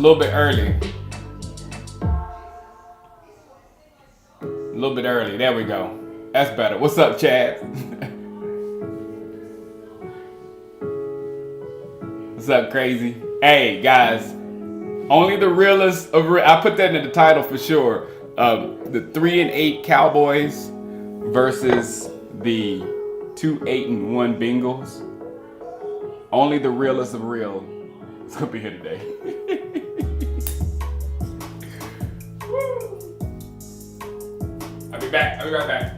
little bit early. A little bit early. There we go. That's better. What's up, Chad? What's up, crazy? Hey, guys. Only the realest of real. I put that in the title for sure. The 3-8 Cowboys versus the 2-8-1 Bengals. Only the realest of real is gonna be here today. I'll be back. I'll be right back.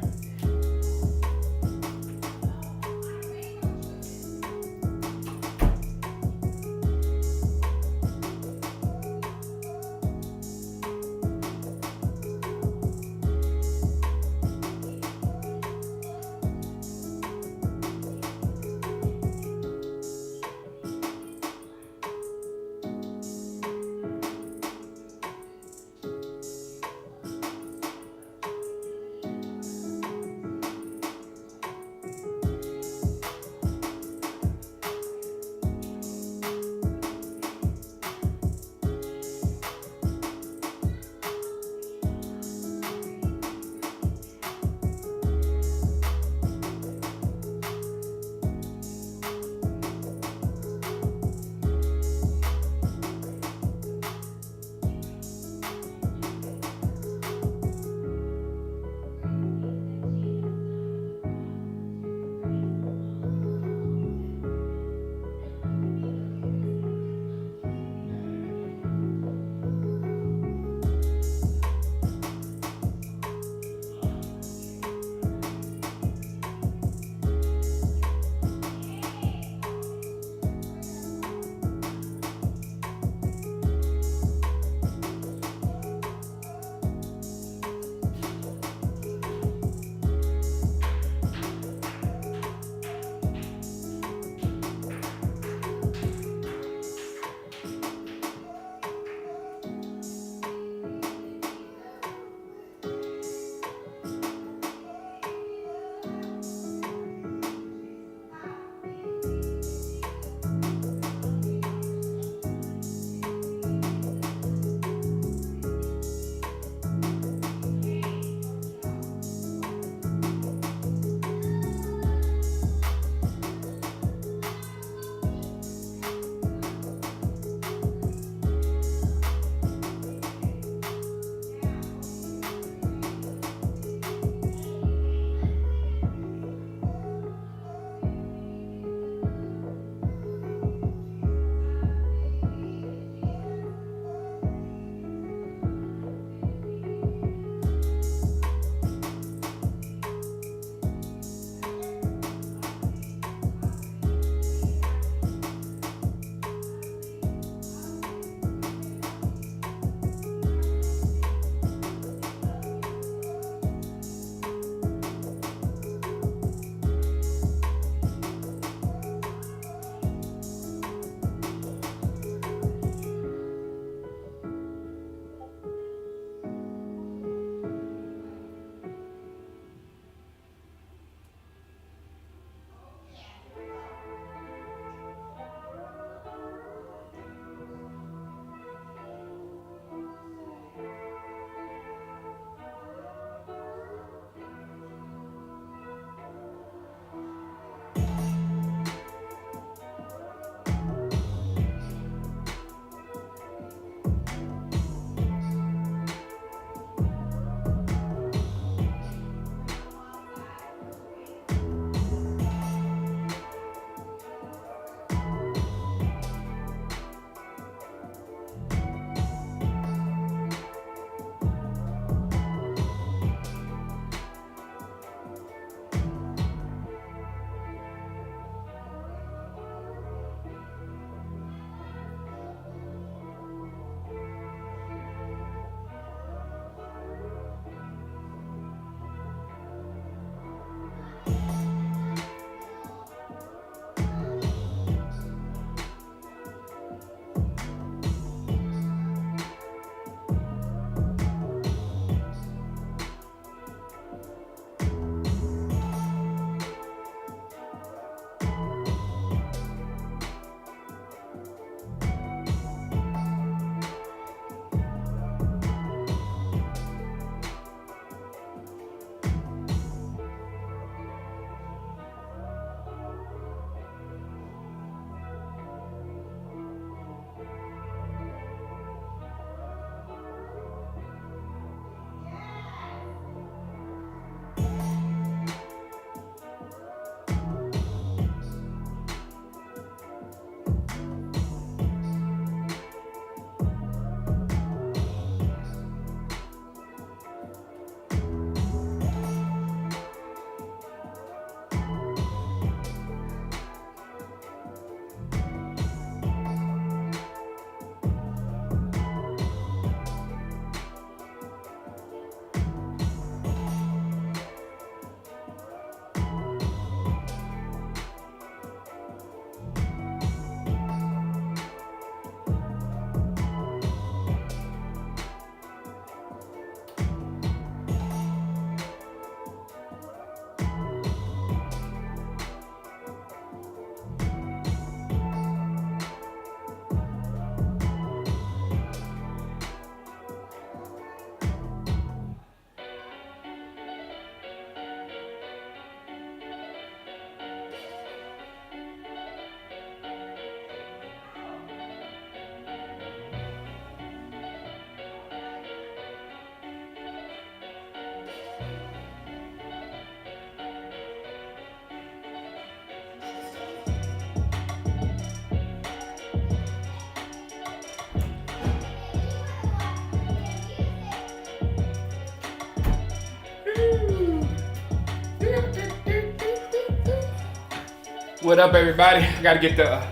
What up, everybody? I gotta get the.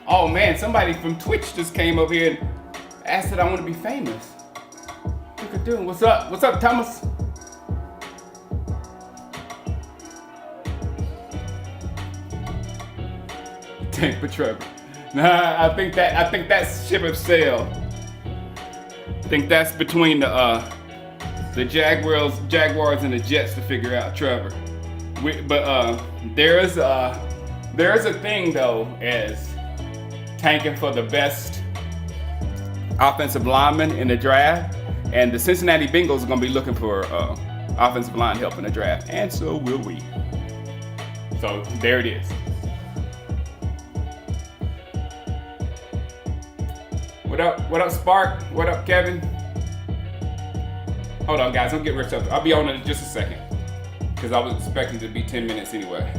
Oh man, somebody from Twitch just came up here and asked that I want to be famous. Look at doing. What's up? What's up, Thomas? Tank for Trevor. Nah, I think that's ship of sail. I think that's between the Jaguars and the Jets to figure out Trevor. But there is a thing though as tanking for the best offensive lineman in the draft, and the Cincinnati Bengals are going to be looking for offensive line help in the draft, and so will we. So there it is. What up? What up, Spark? What up, Kevin? Hold on, guys. Don't get rich up. I'll be on in just a second because I was expecting it to be 10 minutes anyway.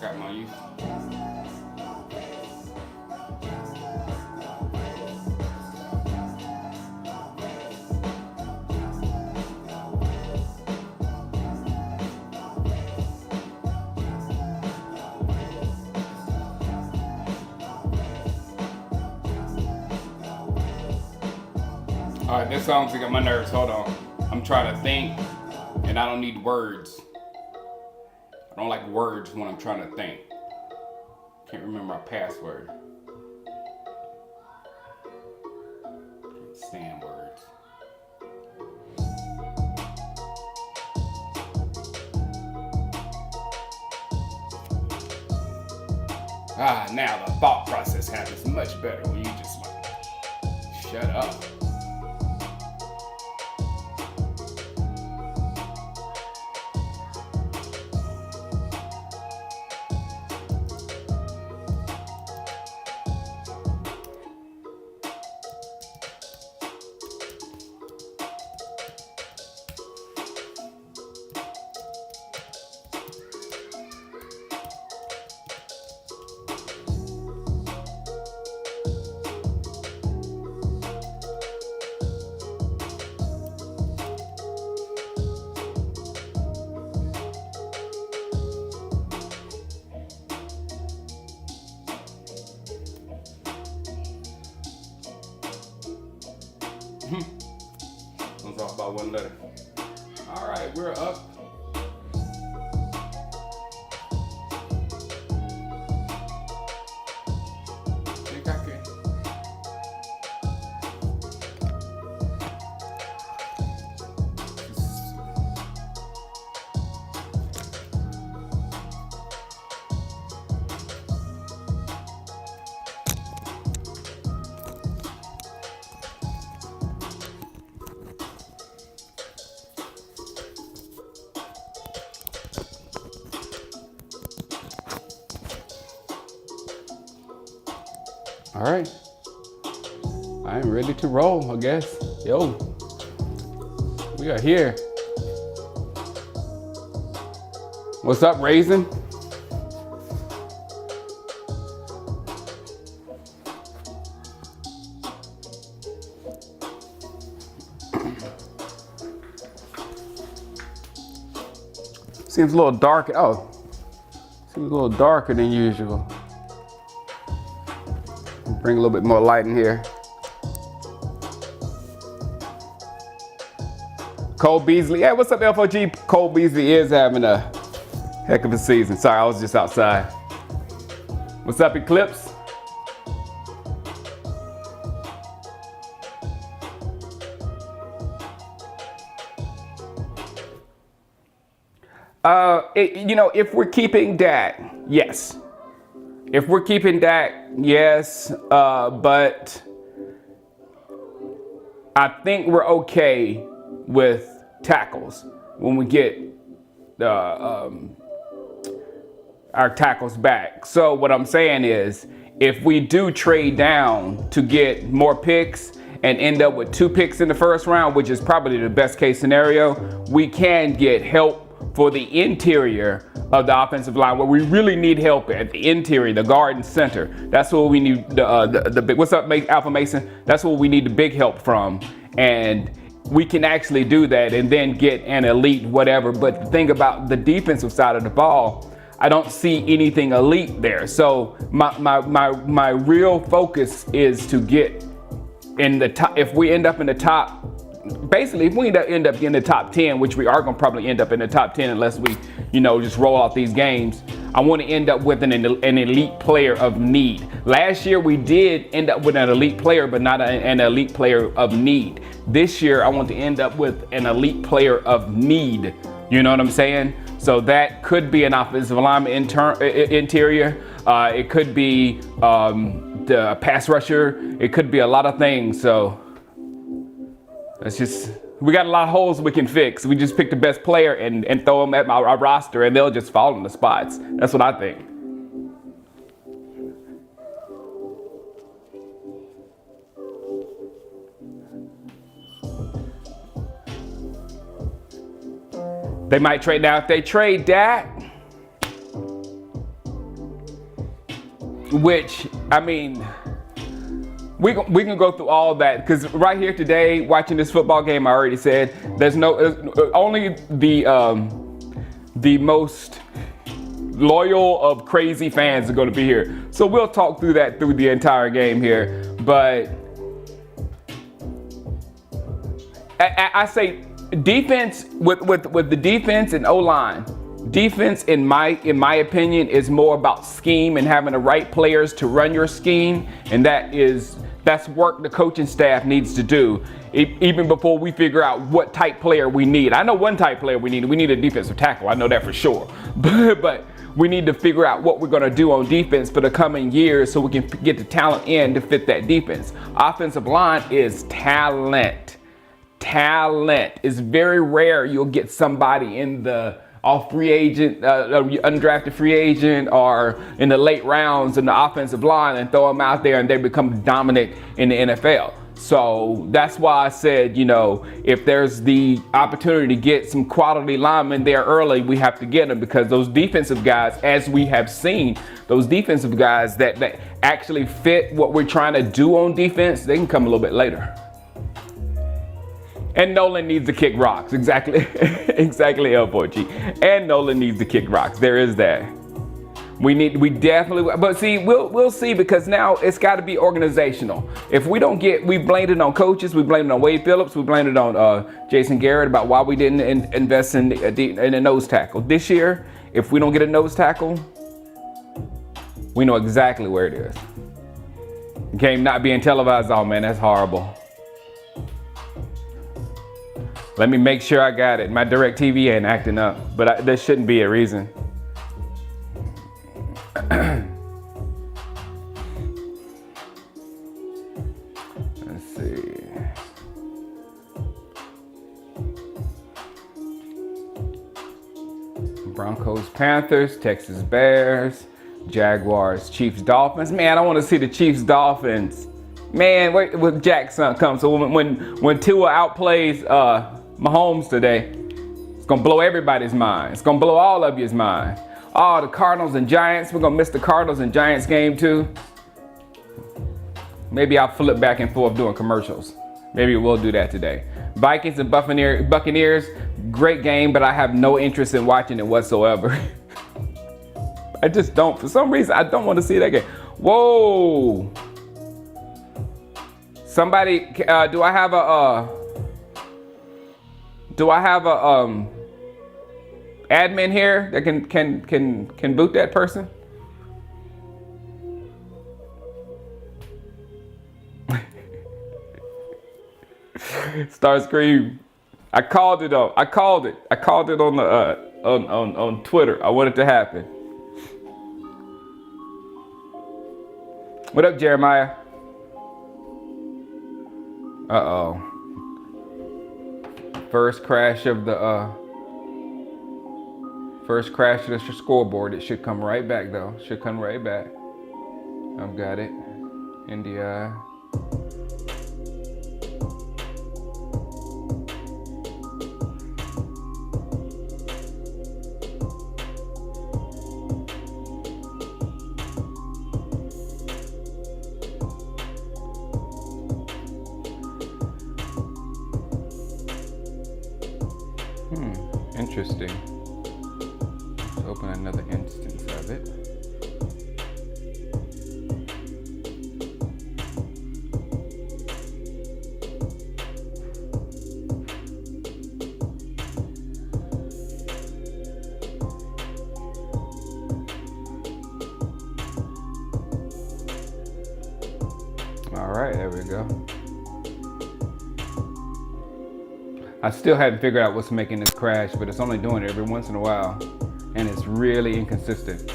Got my youth. All right, this song's got my nerves. Hold on. I'm trying to think, and I don't need words. I don't like words when I'm trying to think. Can't remember my password. Can't stand words. Now the thought process happens much better when you just like, shut up. I was off by one letter. All right, we're up. Think I can. All right, I'm ready to roll, I guess. Yo, we are here. What's up, Raisin? Seems a little dark. Oh, seems a little darker than usual. Bring a little bit more light in here. Cole Beasley. Hey, what's up, FOG? Cole Beasley is having a heck of a season. Sorry, I was just outside. What's up, Eclipse? If we're keeping Dak, yes. If we're keeping Dak, yes. But I think we're okay with tackles when we get our tackles back. So what I'm saying is, if we do trade down to get more picks and end up with 2 picks in the first round, which is probably the best case scenario, we can get help for the interior of the offensive line, where we really need help at the interior, the guard and center. That's what we need the big. What's up, Alpha Mason? That's what we need the big help from, and we can actually do that and then get an elite whatever. But the thing about the defensive side of the ball, I don't see anything elite there. So my real focus is to get in the top. If we end up in the top, basically, if we end up in the top 10, which we are going to probably end up in the top 10 unless we, just roll out these games, I want to end up with an elite player of need. Last year, we did end up with an elite player, but not an elite player of need. This year, I want to end up with an elite player of need. You know what I'm saying? So that could be an offensive lineman interior. It could be the pass rusher. It could be a lot of things. So we got a lot of holes we can fix. We just pick the best player and throw them at our roster, and they'll just fall in the spots. That's what I think. They might trade now. If they trade Dak, which, I mean, we can go through all that, because right here today, watching this football game, I already said there's only the most loyal of crazy fans are going to be here. So we'll talk through that through the entire game here. But I say defense with the defense and O-line. Defense, in my opinion, is more about scheme and having the right players to run your scheme, and that's work the coaching staff needs to do, even before we figure out what type player we need. I know one type player we need. We need a defensive tackle. I know that for sure. But we need to figure out what we're going to do on defense for the coming years so we can get the talent in to fit that defense. Offensive line is talent. Talent. It's very rare you'll get somebody in the free agent, undrafted free agent, or in the late rounds in the offensive line and throw them out there and they become dominant in the NFL. So that's why I said, if there's the opportunity to get some quality linemen there early, we have to get them, because those defensive guys, as we have seen, those defensive guys that actually fit what we're trying to do on defense, they can come a little bit later. And Nolan needs to kick rocks. Exactly, L4G. And Nolan needs to kick rocks. There is that. We definitely, but see, we'll see, because now it's got to be organizational. If we don't we blamed it on coaches, we blamed it on Wade Phillips, we blamed it on Jason Garrett about why we didn't invest in a nose tackle. This year, if we don't get a nose tackle, we know exactly where it is. Game not being televised, oh man, that's horrible. Let me make sure I got it. My DirecTV ain't acting up, but there shouldn't be a reason. Let's see. Broncos, Panthers, Texas Bears, Jaguars, Chiefs, Dolphins. Man, I want to see the Chiefs, Dolphins. Man, wait when Jackson comes. So when Tua outplays Mahomes today, it's gonna blow everybody's mind. It's gonna blow all of you's mind. Oh, the Cardinals and Giants. We're gonna miss the Cardinals and Giants game too. Maybe I'll flip back and forth doing commercials. Maybe we'll do that today. Vikings and Buccaneers, great game, but I have no interest in watching it whatsoever. I just don't. For some reason, I don't want to see that game. Whoa! Somebody, do I have a admin here that can boot that person? Starscream. I called it on. I called it on the on Twitter. I want it to happen. What up, Jeremiah? Uh-oh. First crash of the scoreboard. It should come right back though. Should come right back. I've got it. India. Interesting. Let's open another instance of it. All right, there we go. I still haven't figured out what's making this crash, but it's only doing it every once in a while, and it's really inconsistent.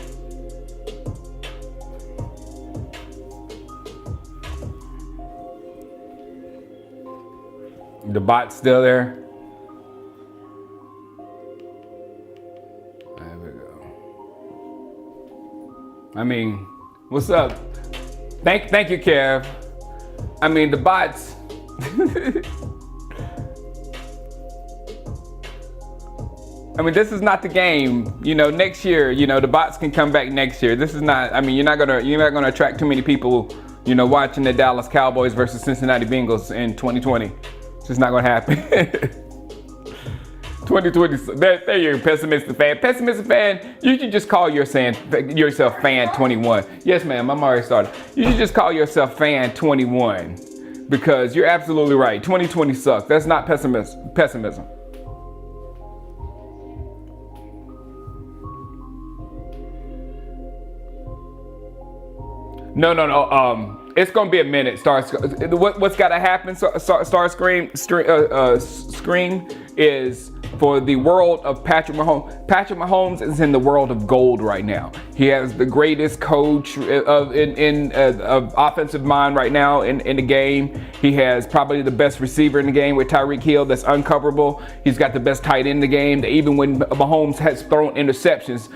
The bot's still there. There we go. I mean, what's up? Thank you, Kev. I mean, the bots. I mean, this is not the game. You know, next year, you know, the bots can come back next year. This is not. I mean, you're not gonna attract too many people, you know, watching the Dallas Cowboys versus Cincinnati Bengals in 2020. It's just not gonna happen. 2020. There you're pessimistic fan. Pessimistic fan. You should just call yourself fan 21. Yes, ma'am. I'm already started. You should just call yourself fan 21 because you're absolutely right. 2020 sucks. That's not pessimism. No. It's gonna be a minute. What's got to happen? Scream is for the world of Patrick Mahomes. Patrick Mahomes is in the world of gold right now. He has the greatest coach of offensive mind right now in the game. He has probably the best receiver in the game with Tyreek Hill that's uncoverable. He's got the best tight end in the game. Even when Mahomes has thrown interceptions,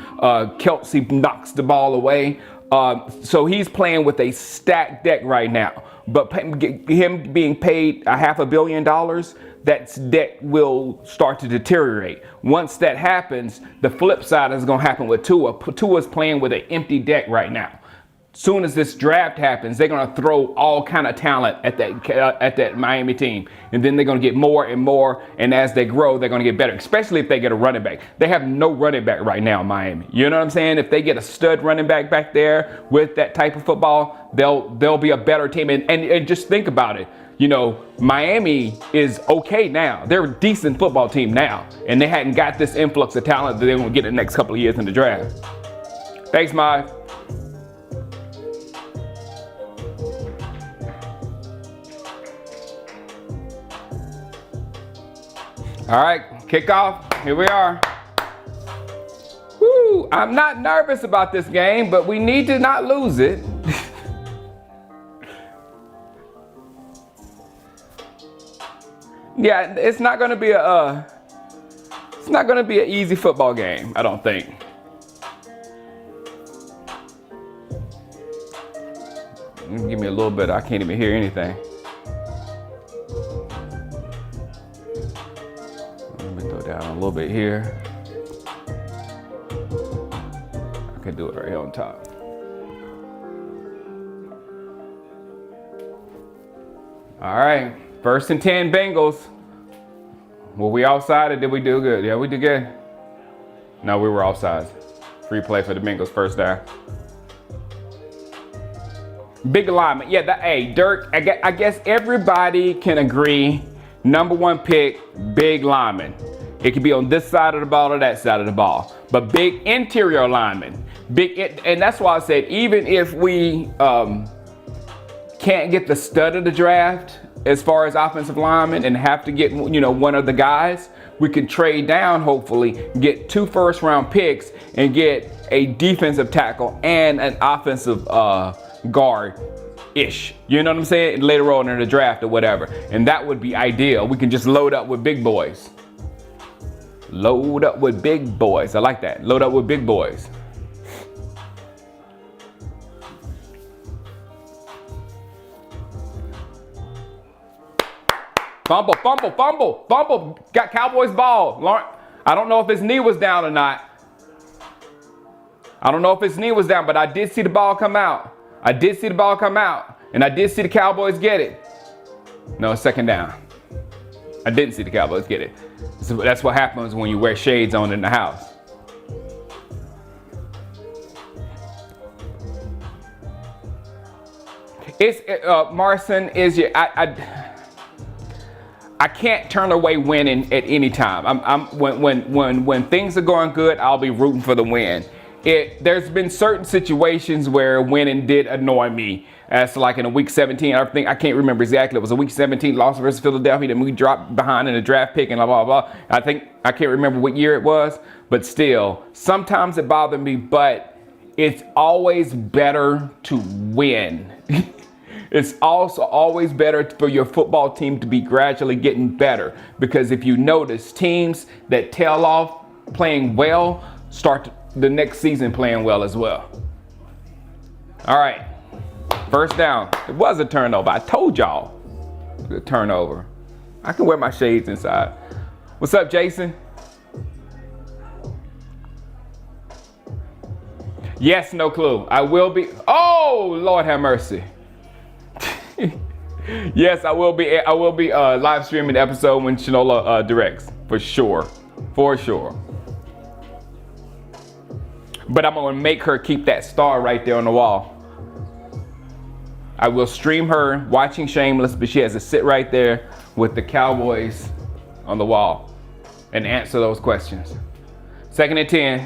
Kelsey knocks the ball away. So he's playing with a stacked deck right now. But him being paid $500 million, that deck will start to deteriorate. Once that happens, the flip side is going to happen with Tua. Tua's playing with an empty deck right now. Soon as this draft happens, they're going to throw all kind of talent at that Miami team. And then they're going to get more and more. And as they grow, they're going to get better, especially if they get a running back. They have no running back right now in Miami. You know what I'm saying? If they get a stud running back back there with that type of football, they'll be a better team. And just think about it. You know, Miami is okay now. They're a decent football team now. And they hadn't got this influx of talent that they're going to get in the next couple of years in the draft. Thanks, Mai. All right, kickoff. Here we are. Woo, I'm not nervous about this game, but we need to not lose it. Yeah, it's not going to be an easy football game, I don't think. Give me a little bit. I can't even hear anything. Down a little bit here. I can do it right here on top. All right, First and 10 Bengals. Were we offside or did we do good? Yeah, we did good. No, we were offside. Free play for the Bengals, first down. Big alignment. Yeah, hey, Dirk, I guess everybody can agree. Number one pick, big lineman. It could be on this side of the ball or that side of the ball. But big interior lineman. And that's why I said, even if we can't get the stud of the draft as far as offensive linemen and have to get, one of the guys, we can trade down, hopefully, get 2 first-round picks and get a defensive tackle and an offensive guard-ish. You know what I'm saying? Later on in the draft or whatever. And that would be ideal. We can just load up with big boys. Load up with big boys. I like that. Load up with big boys. Fumble, fumble, fumble, fumble. Got Cowboys ball. I don't know if his knee was down or not. I don't know if his knee was down, but I did see the ball come out. I did see the ball come out. And I did see the Cowboys get it. No, second down. I didn't see the Cowboys get it. So that's what happens when you wear shades on in the house. Marson is your. I can't turn away winning at any time. When things are going good, I'll be rooting for the win. There's been certain situations where winning did annoy me. As like in a week 17, I can't remember exactly. It was a week 17 loss versus Philadelphia. Then we dropped behind in a draft pick and blah, blah, blah. I can't remember what year it was, but still, sometimes it bothered me, but it's always better to win. It's also always better for your football team to be gradually getting better, because if you notice, teams that tail off playing well start the next season playing well as well. All right, first down. It was a turnover. I told y'all it was a turnover. I can wear my shades inside. What's up, Jason? Yes, no clue. I will be. Oh, Lord have mercy. Yes, I will be live streaming the episode when Shinola directs, for sure. But I'm gonna make her keep that star right there on the wall. I will stream her watching Shameless, but she has to sit right there with the Cowboys on the wall and answer those questions. Second and 10.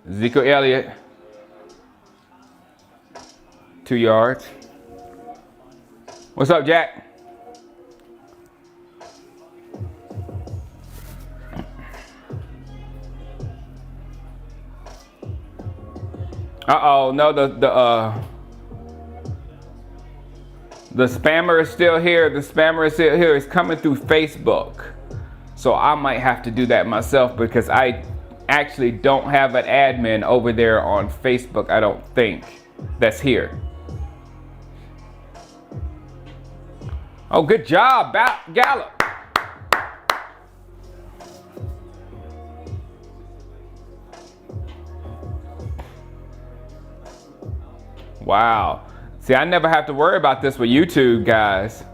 Ezekiel Elliott. 2 yards. What's up, Jack? Uh-oh, no, the spammer is still here. The spammer is still here. It's coming through Facebook. So I might have to do that myself, because I actually don't have an admin over there on Facebook, I don't think, that's here. Oh, good job, Gallup. Wow. See, I never have to worry about this with YouTube, guys.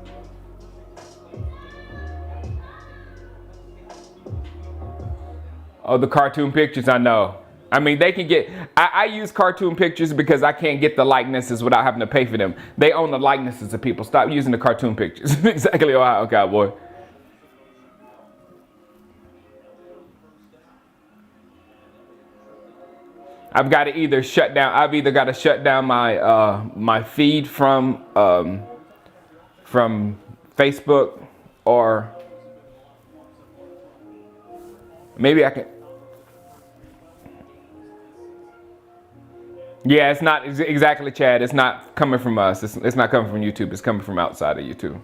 Oh, the cartoon pictures, I know. I mean, they can get, I use cartoon pictures because I can't get the likenesses without having to pay for them. They own the likenesses of people. Stop using the cartoon pictures. Exactly, Ohio Cowboy. I've got to either shut down, my my feed from Facebook, or maybe I can. Yeah, it's not exactly, Chad. It's not coming from us. It's not coming from YouTube. It's coming from outside of YouTube.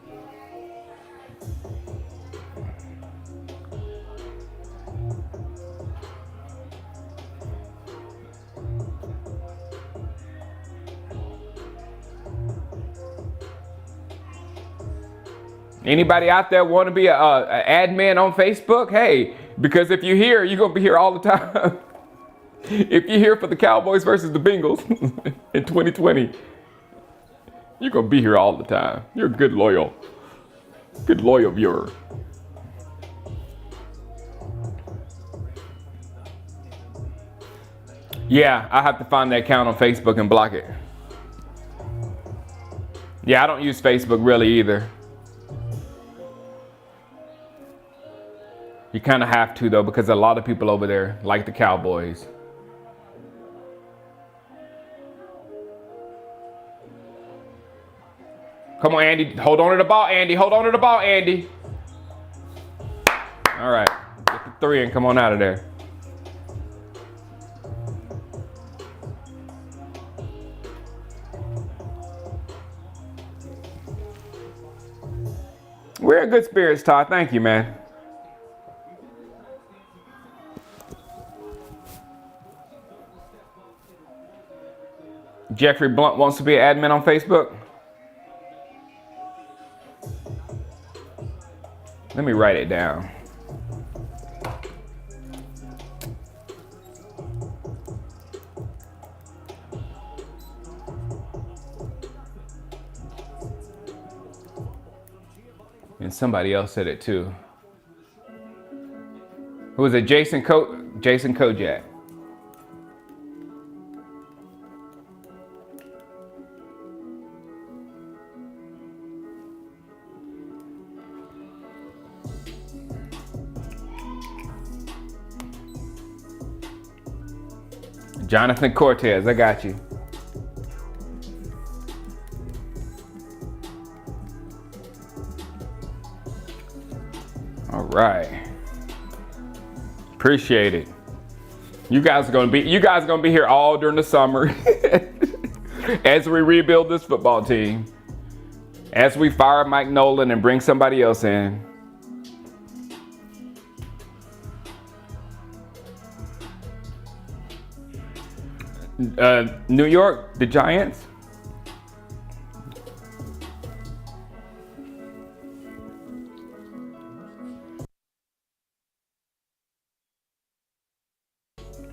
Anybody out there want to be an admin on Facebook? Hey, because if you're here, you're going to be here all the time. If you're here for the Cowboys versus the Bengals in 2020, You're going to be here all the time. You're a good loyal viewer. Yeah, I have to find the account on Facebook and block it. Yeah, I don't use Facebook really either. You kind of have to though, because a lot of people over there like the Cowboys. Come on, Andy. Hold on to the ball, Andy. Hold on to the ball, Andy. All right. Get the 3 and come on out of there. We're in good spirits, Todd. Thank you, man. Jeffrey Blunt wants to be an admin on Facebook. Let me write it down. And somebody else said it too. Who was it? Jason Kojak. Jonathan Cortez, I got you. All right. Appreciate it. You guys are gonna be here all during the summer as we rebuild this football team. As we fire Mike Nolan and bring somebody else in. New York, the Giants.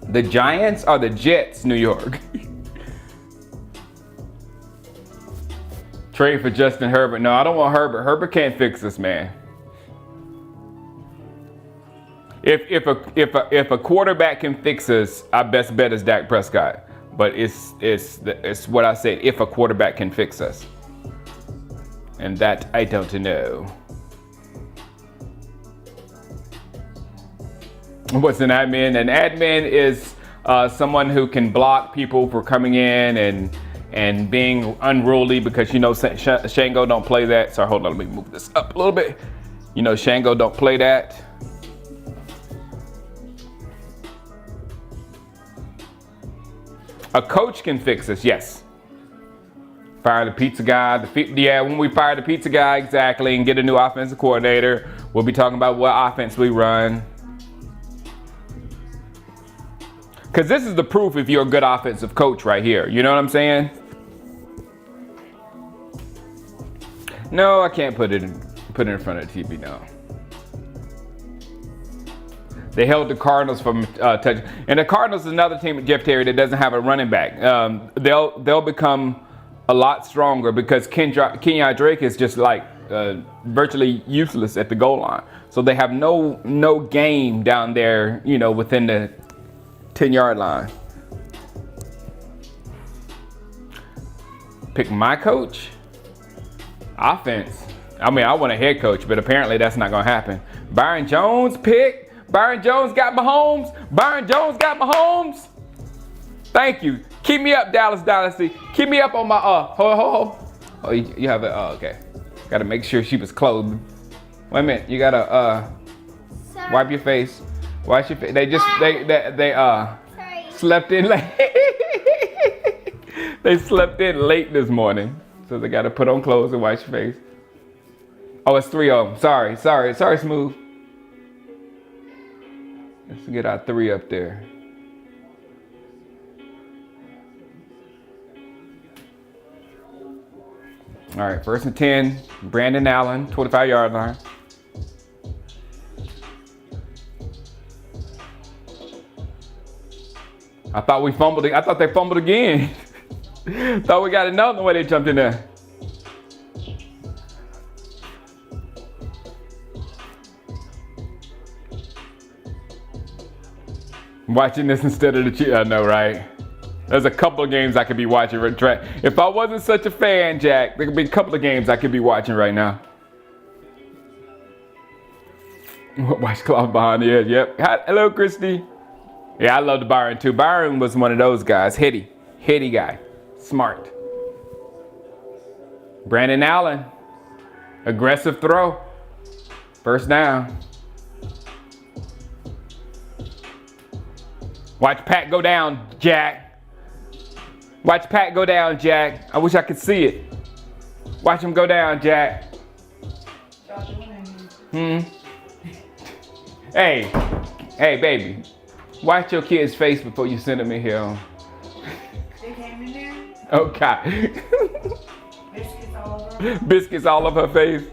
The Giants or the Jets, New York? Trade for Justin Herbert. No, I don't want Herbert. Herbert can't fix this, man. If a quarterback can fix us, our best bet is Dak Prescott. But it's what I said. If a quarterback can fix us, and that I don't know. What's an admin? An admin is someone who can block people for coming in and being unruly, because you know Shango don't play that. Sorry, hold on, let me move this up a little bit. You know Shango don't play that. A coach can fix us, yes. Fire the pizza guy. When we fire the pizza guy, exactly, and get a new offensive coordinator, we'll be talking about what offense we run. Because this is the proof if you're a good offensive coach right here. You know what I'm saying? No, I can't put it in front of the TV, no. They held the Cardinals from touch. And the Cardinals is another team with Jeff Terry that doesn't have a running back. They'll become a lot stronger because Kenyon Drake is just like virtually useless at the goal line. So they have no game down there, you know, within the 10-yard line. Pick my coach? Offense. I mean, I want a head coach, but apparently that's not going to happen. Byron Jones pick. Byron Jones got Mahomes. Byron Jones got Mahomes. Thank you. Keep me up, Dallas Dynasty. Keep me up on my Oh, you have it. Oh, okay. Got to make sure she was clothed. Wait a minute. You got to wipe your face. Wash your face. They slept in late. They slept in late this morning, so they got to put on clothes and wash your face. Oh, it's 3 of them. Sorry, Smooth. Let's get our 3 up there. All right, 1st and 10. Brandon Allen, 25-yard line. I thought we fumbled. I thought they fumbled again. Thought we got another way they jumped in there. Watching this instead of the Chiefs. I know, right? There's a couple of games I could be watching. If I wasn't such a fan, Jack, there could be a couple of games I could be watching right now. Watch Claw behind the edge. Yep. Hello, Christy. Yeah, I loved Byron too. Byron was one of those guys. Hitty guy. Smart. Brandon Allen. Aggressive throw. First down. Watch Pat go down, Jack. Watch Pat go down, Jack. I wish I could see it. Watch him go down, Jack. Hey, baby. Watch your kid's face before you send them in here. They came in there? Okay. Biscuits all over. Biscuits all over her face.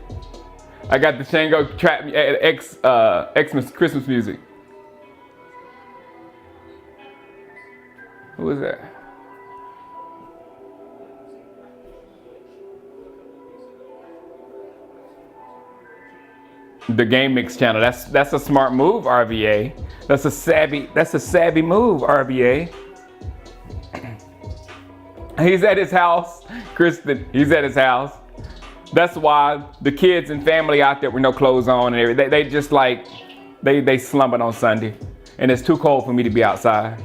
I got the Shango trap Xmas Christmas music. Who is that? The Game Mix channel. That's a smart move, RVA. That's a savvy move, RVA. He's at his house, Kristen. He's at his house. That's why the kids and family out there with no clothes on and everything, they just like they slumping on Sunday, and it's too cold for me to be outside.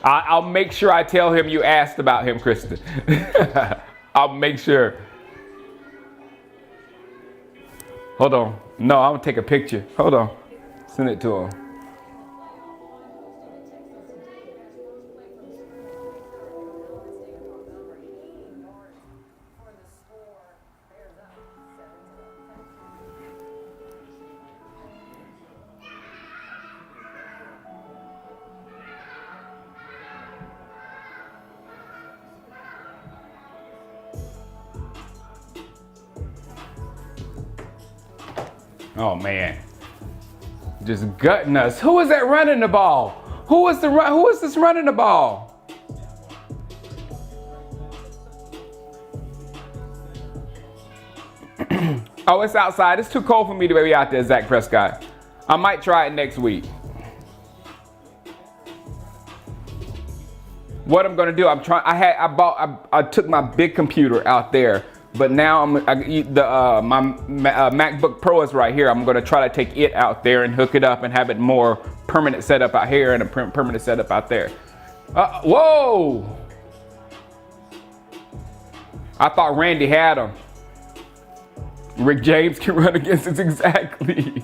I'll make sure I tell him you asked about him, Kristen. I'll make sure. Hold on. No, I'm gonna take a picture. Hold on. Send it to him. Oh man, just gutting us. Who is that running the ball? Who is this running the ball? Oh, it's outside. It's too cold for me to be out there, Zach Prescott. I might try it next week. What I'm gonna do? I took my big computer out there. But now my MacBook Pro is right here. I'm gonna try to take it out there and hook it up and have it more permanent setup out here and a permanent setup out there. Whoa! I thought Randy had him. Rick James can run against us exactly.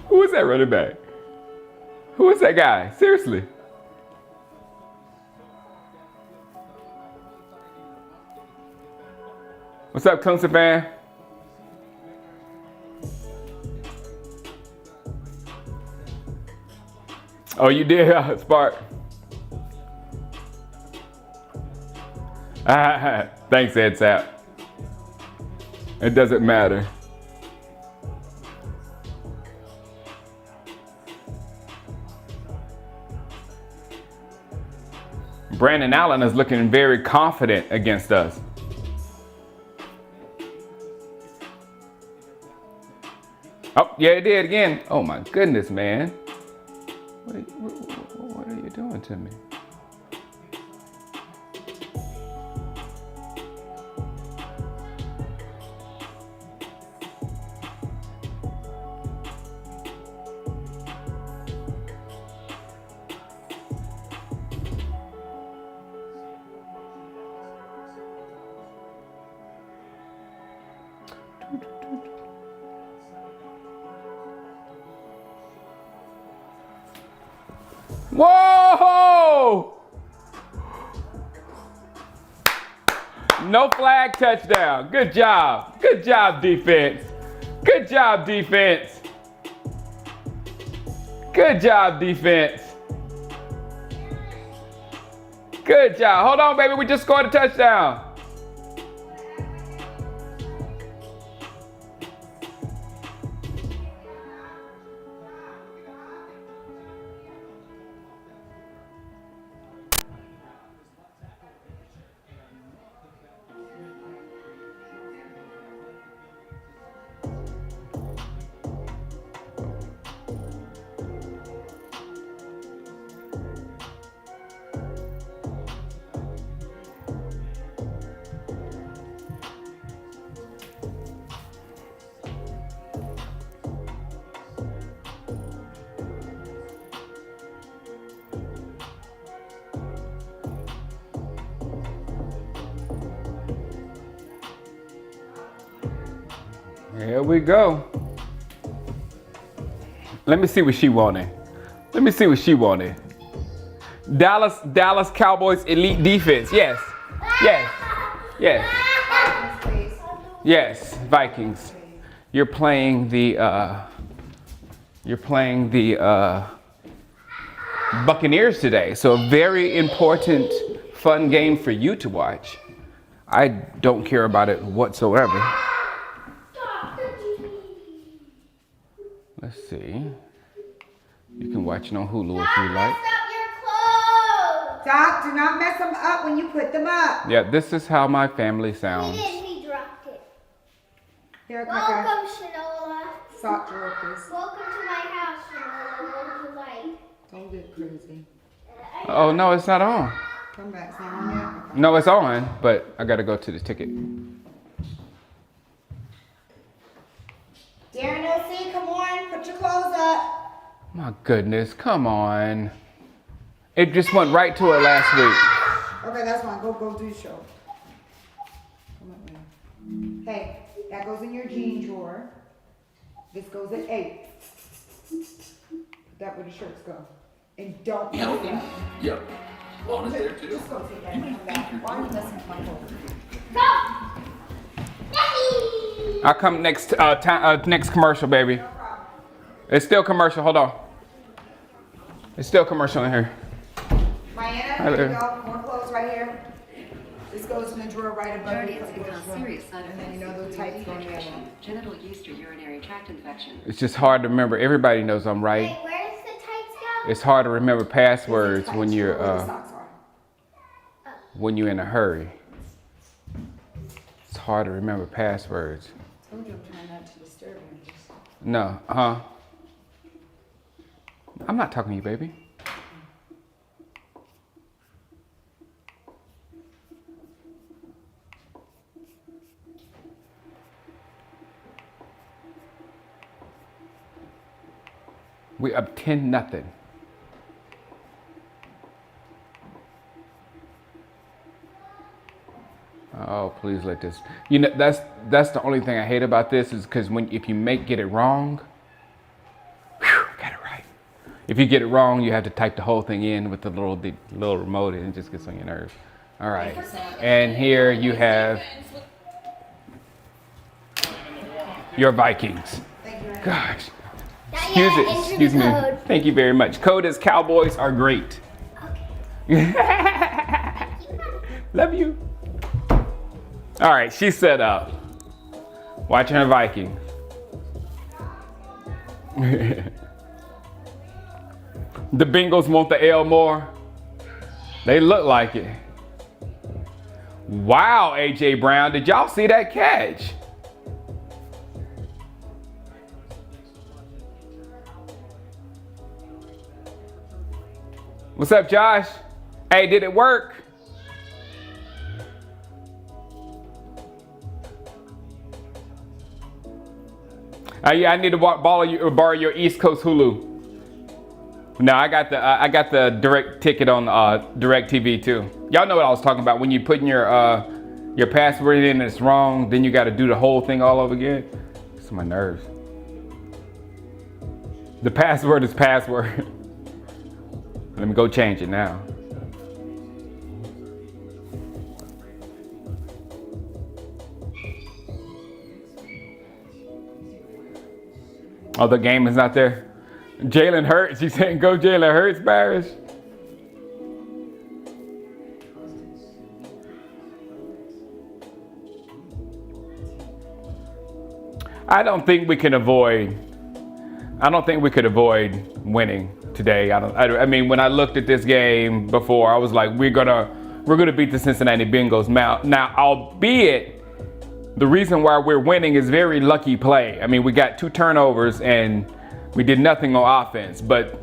Who is that running back? Who is that guy? Seriously. What's up, Clemson fan? Oh, you did, Spark. Thanks, Ed Sap. It doesn't matter. Brandon Allen is looking very confident against us. Oh, yeah, it did again. Oh my goodness, man. What are you doing to me? Whoa! No flag, touchdown. Good job. Good job, defense. Good job, defense. Good job, defense. Good job. Hold on, baby. We just scored a touchdown. Here we go. Let me see what she wanted. Let me see what she wanted. Dallas Cowboys elite defense. Yes. Yes. Yes. Yes. Vikings. You're playing the Buccaneers today. So a very important, fun game for you to watch. I don't care about it whatsoever. Let's see. You can watch it on Hulu if you like. Doc, do not mess them up when you put them up. Yeah, this is how my family sounds. He dropped it. Here, Kaka. Welcome, Shanola. Sock drawer, please. Welcome to my house, Shanola. What would you like? Don't get crazy. Oh, no, it's not on. Come back. It's not on yet. No, it's on, but I gotta go to the ticket. Darren LC, come on. Put your clothes up. My goodness, come on. It just went right to her last week. Okay, that's fine. Go do the show. Come up, man. Hey, that goes in your jean drawer. This goes at 8. Put that where the shirts go. And don't mess it up. Yep. Lawn is there too. Just go take that and come back. Why are you messing with my clothes? Go! I'll come next commercial, baby. No problem. It's still commercial, hold on. It's still commercial in here. Diana, here you go. More clothes right here. This goes in the drawer right above Dirty you. can cause serious side And then you effects, know those tights go in the other including one. dehydration, genital yeast or urinary tract infection. It's just hard to remember. Everybody knows I'm right. Wait, where does the tights go? It's hard to remember passwords Tights when you're where the socks are. when you're in a hurry. It's hard to remember passwords. I told you I'm trying not to disturb you. No, huh? I'm not talking to you, baby. We up 10-0. Oh, please let this. You know, that's the only thing I hate about this is because if you get it wrong, whew, got it right. If you get it wrong, you have to type the whole thing in with the little remote, and it just gets on your nerves. All right, and here you have your Vikings. Thank you. Gosh. Not yet. Enter Excuse the me. code. Thank you very much. Code is Cowboys are great. Love you. All right, she's set up. Watching her Viking. The Bengals want the L more. They look like it. Wow, AJ Brown, did y'all see that catch? What's up, Josh? Hey, did it work? Yeah, I need to borrow your East Coast Hulu. No, I got the direct ticket on Direct TV too. Y'all know what I was talking about. When you put in your password in and it's wrong, then you got to do the whole thing all over again. It's my nerves. The password is password. Let me go change it now. Oh, the game is not there. Jalen Hurts. You saying go Jalen Hurts, Barish? I don't think we could avoid winning today. I mean, when I looked at this game before, I was like, we're gonna beat the Cincinnati Bengals. Now, albeit the reason why we're winning is very lucky play. I mean, we got 2 turnovers and we did nothing on offense. But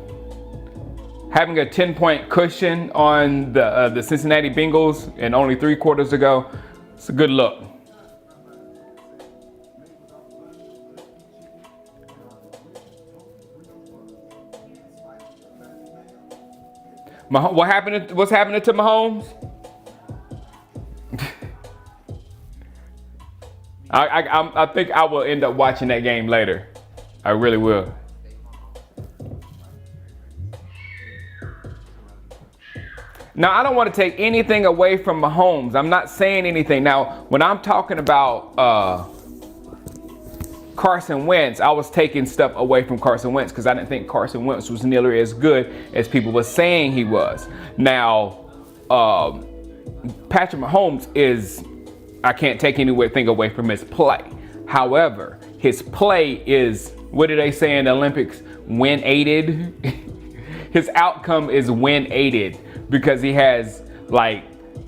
having a 10-point cushion on the Cincinnati Bengals and only 3 quarters ago, it's a good look. What's happening to Mahomes? I think I will end up watching that game later. I really will. Now, I don't want to take anything away from Mahomes. I'm not saying anything. Now, when I'm talking about Carson Wentz, I was taking stuff away from Carson Wentz because I didn't think Carson Wentz was nearly as good as people were saying he was. Now, Patrick Mahomes is, I can't take anything away from his play. However, his play is, what do they say in the Olympics? Win aided. His outcome is win aided because he has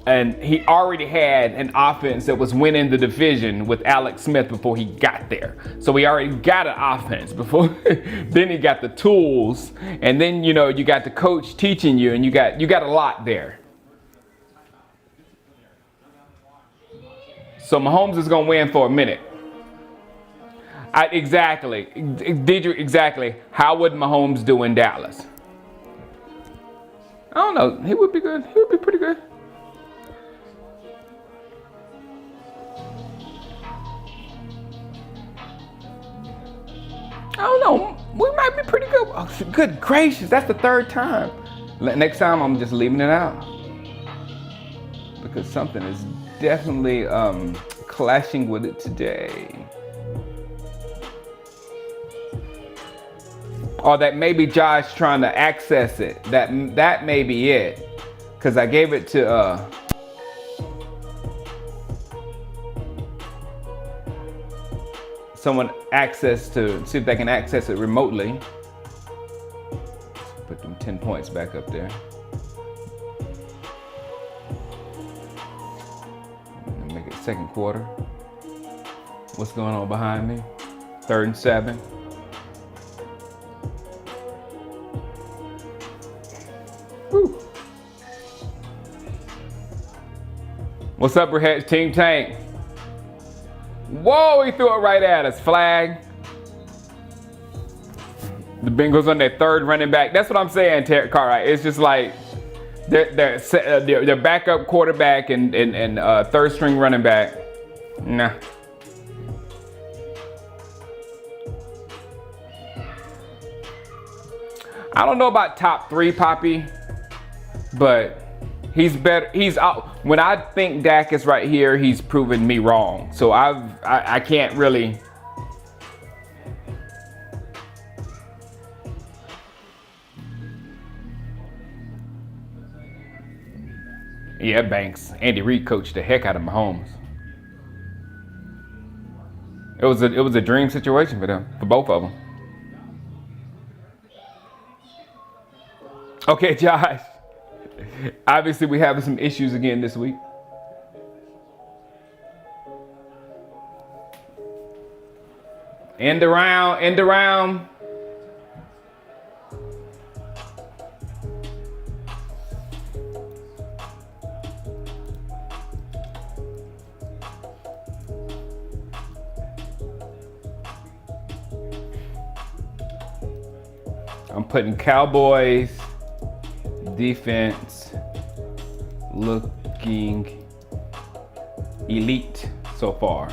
and he already had an offense that was winning the division with Alex Smith before he got there. So he already got an offense before, then he got the tools, and then, you got the coach teaching you, and you got a lot there. So Mahomes is gonna win for a minute. Exactly. How would Mahomes do in Dallas? I don't know. He would be good. He would be pretty good. I don't know. We might be pretty good. Oh, good gracious, that's the third time. Next time, I'm just leaving it out because something is definitely clashing with it today. Or that maybe Josh trying to access it. That may be it. Because I gave it to someone access to see if they can access it remotely. Let's put them 10 points back up there. And make it second quarter. What's going on behind me? 3rd and 7. Woo. What's up, Rehead Team Tank? Whoa, he threw it right at us. Flag. The Bengals on their 3rd running back. That's what I'm saying, Cartwright. It's just like their backup quarterback and 3rd string running back. Nah. I don't know about top 3, Poppy, but he's better. He's out. When I think Dak is right here, he's proven me wrong. So I can't really. Yeah, Banks. Andy Reid coached the heck out of Mahomes. It was a dream situation for them, for both of them. Okay, Josh. Obviously, we're having some issues again this week. End around. I'm putting Cowboys defense looking elite so far.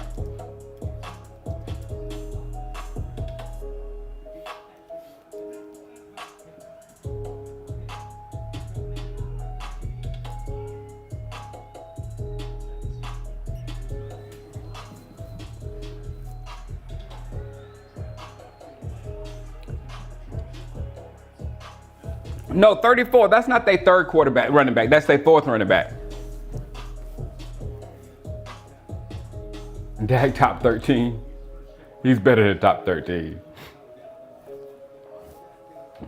No, 34. That's not their 3rd running back. That's their 4th running back. Dak top 13. He's better than top 13.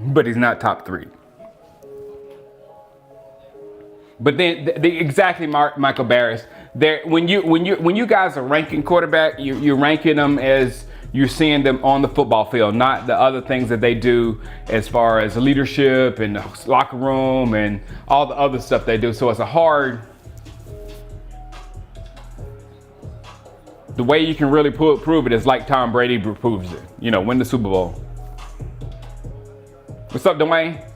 But he's not top 3. But then exactly, Michael Barris. When you guys are ranking quarterback, you're ranking them as you're seeing them on the football field, not the other things that they do as far as leadership and the locker room and all the other stuff they do. So it's the way you can really prove it is like Tom Brady proves it. Win the Super Bowl. What's up, Dwayne?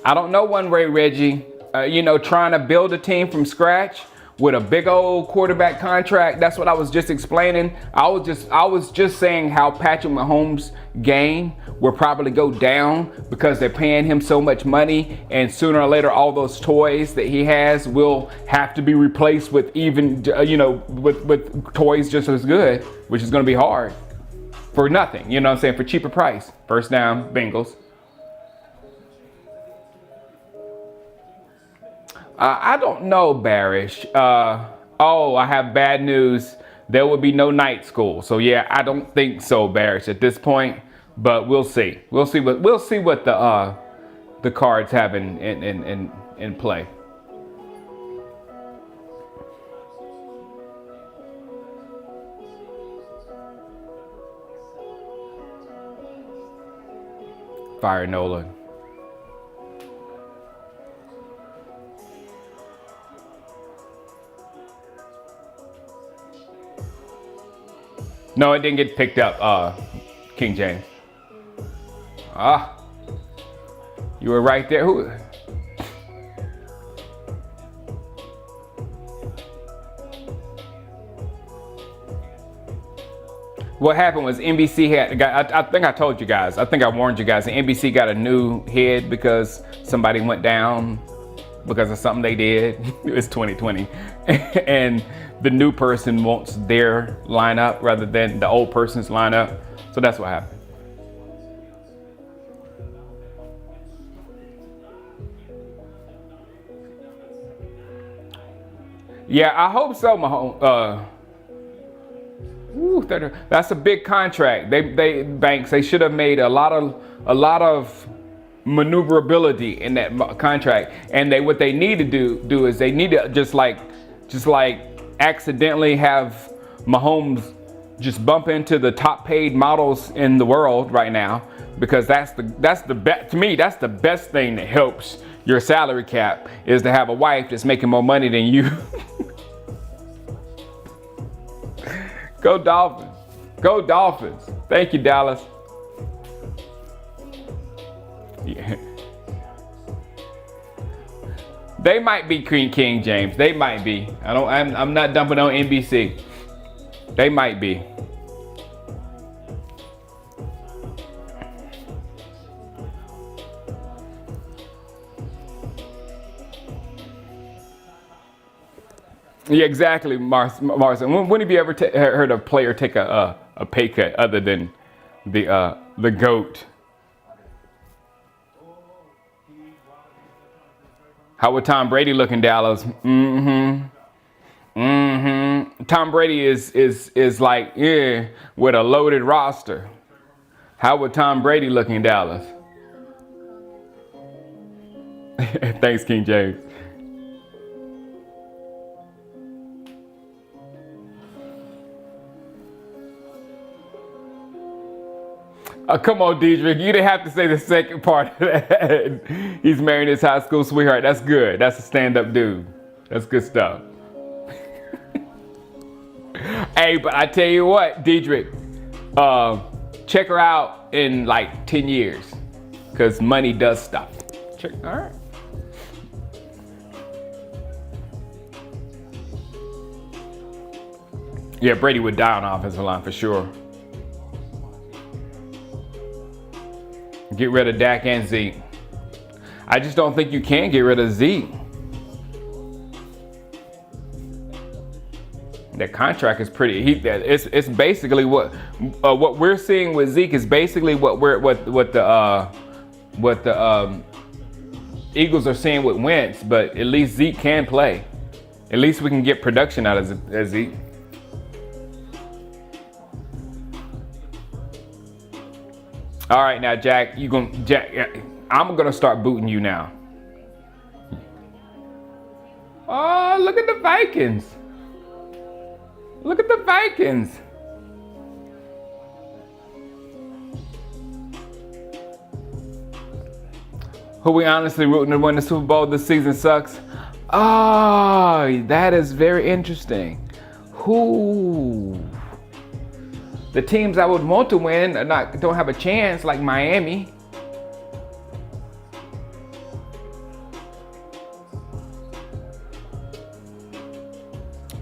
I don't know one way, Reggie. Trying to build a team from scratch with a big old quarterback contract. That's what I was just explaining. I was just saying how Patrick Mahomes' game will probably go down because they're paying him so much money, and sooner or later all those toys that he has will have to be replaced with even with toys just as good, which is going to be hard for nothing. You know what I'm saying? For cheaper price. First down, Bengals. I don't know, Barish. I have bad news. There will be no night school. So yeah, I don't think so, Barish, at this point. But we'll see. We'll see what the cards have in play. Fire Nolan. No, it didn't get picked up, King James. You were right there. Who? What happened was NBC I think I told you guys. I think I warned you guys. NBC got a new head because somebody went down because of something they did. It was 2020. And the new person wants their lineup rather than the old person's lineup. So that's what happened. Yeah, I hope so, Mahomes. That's a big contract. They should have made a lot of maneuverability in that contract. And what they need to do is they need to just like accidentally have Mahomes just bump into the top paid models in the world right now, because that's the best. To me, that's the best thing that helps your salary cap, is to have a wife that's making more money than you. Go Dolphins. Go Dolphins. Thank you, Dallas. Yeah. They might be King James. They might be. I'm not dumping on NBC. They might be. Yeah, exactly, Marcin. When have you ever heard a player take a pay cut other than the GOAT? How would Tom Brady look in Dallas? Tom Brady is like, yeah, with a loaded roster. How would Tom Brady look in Dallas? Thanks, King James. Come on, Diedrich. You didn't have to say the second part of that. He's marrying his high school sweetheart. That's good. That's a stand-up dude. That's good stuff. Hey, but I tell you what, Diedrich, check her out in like 10 years, because money does stop. All right. Yeah, Brady would die on the offensive line for sure. Get rid of Dak and Zeke. I just don't think you can get rid of Zeke. That contract is pretty. It's basically what we're seeing with Zeke is basically what the Eagles are seeing with Wentz. But at least Zeke can play. At least we can get production out of Zeke. All right, now Jack, I'm gonna start booting you now. Oh, look at the Vikings. Look at the Vikings. Who we honestly rooting to win the Super Bowl this season sucks? Oh, that is very interesting. Who? The teams I would want to win don't have a chance, like Miami.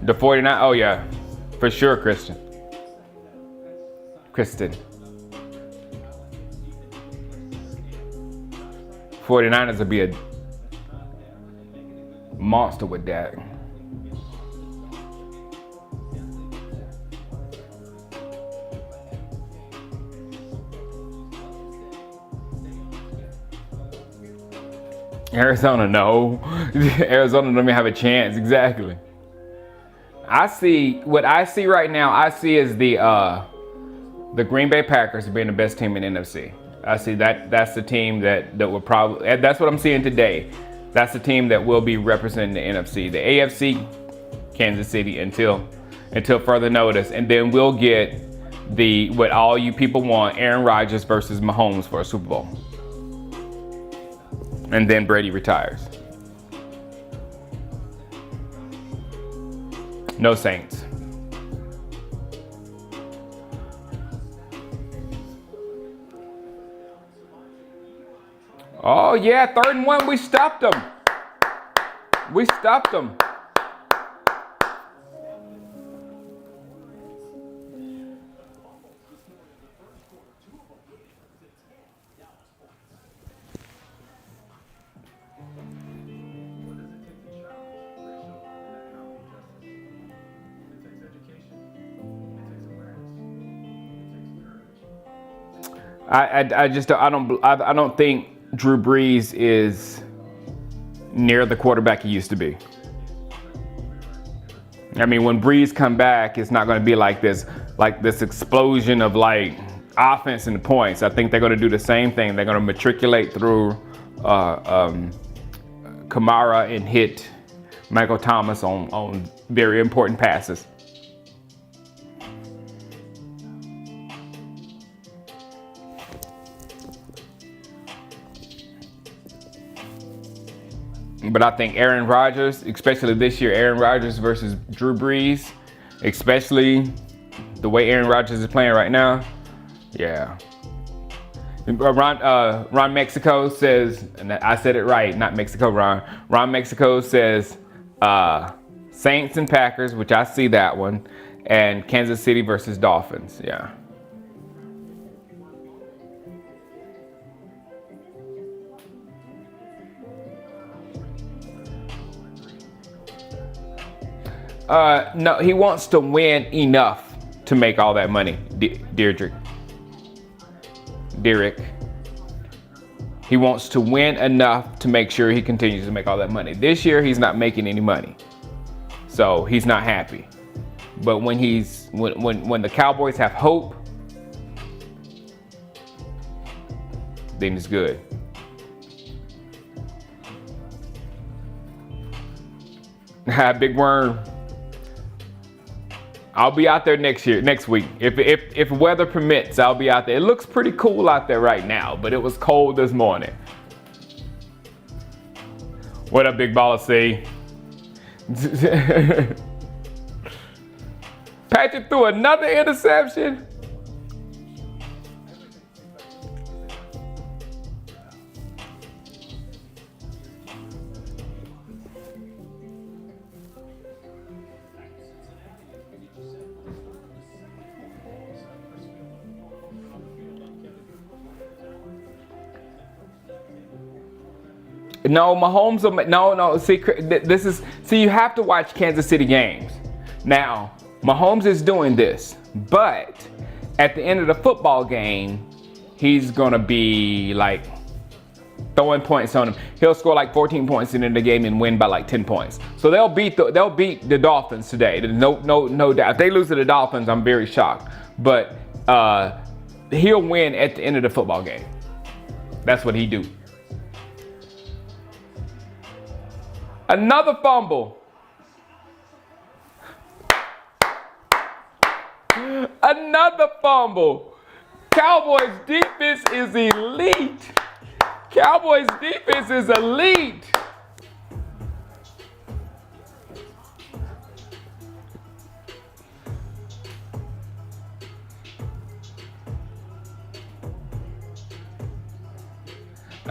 The 49, oh yeah, for sure, Kristen. 49ers will be a monster with that. Arizona, no. Arizona don't even have a chance. Exactly. What I see right now. I see is the Green Bay Packers being the best team in NFC. I see that's the team that will probably. That's what I'm seeing today. That's the team that will be representing the NFC. The AFC, Kansas City until further notice, and then we'll get what all you people want: Aaron Rodgers versus Mahomes for a Super Bowl. And then Brady retires. No Saints. Oh yeah, 3rd and 1, we stopped them. We stopped them. I don't think Drew Brees is near the quarterback he used to be. I mean, when Brees come back, it's not going to be like this explosion of like offense and points. I think they're going to do the same thing. They're going to matriculate through Kamara and hit Michael Thomas on very important passes. But I think Aaron Rodgers, especially this year, Aaron Rodgers versus Drew Brees, especially the way Aaron Rodgers is playing right now, yeah. Ron Mexico says, and I said it right, not Mexico, Ron. Ron Mexico says Saints and Packers, which I see that one, and Kansas City versus Dolphins, yeah. No, he wants to win enough to make all that money, Derek. He wants to win enough to make sure he continues to make all that money. This year, he's not making any money, so he's not happy. But when the Cowboys have hope, then it's good. Big Worm. I'll be out there next week. If weather permits, I'll be out there. It looks pretty cool out there right now, but it was cold this morning. What up, Big Baller C? Patrick threw another interception. No, Mahomes. No. See, you have to watch Kansas City games. Now, Mahomes is doing this, but at the end of the football game, he's gonna be like throwing points on him. He'll score like 14 points in the game and win by like 10 points. So they'll beat the Dolphins today. No doubt. If they lose to the Dolphins, I'm very shocked. But he'll win at the end of the football game. That's what he do. Another fumble. Another fumble. Cowboys defense is elite. Cowboys defense is elite.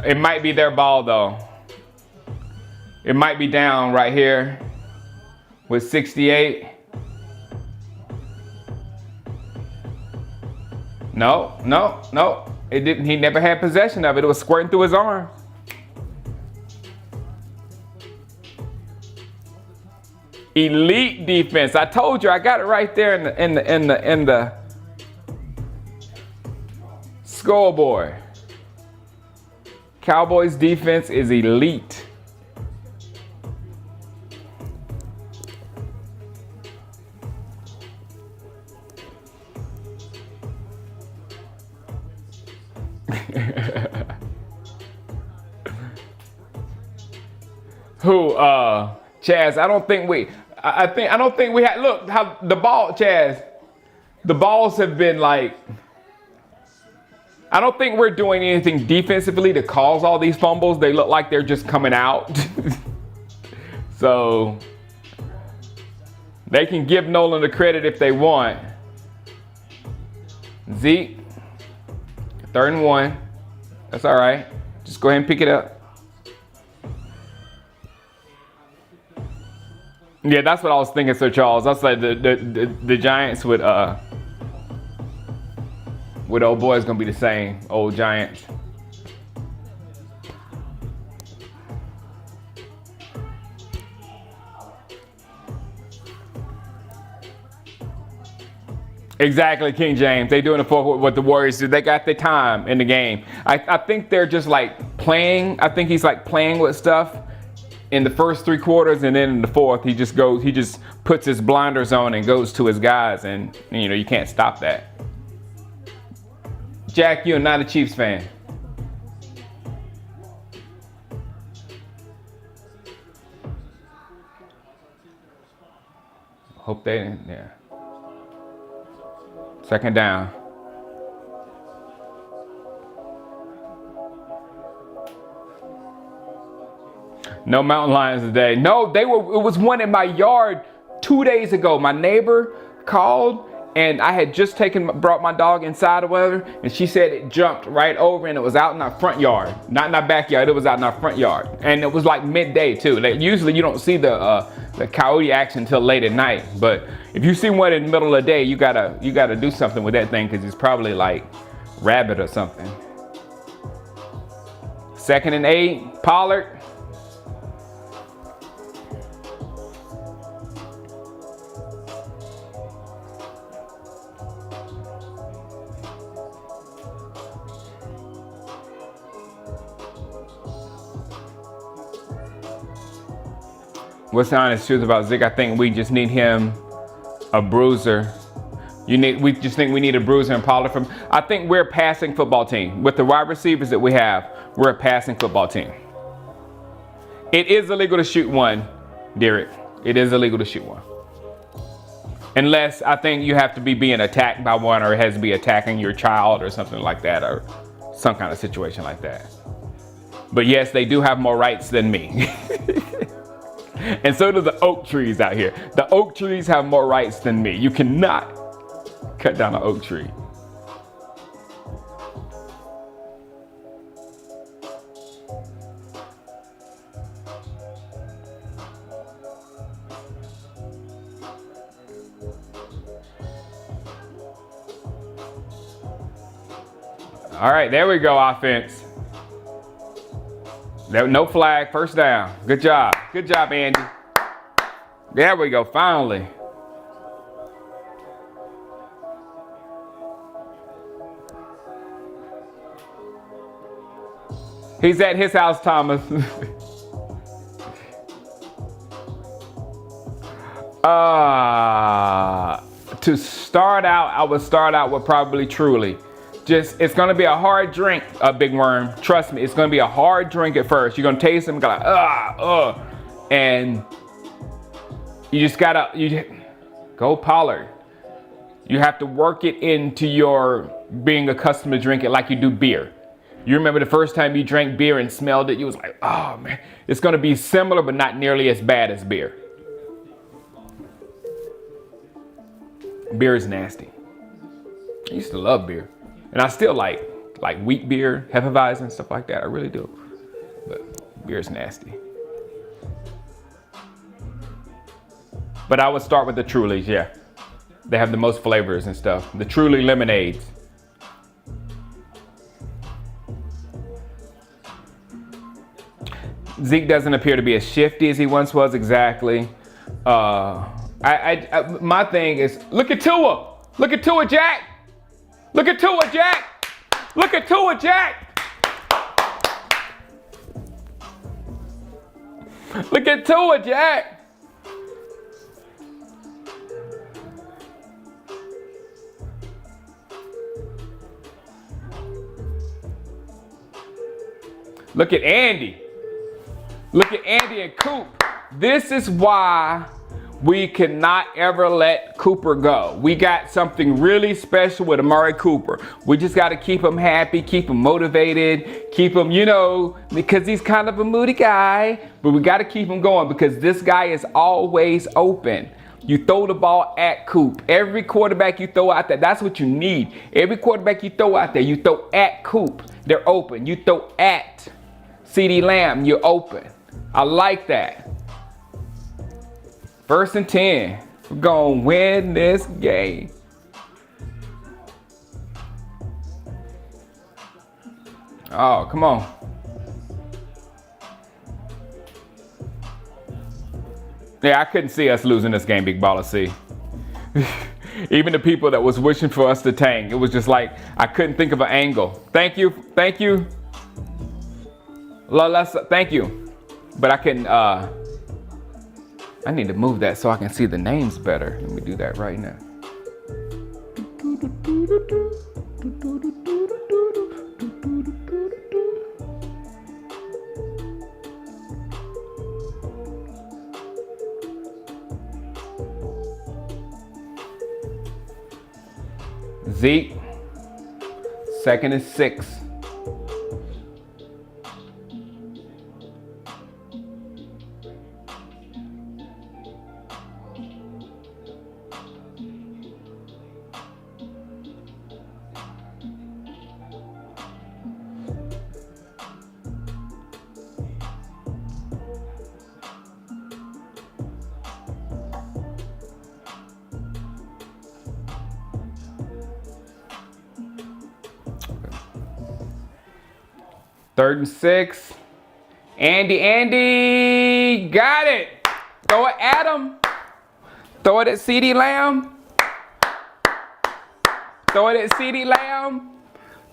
It might be their ball though. It might be down right here. with 68. No. It didn't. He never had possession of it. It was squirting through his arm. Elite defense. I told you. I got it right there in the scoreboard. Cowboys defense is elite. Who? Chaz. I don't think we had. Look how the ball, Chaz. The balls have been like. I don't think we're doing anything defensively to cause all these fumbles. They look like they're just coming out. So they can give Nolan the credit if they want. Zeke, 3rd and 1. That's all right. Just go ahead and pick it up. Yeah, that's what I was thinking, Sir Charles. I was like, the Giants with old boy is gonna be the same. Old Giants. Exactly, King James. They doing the fourth what the Warriors do. They got the time in the game. I think they're just like playing. I think he's like playing with stuff in the first 3 quarters, and then in the fourth, he just puts his blinders on and goes to his guys, and you can't stop that. Jack, you're not a Chiefs fan. Hope they didn't, yeah. 2nd down. No mountain lions today. No, it was one in my yard 2 days ago. My neighbor called, and I had just brought my dog inside or whatever, and she said it jumped right over, and it was out in our front yard. Not in our backyard, it was out in our front yard. And it was like midday too. Like, usually you don't see the coyote action until late at night, but if you see one in the middle of the day, you gotta do something with that thing, because it's probably like rabbit or something. 2nd and 8, Pollard. What's the honest truth about Zeke? I think we just need him a bruiser. We just think we need a bruiser and Pollard from. I think we're a passing football team. With the wide receivers that we have, we're a passing football team. It is illegal to shoot one, Derek. It is illegal to shoot one. Unless I think you have to be being attacked by one, or it has to be attacking your child or something like that, or some kind of situation like that. But yes, they do have more rights than me. And so do the oak trees out here. The oak trees have more rights than me. You cannot cut down an oak tree. All right, there we go, offense. No flag, 1st down. Good job. Good job, Andy. There we go, finally. He's at his house, Thomas. To start out, I would start out with probably Truly. It's gonna be a hard drink, Big Worm. Trust me, it's gonna be a hard drink at first. You're gonna taste them, go like, and you just go Pollard. You have to work it into your being accustomed to drink it like you do beer. You remember the first time you drank beer and smelled it, you was like, oh man. It's gonna be similar, but not nearly as bad as beer. Beer is nasty. I used to love beer. And I still like wheat beer, Hefeweizen, and stuff like that. I really do. But beer is nasty. But I would start with the Trulies, yeah. They have the most flavors and stuff. The Truly lemonades. Zeke doesn't appear to be as shifty as he once was, exactly. My thing is, look at Tua. Look at Tua, Jack. Look at Tua, Jack. Look at Tua, Jack. Look at Tua, Jack. Look at Andy. Look at Andy and Coop. This is why we cannot ever let Cooper go. We got something really special with Amari Cooper. We just got to keep him happy, keep him motivated, keep him, because he's kind of a moody guy, but we got to keep him going because this guy is always open. You throw the ball at Coop. Every quarterback you throw out there, that's what you need. Every quarterback you throw out there, you throw at Coop. They're open. You throw at CeeDee Lamb, you're open. I like that. 1st and 10. We're going to win this game. Oh, come on. Yeah, I couldn't see us losing this game, Big Baller C. Even the people that was wishing for us to tank, it was just like, I couldn't think of an angle. Thank you. Thank you. Thank you. But I can, I need to move that so I can see the names better. Let me do that right now. Zeke, 2nd and 6. Third and 6. Andy, got it. Throw it at him. Throw it at CeeDee Lamb. Throw it at CeeDee Lamb.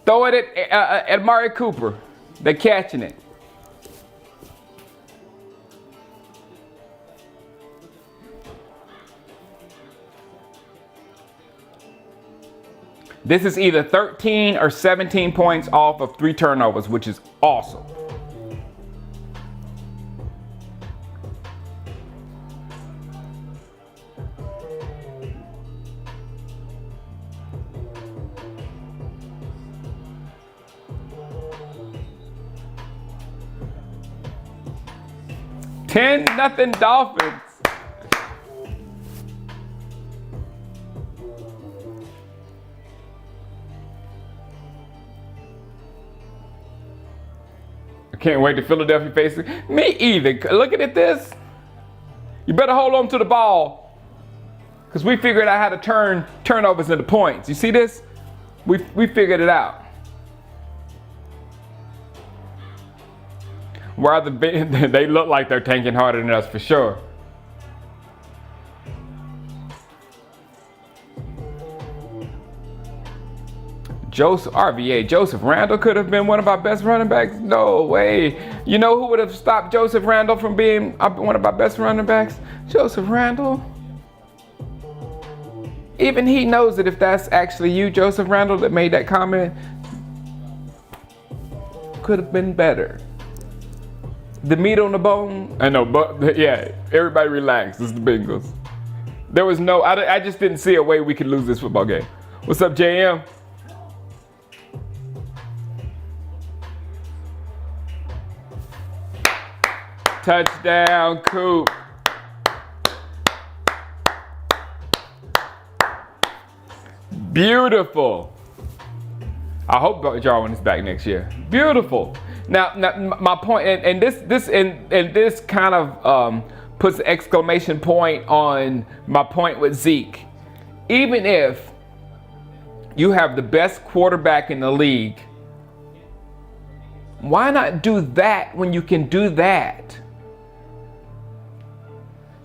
Throw it at Amari Cooper. They're catching it. This is either 13 or 17 points off of 3 turnovers, which is awesome. $10-0 Dolphins. Can't wait to Philadelphia face it. Me either. Looking at this, you better hold on to the ball because we figured out how to turn turnovers into points. You see this? We figured it out. They look like they're tanking harder than us for sure. Joseph Randle could have been one of our best running backs? No way. You know who would have stopped Joseph Randle from being one of our best running backs? Joseph Randle. Even he knows that if that's actually you, Joseph Randle, that made that comment, could have been better. The meat on the bone? I know, but yeah, everybody relax. This is the Bengals. There was I just didn't see a way we could lose this football game. What's up, JM? Touchdown, Coop. Beautiful. I hope Jarwin is back next year. Beautiful. Now my point, and this kind of puts an exclamation point on my point with Zeke. Even if you have the best quarterback in the league, why not do that when you can do that?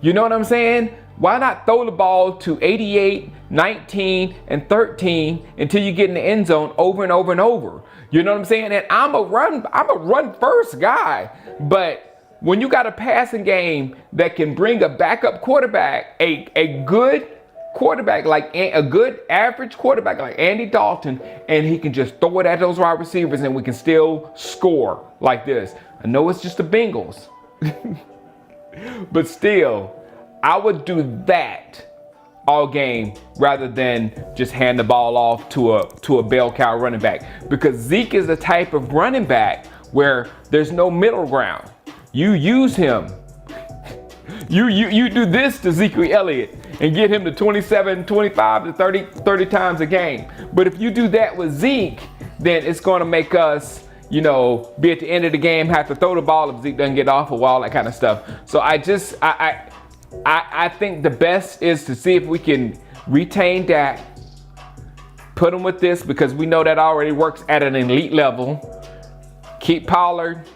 You know what I'm saying? Why not throw the ball to 88, 19, and 13 until you get in the end zone over and over and over? You know what I'm saying? And I'm a run first guy. But when you got a passing game that can bring a backup quarterback, a good quarterback, like a good average quarterback like Andy Dalton, and he can just throw it at those wide receivers and we can still score like this. I know it's just the Bengals, but still, I would do that all game rather than just hand the ball off to a bell cow running back, because Zeke is the type of running back where there's no middle ground. You use him. You do this to Ezekiel Elliott and get him to 27, 25 to 30 times a game. But if you do that with Zeke, then it's going to make us, be at the end of the game, have to throw the ball if Zeke doesn't get off a wall, that kind of stuff. So I think the best is to see if we can retain Dak, put him with this because we know that already works at an elite level. Keep Pollard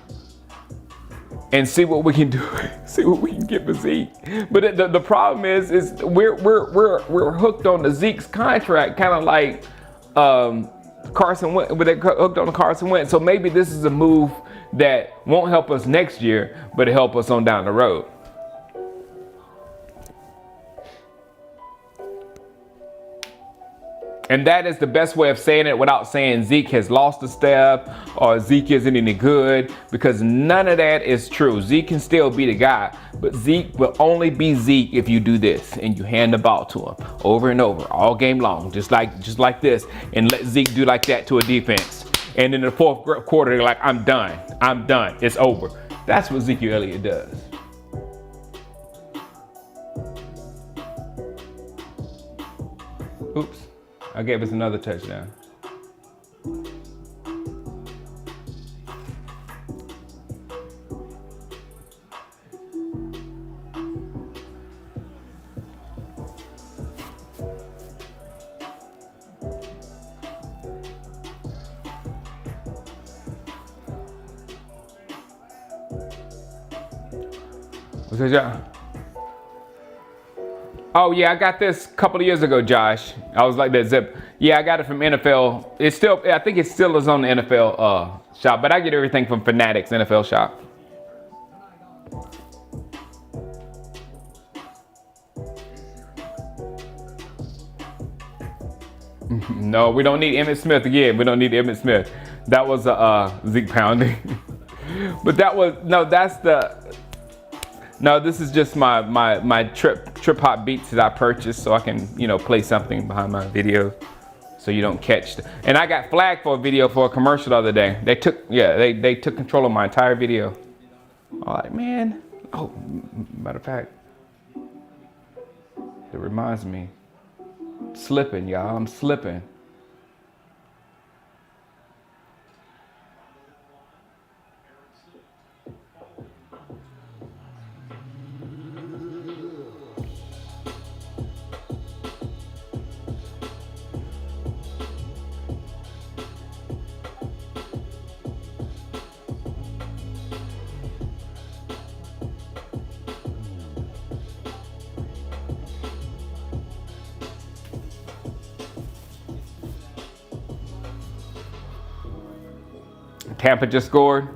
and see what we can do. See what we can get for Zeke. But the problem is we're hooked on the Zeke's contract, kind of like Carson Wentz. But they hooked on the Carson Wentz. So maybe this is a move that won't help us next year, but it'll help us on down the road. And that is the best way of saying it without saying Zeke has lost a step or Zeke isn't any good, because none of that is true. Zeke can still be the guy, but Zeke will only be Zeke if you do this and you hand the ball to him over and over all game long, just like this, and let Zeke do like that to a defense. And in the fourth quarter, they're like, I'm done, it's over. That's what Ezekiel Elliott does. Oops. I gave us another touchdown. What's that, Josh? Oh yeah, I got this a couple of years ago, Josh. I was like that zip. Yeah, I got it from NFL. I think it still is on the NFL shop, but I get everything from Fanatics NFL shop. No, we don't need Emmitt Smith again. We don't need Emmitt Smith. That was Zeke pounding. But this is just my trip hop beats that I purchased so I can, play something behind my video so you don't catch. And I got flagged for a video for a commercial the other day. They took control of my entire video. I'm like, man. Oh, matter of fact, it reminds me. Slipping, y'all. I'm slipping. Tampa just scored.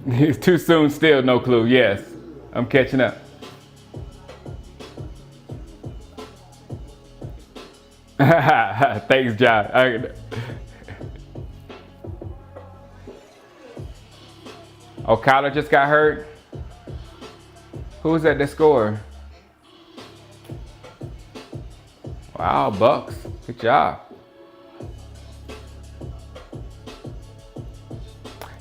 It's too soon still, no clue. Yes, I'm catching up. Thanks, John. Oh, Kyler just got hurt. Who was that scored? Wow, Bucks. Good job.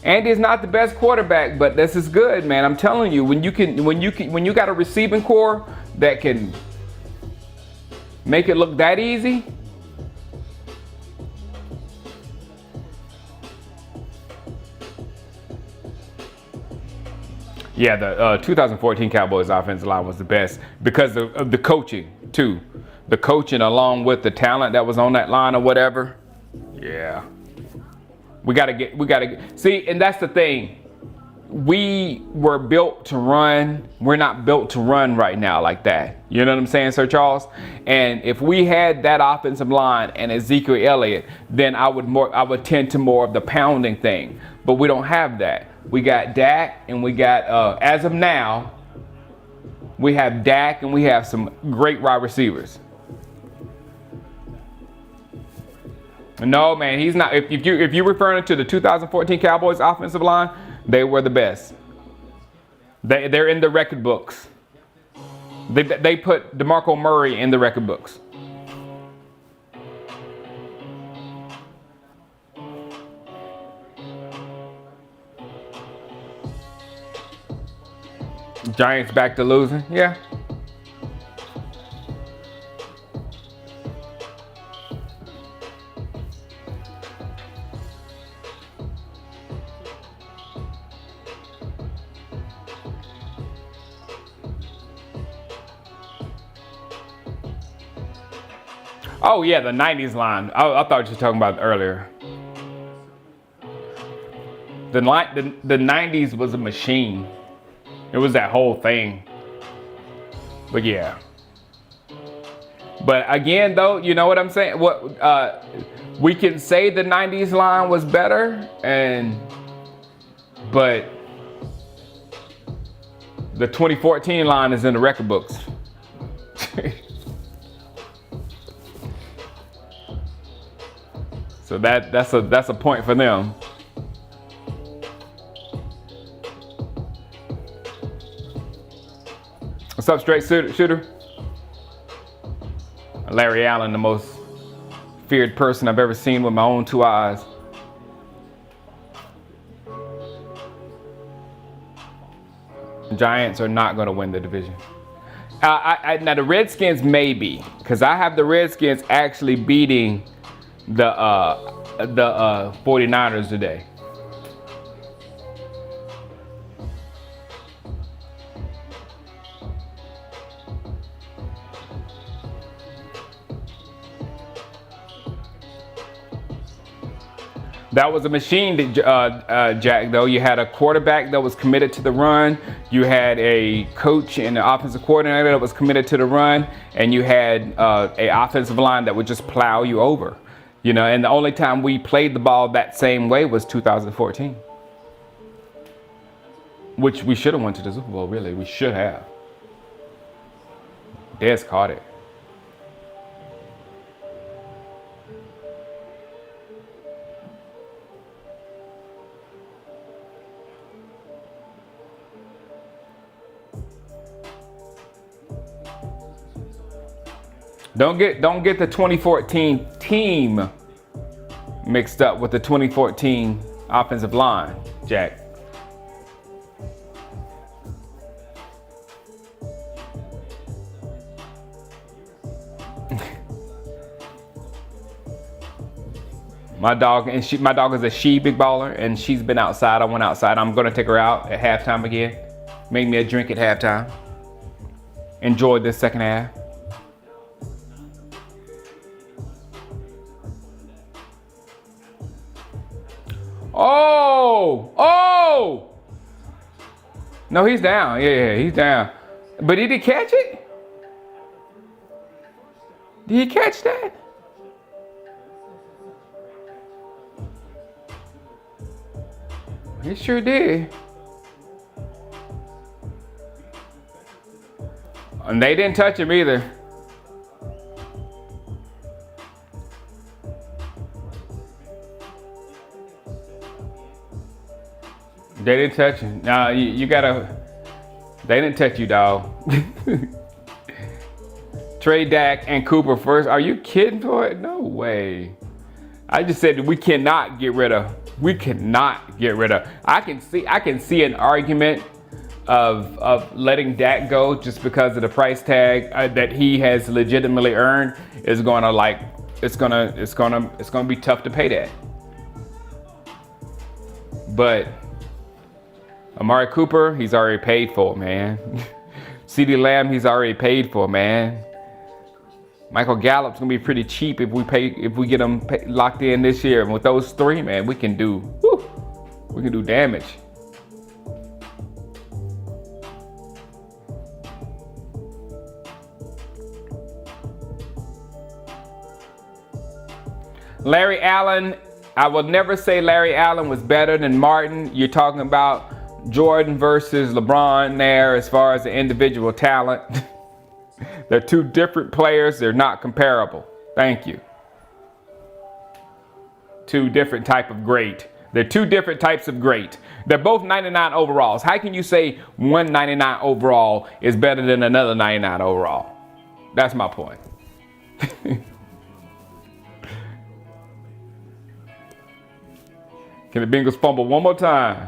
Andy's not the best quarterback, but this is good, man. I'm telling you, when you got a receiving core that can make it look that easy. Yeah, the 2014 Cowboys offensive line was the best because of the coaching too. The coaching along with the talent that was on that line or whatever. Yeah. We gotta see, and that's the thing. We were built to run. We're not built to run right now like that. You know what I'm saying, Sir Charles? And if we had that offensive line and Ezekiel Elliott, then I would tend to more of the pounding thing. But we don't have that. We got Dak, and we got as of now, we have Dak, and we have some great wide receivers. No, man, he's not. If you're referring to the 2014 Cowboys offensive line, they were the best. They're in the record books. They put DeMarco Murray in the record books. Giants back to losing, yeah. Oh yeah, the 90s line. I thought you were talking about earlier. The 90s was a machine. It was that whole thing. But yeah. But again, though, you know what I'm saying? We can say the 90s line was better, but the 2014 line is in the record books. So that's a point for them. What's up, straight shooter? Larry Allen, the most feared person I've ever seen with my own two eyes. The Giants are not going to win the division. Now the Redskins maybe, because I have the Redskins actually beating the 49ers today. That was a machine, Jack, though. You had a quarterback that was committed to the run. You had a coach and an offensive coordinator that was committed to the run. And you had a offensive line that would just plow you over. You know, and the only time we played the ball that same way was 2014. Which we should have went to the Super Bowl, really. We should have. Dez caught it. Don't get the 2014 team mixed up with the 2014 offensive line, Jack. My dog is a she big baller, and she's been outside. I went outside. I'm gonna take her out at halftime again. Make me a drink at halftime. Enjoy this second half. Oh! No, he's down. Yeah, he's down. But did he catch it? Did he catch that? He sure did. And they didn't touch him either. They didn't touch you. Nah, you gotta. They didn't touch you, dog. Trade Dak and Cooper first. Are you kidding for it? No way. I just said that we cannot get rid of. We cannot get rid of. I can see an argument of letting Dak go just because of the price tag that he has legitimately earned is gonna be tough to pay that. But Amari Cooper, he's already paid for, man. CeeDee Lamb, he's already paid for, man. Michael Gallup's gonna be pretty cheap if we get him locked in this year. And with those three, man, we can do damage. Larry Allen, I will never say Larry Allen was better than Martin. You're talking about Jordan versus LeBron there as far as the individual talent. They're two different players. They're not comparable. Thank you. Two different type of great. They're two different types of great. They're both 99 overalls. How can you say one 99 overall is better than another 99 overall? That's my point. Can the Bengals fumble one more time?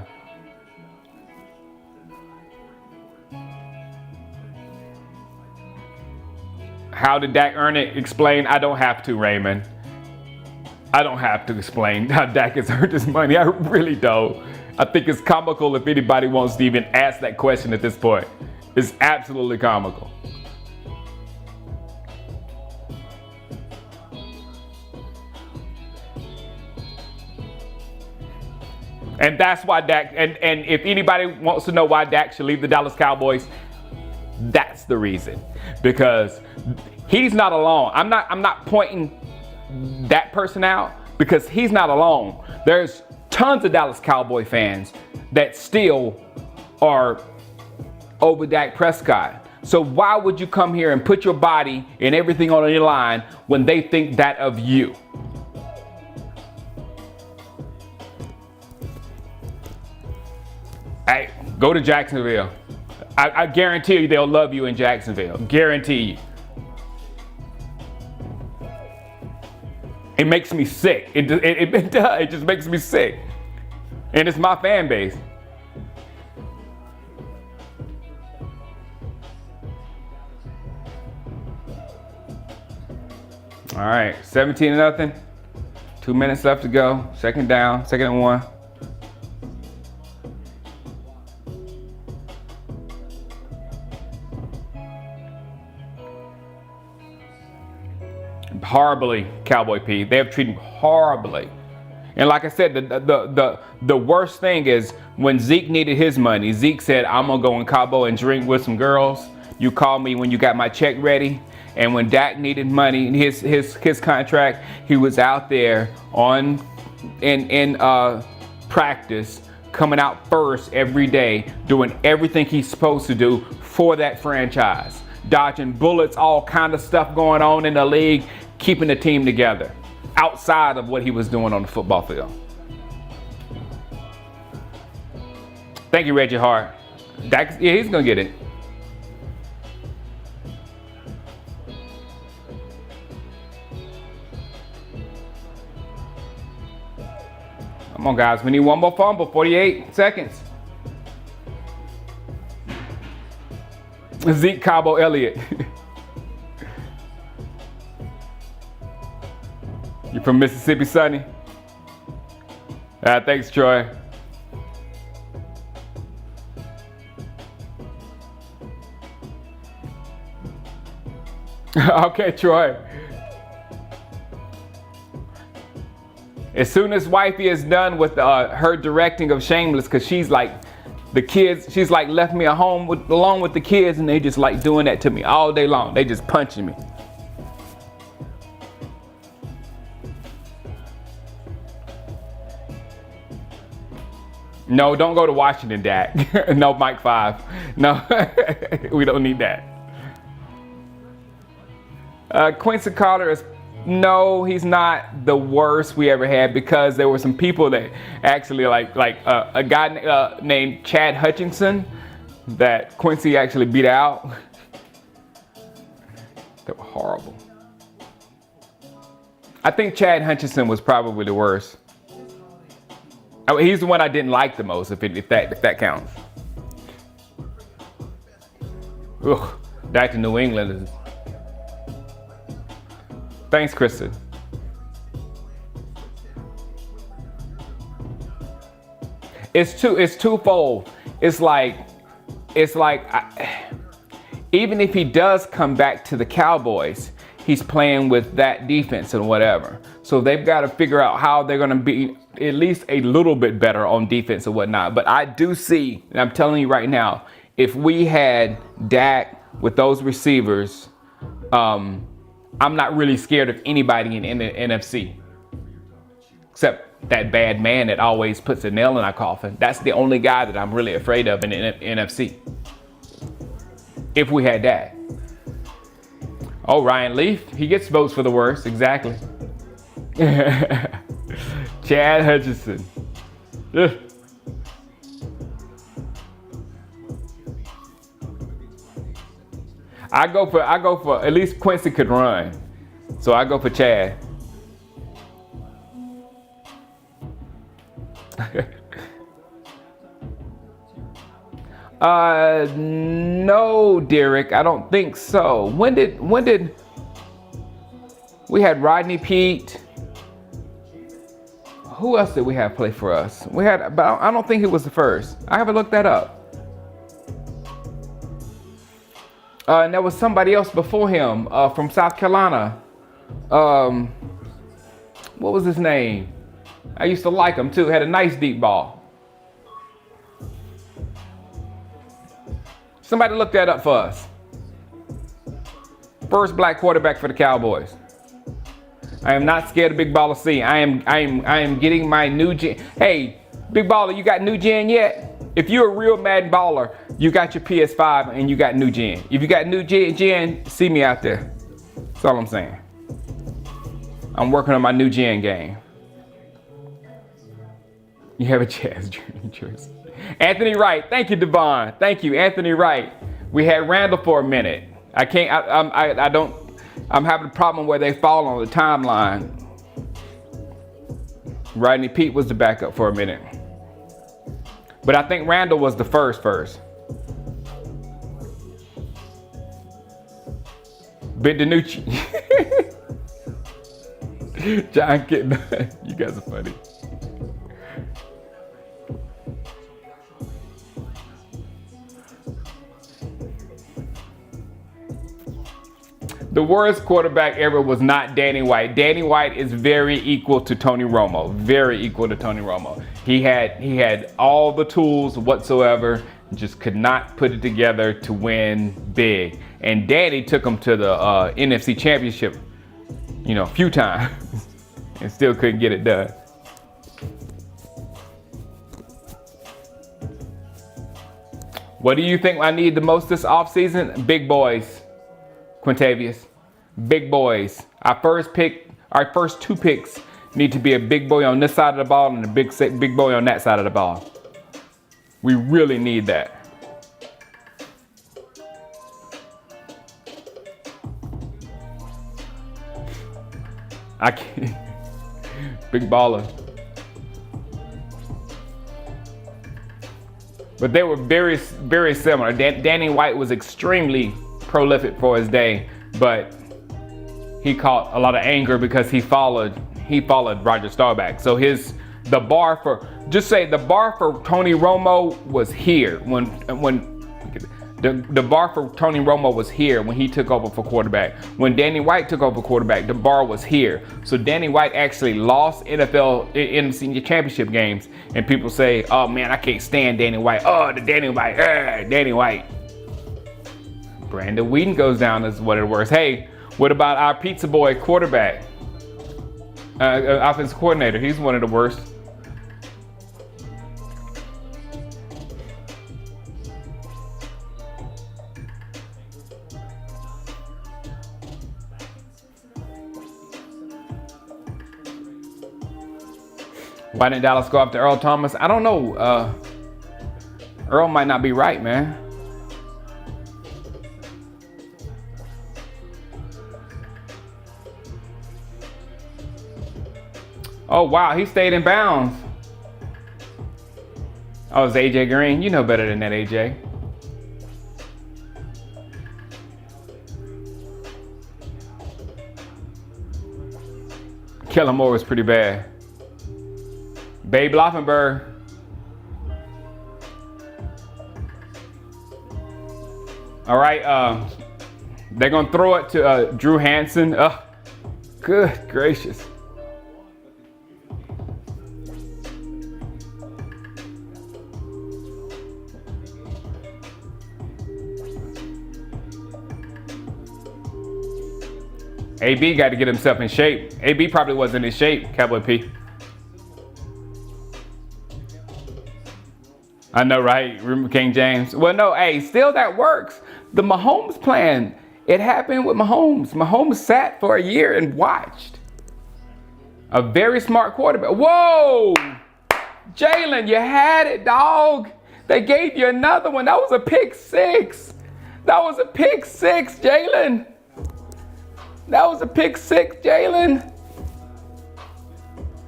How did Dak earn it? Explain. I don't have to, Raymond. I don't have to explain how Dak has earned his money. I really don't. I think it's comical if anybody wants to even ask that question at this point. It's absolutely comical. And that's why Dak, and if anybody wants to know why Dak should leave the Dallas Cowboys, that's the reason. Because he's not alone. I'm not pointing that person out because he's not alone. There's tons of Dallas Cowboy fans that still are over Dak Prescott. So why would you come here and put your body and everything on your line when they think that of you? Hey, go to Jacksonville. I guarantee you they'll love you in Jacksonville. Guarantee you. It makes me sick. It does. It just makes me sick. And it's my fan base. All right, 17-0. 2 minutes left to go. Second down, 2nd and 1. Horribly, Cowboy P. They have treated him horribly. And like I said, the worst thing is when Zeke needed his money, Zeke said, I'm going to go in Cabo and drink with some girls. You call me when you got my check ready. And when Dak needed money, his contract, he was out there in practice, coming out first every day, doing everything he's supposed to do for that franchise. Dodging bullets, all kind of stuff going on in the league, keeping the team together outside of what he was doing on the football field. Thank you, Reggie Hart. Dak, yeah, he's going to get it. Come on, guys. We need one more fumble. 48 seconds. Zeke Cabo Elliott. You from Mississippi, Sonny? Thanks, Troy. Okay, Troy. As soon as wifey is done with her directing of Shameless, because she's like, the kids, she's like left me at home along with the kids, and they just like doing that to me all day long. They just punching me. No, don't go to Washington, Dak. No, Mike 5. No, we don't need that. Quincy Carter is, no, he's not the worst we ever had, because there were some people that actually like a guy named Chad Hutchinson that Quincy actually beat out. They were horrible. I think Chad Hutchinson was probably the worst. I mean, he's the one I didn't like the most, if that counts. Ugh, back to New England. Thanks, Kristen. It's twofold. It's like even if he does come back to the Cowboys, he's playing with that defense and whatever. So they've got to figure out how they're going to be at least a little bit better on defense and whatnot. But I do see, and I'm telling you right now, if we had Dak with those receivers, I'm not really scared of anybody in the NFC. Except that bad man that always puts a nail in our coffin. That's the only guy that I'm really afraid of in the NFC. If we had that. Oh, Ryan Leaf, he gets votes for the worst, exactly. Chad Hutchinson. Ugh. I go for at least Quincy could run. So I go for Chad. No, Derek, I don't think so. When did we had Rodney Peete? Who else did we have play for us? We had, but I don't think he was the first. I haven't looked that up. And there was somebody else before him from South Carolina. What was his name? I used to like him too. Had a nice deep ball. Somebody look that up for us. First black quarterback for the Cowboys. I am not scared of Big Baller C. I am getting my new gen. Hey, Big Baller, you got new gen yet? If you're a real Madden baller, you got your PS5 and you got new gen. If you got new gen, see me out there. That's all I'm saying. I'm working on my new gen game. You have a Jazz jersey. Anthony Wright. Thank you, Devon. Thank you, Anthony Wright. We had Randall for a minute. I'm having a problem where they fall on the timeline. Rodney Peete was the backup for a minute. But I think Randall was the first. Bit DiNucci. John Kitna. You guys are funny. The worst quarterback ever was not Danny White. Danny White is very equal to Tony Romo. Very equal to Tony Romo. He had all the tools whatsoever, just could not put it together to win big. And Danny took him to the NFC Championship, a few times, and still couldn't get it done. What do you think I need the most this offseason? Big boys. Quintavious, big boys. Our first two picks need to be a big boy on this side of the ball and a big boy on that side of the ball. We really need that. I can't. Big baller. But they were very, very similar. Danny White was extremely prolific for his day, but he caught a lot of anger because he followed Roger Staubach. So the bar for Tony Romo was here when the bar for Tony Romo was here when he took over for quarterback. When Danny White took over quarterback, the bar was here. So Danny White actually lost NFL in senior championship games, and people say, "Oh man, I can't stand Danny White. Oh, the Danny White." Brandon Whedon goes down as one of the worst. Hey, what about our pizza boy quarterback? Offensive coordinator, he's one of the worst. Why didn't Dallas go after Earl Thomas? I don't know. Earl might not be right, man. Oh, wow, he stayed in bounds. Oh, it's AJ Green. You know better than that, AJ. Kellen Moore was pretty bad. Babe Loffenberg. All right, they're gonna throw it to Drew Hansen. Oh, good gracious. AB got to get himself in shape. AB probably wasn't in shape, Cowboy P. I know, right? Remember King James? Well, no, hey, still that works. The Mahomes plan, it happened with Mahomes. Mahomes sat for a year and watched. A very smart quarterback. Whoa! Jalen, you had it, dog. They gave you another one. That was a pick six. That was a pick six, Jalen. That was a pick six, Jalen.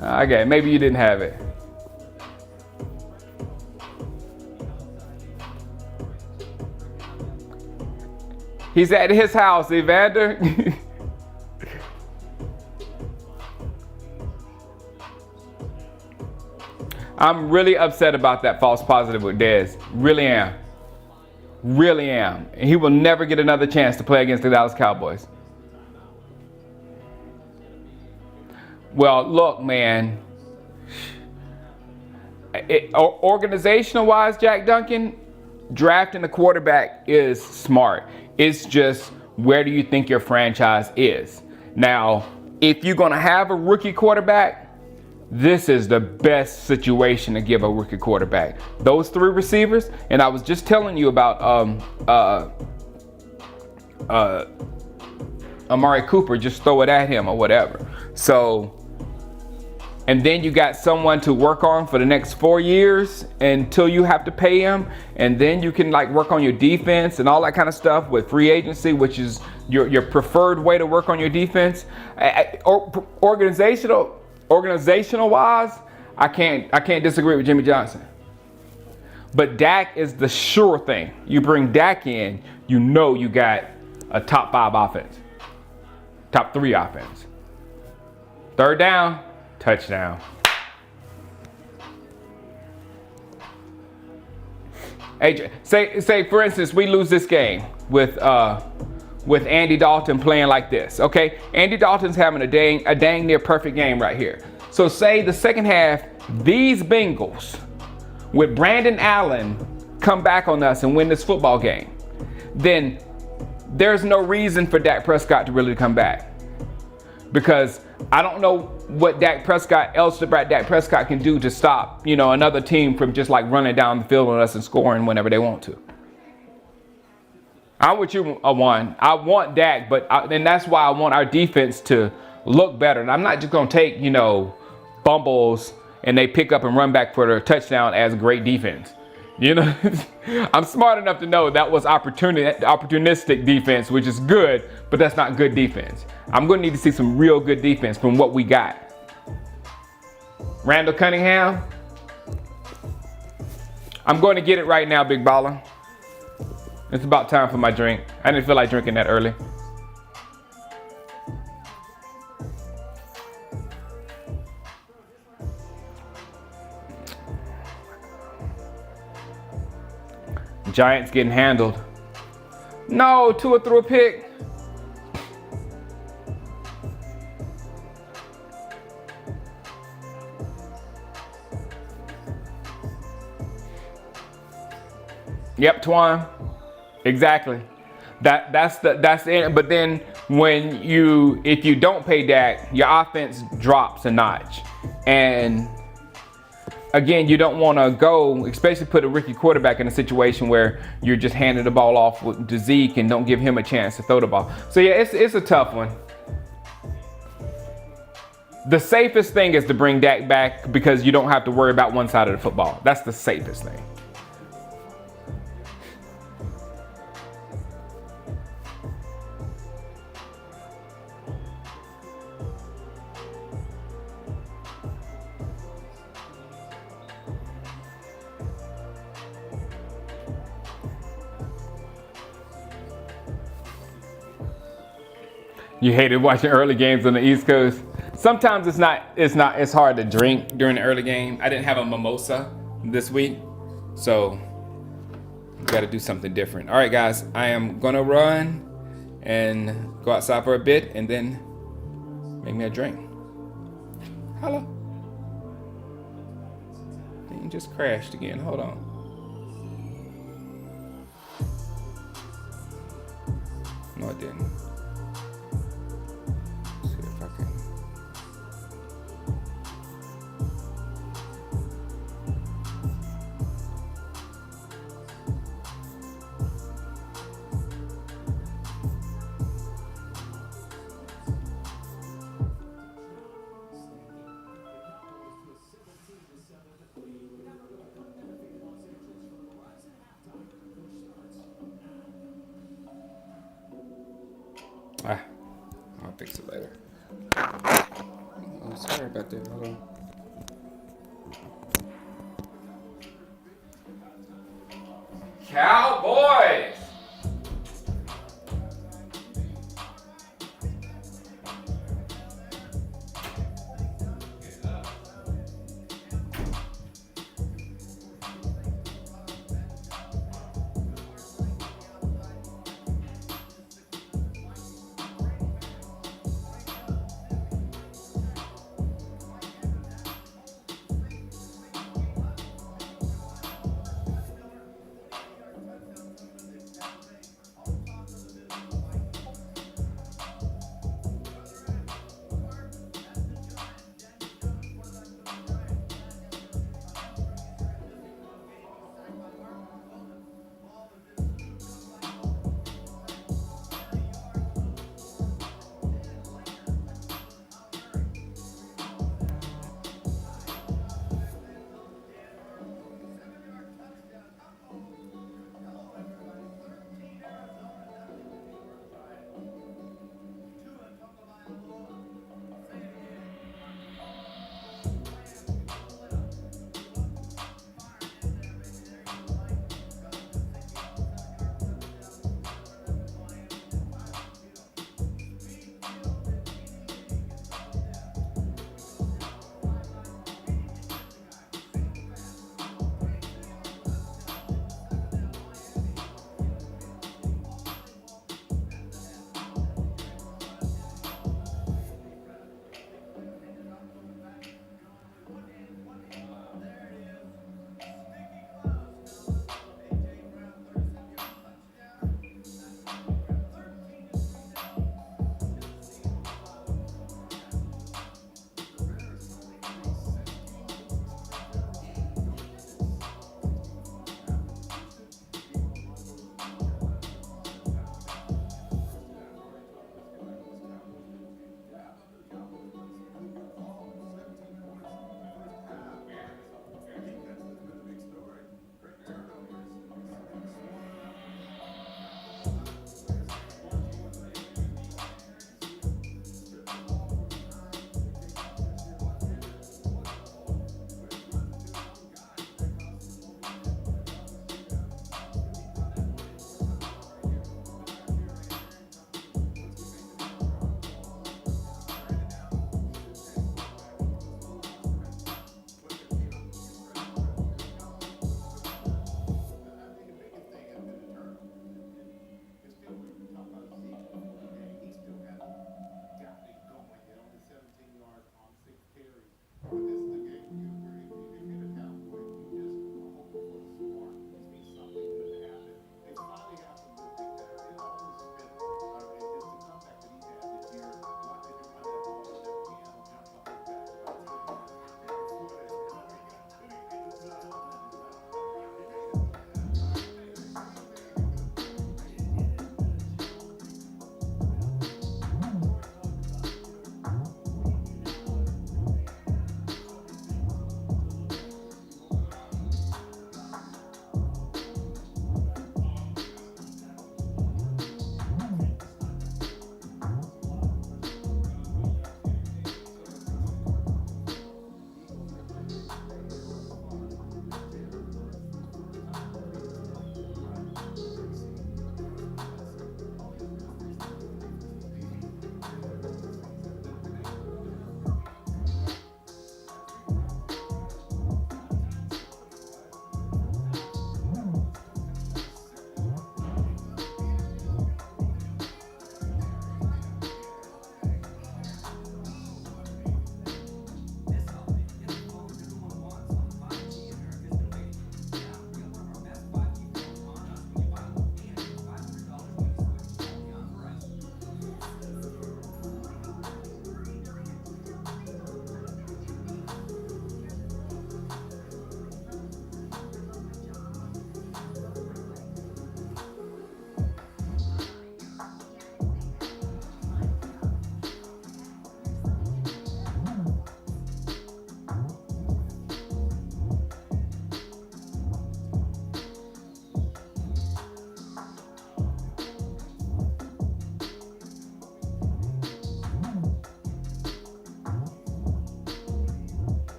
Okay, maybe you didn't have it. He's at his house, Evander. I'm really upset about that false positive with Dez. Really am. Really am. And he will never get another chance to play against the Dallas Cowboys. Well, look, man. Organizational-wise, Jack Duncan, drafting a quarterback is smart. It's just, where do you think your franchise is? Now, if you're going to have a rookie quarterback, this is the best situation to give a rookie quarterback. Those three receivers, and I was just telling you about Amari Cooper, just throw it at him or whatever. So, and then you got someone to work on for the next 4 years until you have to pay him. And then you can like work on your defense and all that kind of stuff with free agency, which is your preferred way to work on your defense. Organizational wise, I can't disagree with Jimmy Johnson. But Dak is the sure thing. You bring Dak in, you know you got a top 5 offense. Top 3 offense. Third down, touchdown. AJ, say for instance, we lose this game with Andy Dalton playing like this, okay? Andy Dalton's having a dang near perfect game right here. So say the second half, these Bengals with Brandon Allen come back on us and win this football game, then there's no reason for Dak Prescott to really come back. Because I don't know what Dak Prescott can do to stop, another team from just like running down the field on us and scoring whenever they want to. I'm with you, one. I want Dak, and that's why I want our defense to look better. And I'm not just going to take, fumbles and they pick up and run back for their touchdown as great defense. I'm smart enough to know that was opportunistic defense, which is good, but that's not good defense. I'm going to need to see some real good defense from what we got. Randall Cunningham. I'm going to get it right now, big baller. It's about time for my drink. I didn't feel like drinking that early. Giants getting handled. No, Tua threw a pick. Yep, Twan. Exactly. That's it. But then if you don't pay Dak, your offense drops a notch. And again, you don't want to go, especially put a rookie quarterback in a situation where you're just handing the ball off to Zeke and don't give him a chance to throw the ball. So yeah, it's a tough one. The safest thing is to bring Dak back because you don't have to worry about one side of the football. That's the safest thing. You hated watching early games on the East Coast. Sometimes it's hard to drink during the early game. I didn't have a mimosa this week, so got to do something different. All right, guys, I am gonna run and go outside for a bit, and then make me a drink. Hello. Thing just crashed again. Hold on. No, it didn't. Let's see if I can. I'll fix it later. Oh, sorry about that. Hold on. Cowboys!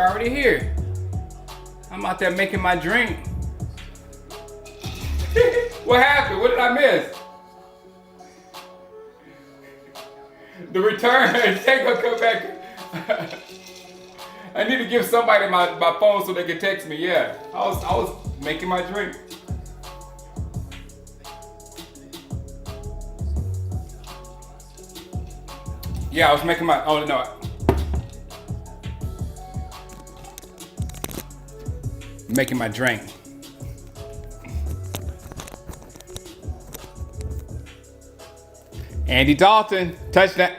already here. I'm out there making my drink. What happened? What did I miss? The return. They gonna come back. I need to give somebody my phone so they can text me. Yeah, I was making my drink. Yeah, I was making my. Oh no. Making my drink. Andy Dalton, touchdown.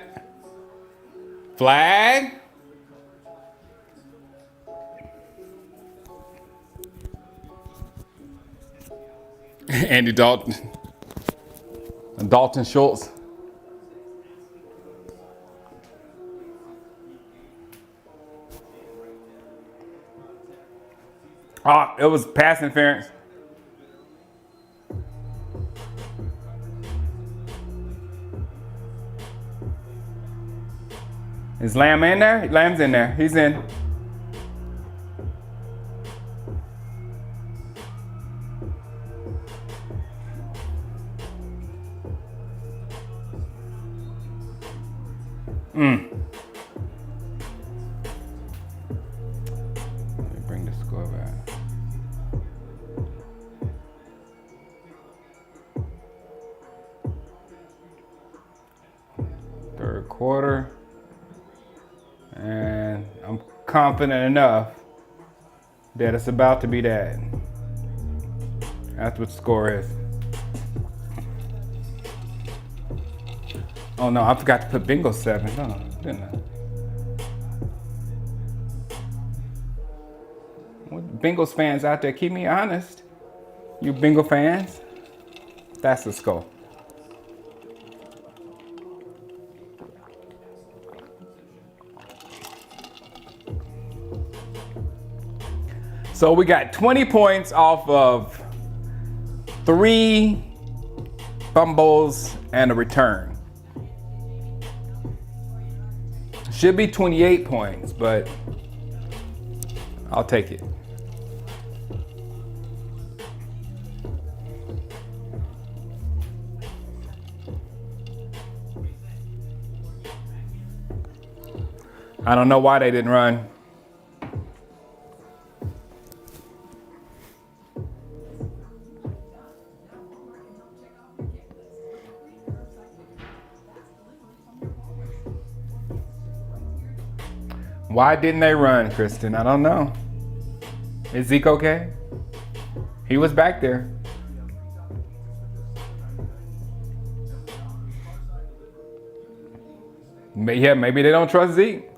Flag. Andy Dalton. Dalton Schultz. Oh, it was pass interference. Is Lamb in there? Lamb's in there. He's in. Let me bring the score back. Third quarter. And I'm confident enough that it's about to be that. That's what the score is. Oh no, I forgot to put Bengals 7. No, didn't I? What Bengals fans out there, keep me honest. You Bengal fans? That's the score. So we got 20 points off of 3 fumbles and a return. Should be 28 points, but I'll take it. I don't know why they didn't run. Why didn't they run, Kristen? I don't know. Is Zeke okay? He was back there. Yeah, maybe they don't trust Zeke.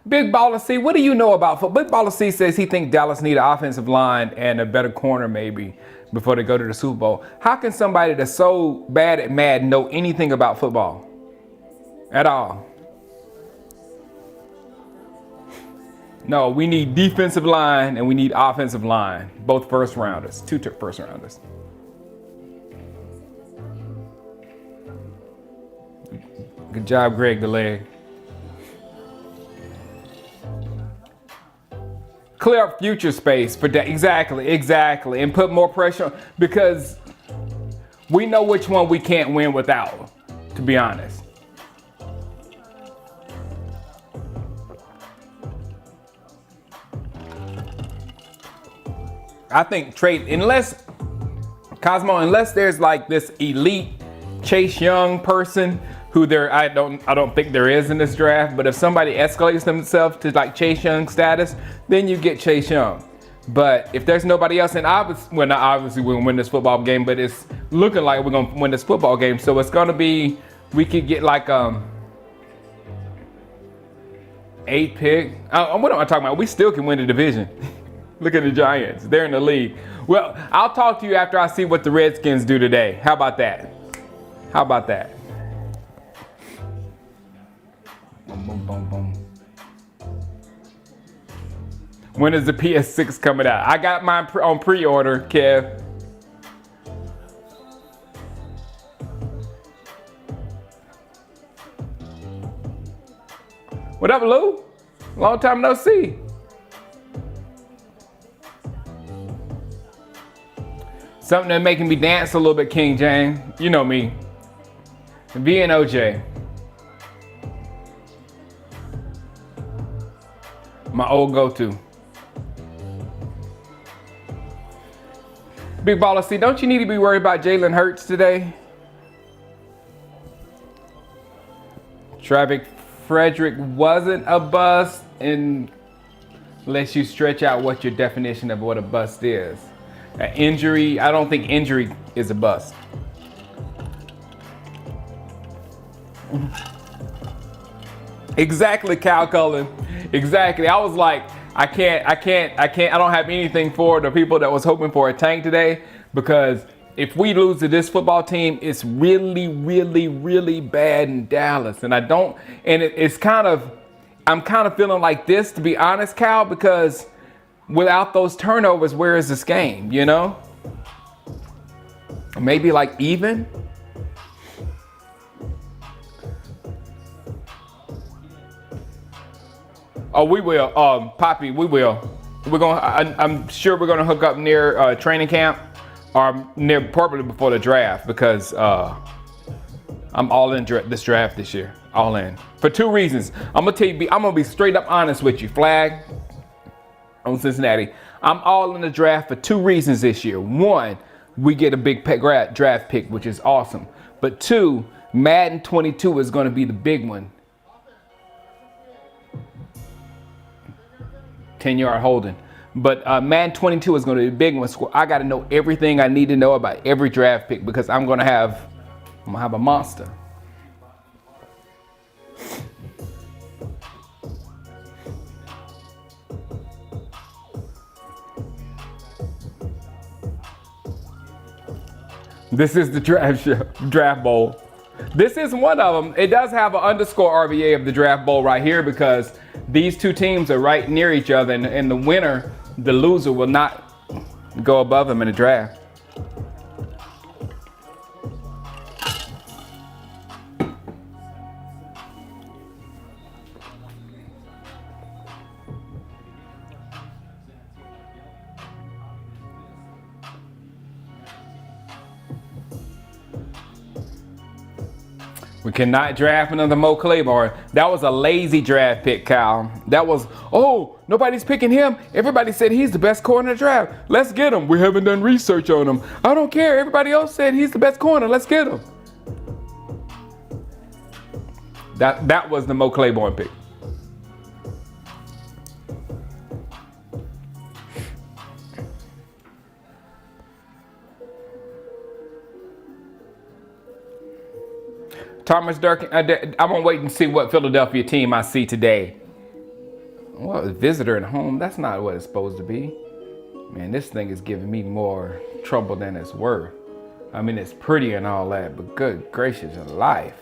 Big Baller C, what do you know about football? Big Baller C says he thinks Dallas need an offensive line and a better corner maybe before they go to the Super Bowl. How can somebody that's so bad at math know anything about football? At all? No, we need defensive line and we need offensive line. Both first rounders, 2 first rounders. Good job, Greg DeLay. Clear up future space for that. Exactly. And put more pressure on, because we know which one we can't win without, to be honest. I think trade, unless there's like this elite Chase Young person who I don't think there is in this draft, but if somebody escalates themselves to like Chase Young status, then you get Chase Young. But if there's nobody else, and obviously we're gonna win this football game, but it's looking like we're gonna win this football game. So it's gonna be, we could get like 8 pick. What am I talking about? We still can win the division. Look at the Giants, they're in the league. Well, I'll talk to you after I see what the Redskins do today. How about that? Boom, boom, boom. When is the PS6 coming out? I got mine on pre-order, Kev. What up, Lou? Long time no see. Something that making me dance a little bit, King James. You know me. V and OJ. My old go-to. Big Baller C, don't you need to be worried about Jalen Hurts today? Travis Frederick wasn't a bust unless you stretch out what your definition of what a bust is. An injury, I don't think injury is a bust. Exactly, Cal Cullen. Exactly. I was like, I don't have anything for the people that was hoping for a tank today, because if we lose to this football team, it's really, really, really bad in Dallas. And it's kind of, I'm kind of feeling like this, to be honest, Cal, because without those turnovers, where is this game, you know? Maybe like even. Oh, we will, Poppy, we will. I'm sure we're gonna hook up near training camp, or near probably before the draft, because I'm all in this draft this year, all in for 2 reasons. I'm gonna be straight up honest with you, Flag on Cincinnati. I'm all in the draft for 2 reasons this year. 1, we get a big draft pick, which is awesome. But 2, Madden 22 is gonna be the big one. 10-yard holding. But Madden 22 is going to be a big one. So I got to know everything I need to know about every draft pick, because I'm going to have a monster. This is the draft bowl. This is one of them. It does have an underscore RVA of the draft bowl right here, because these 2 teams are right near each other, and the winner, the loser, will not go above them in the draft. We cannot draft another Mo Claiborne. That was a lazy draft pick, Kyle. That was, oh, nobody's picking him. Everybody said he's the best corner in the draft. Let's get him. We haven't done research on him. I don't care. Everybody else said he's the best corner. Let's get him. That was the Mo Claiborne pick. Thomas Durkin, I'm gonna wait and see what Philadelphia team I see today. Well, visitor at home, that's not what it's supposed to be. Man, this thing is giving me more trouble than it's worth. I mean, it's pretty and all that, but good gracious of life.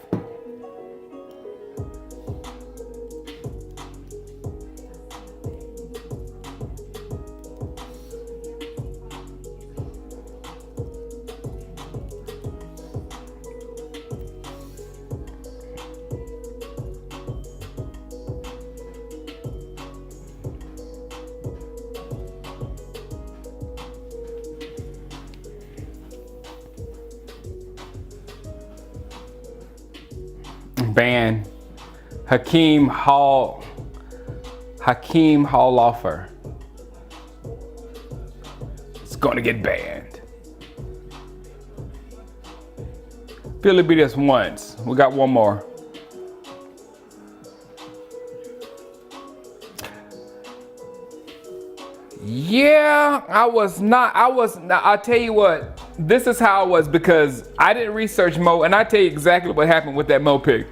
Ban Hakeem Halloffer. It's gonna get banned. Philly beat us once. We got one more. Yeah, I'll tell you what, this is how I was, because I didn't research Mo, and I tell you exactly what happened with that Mo pick.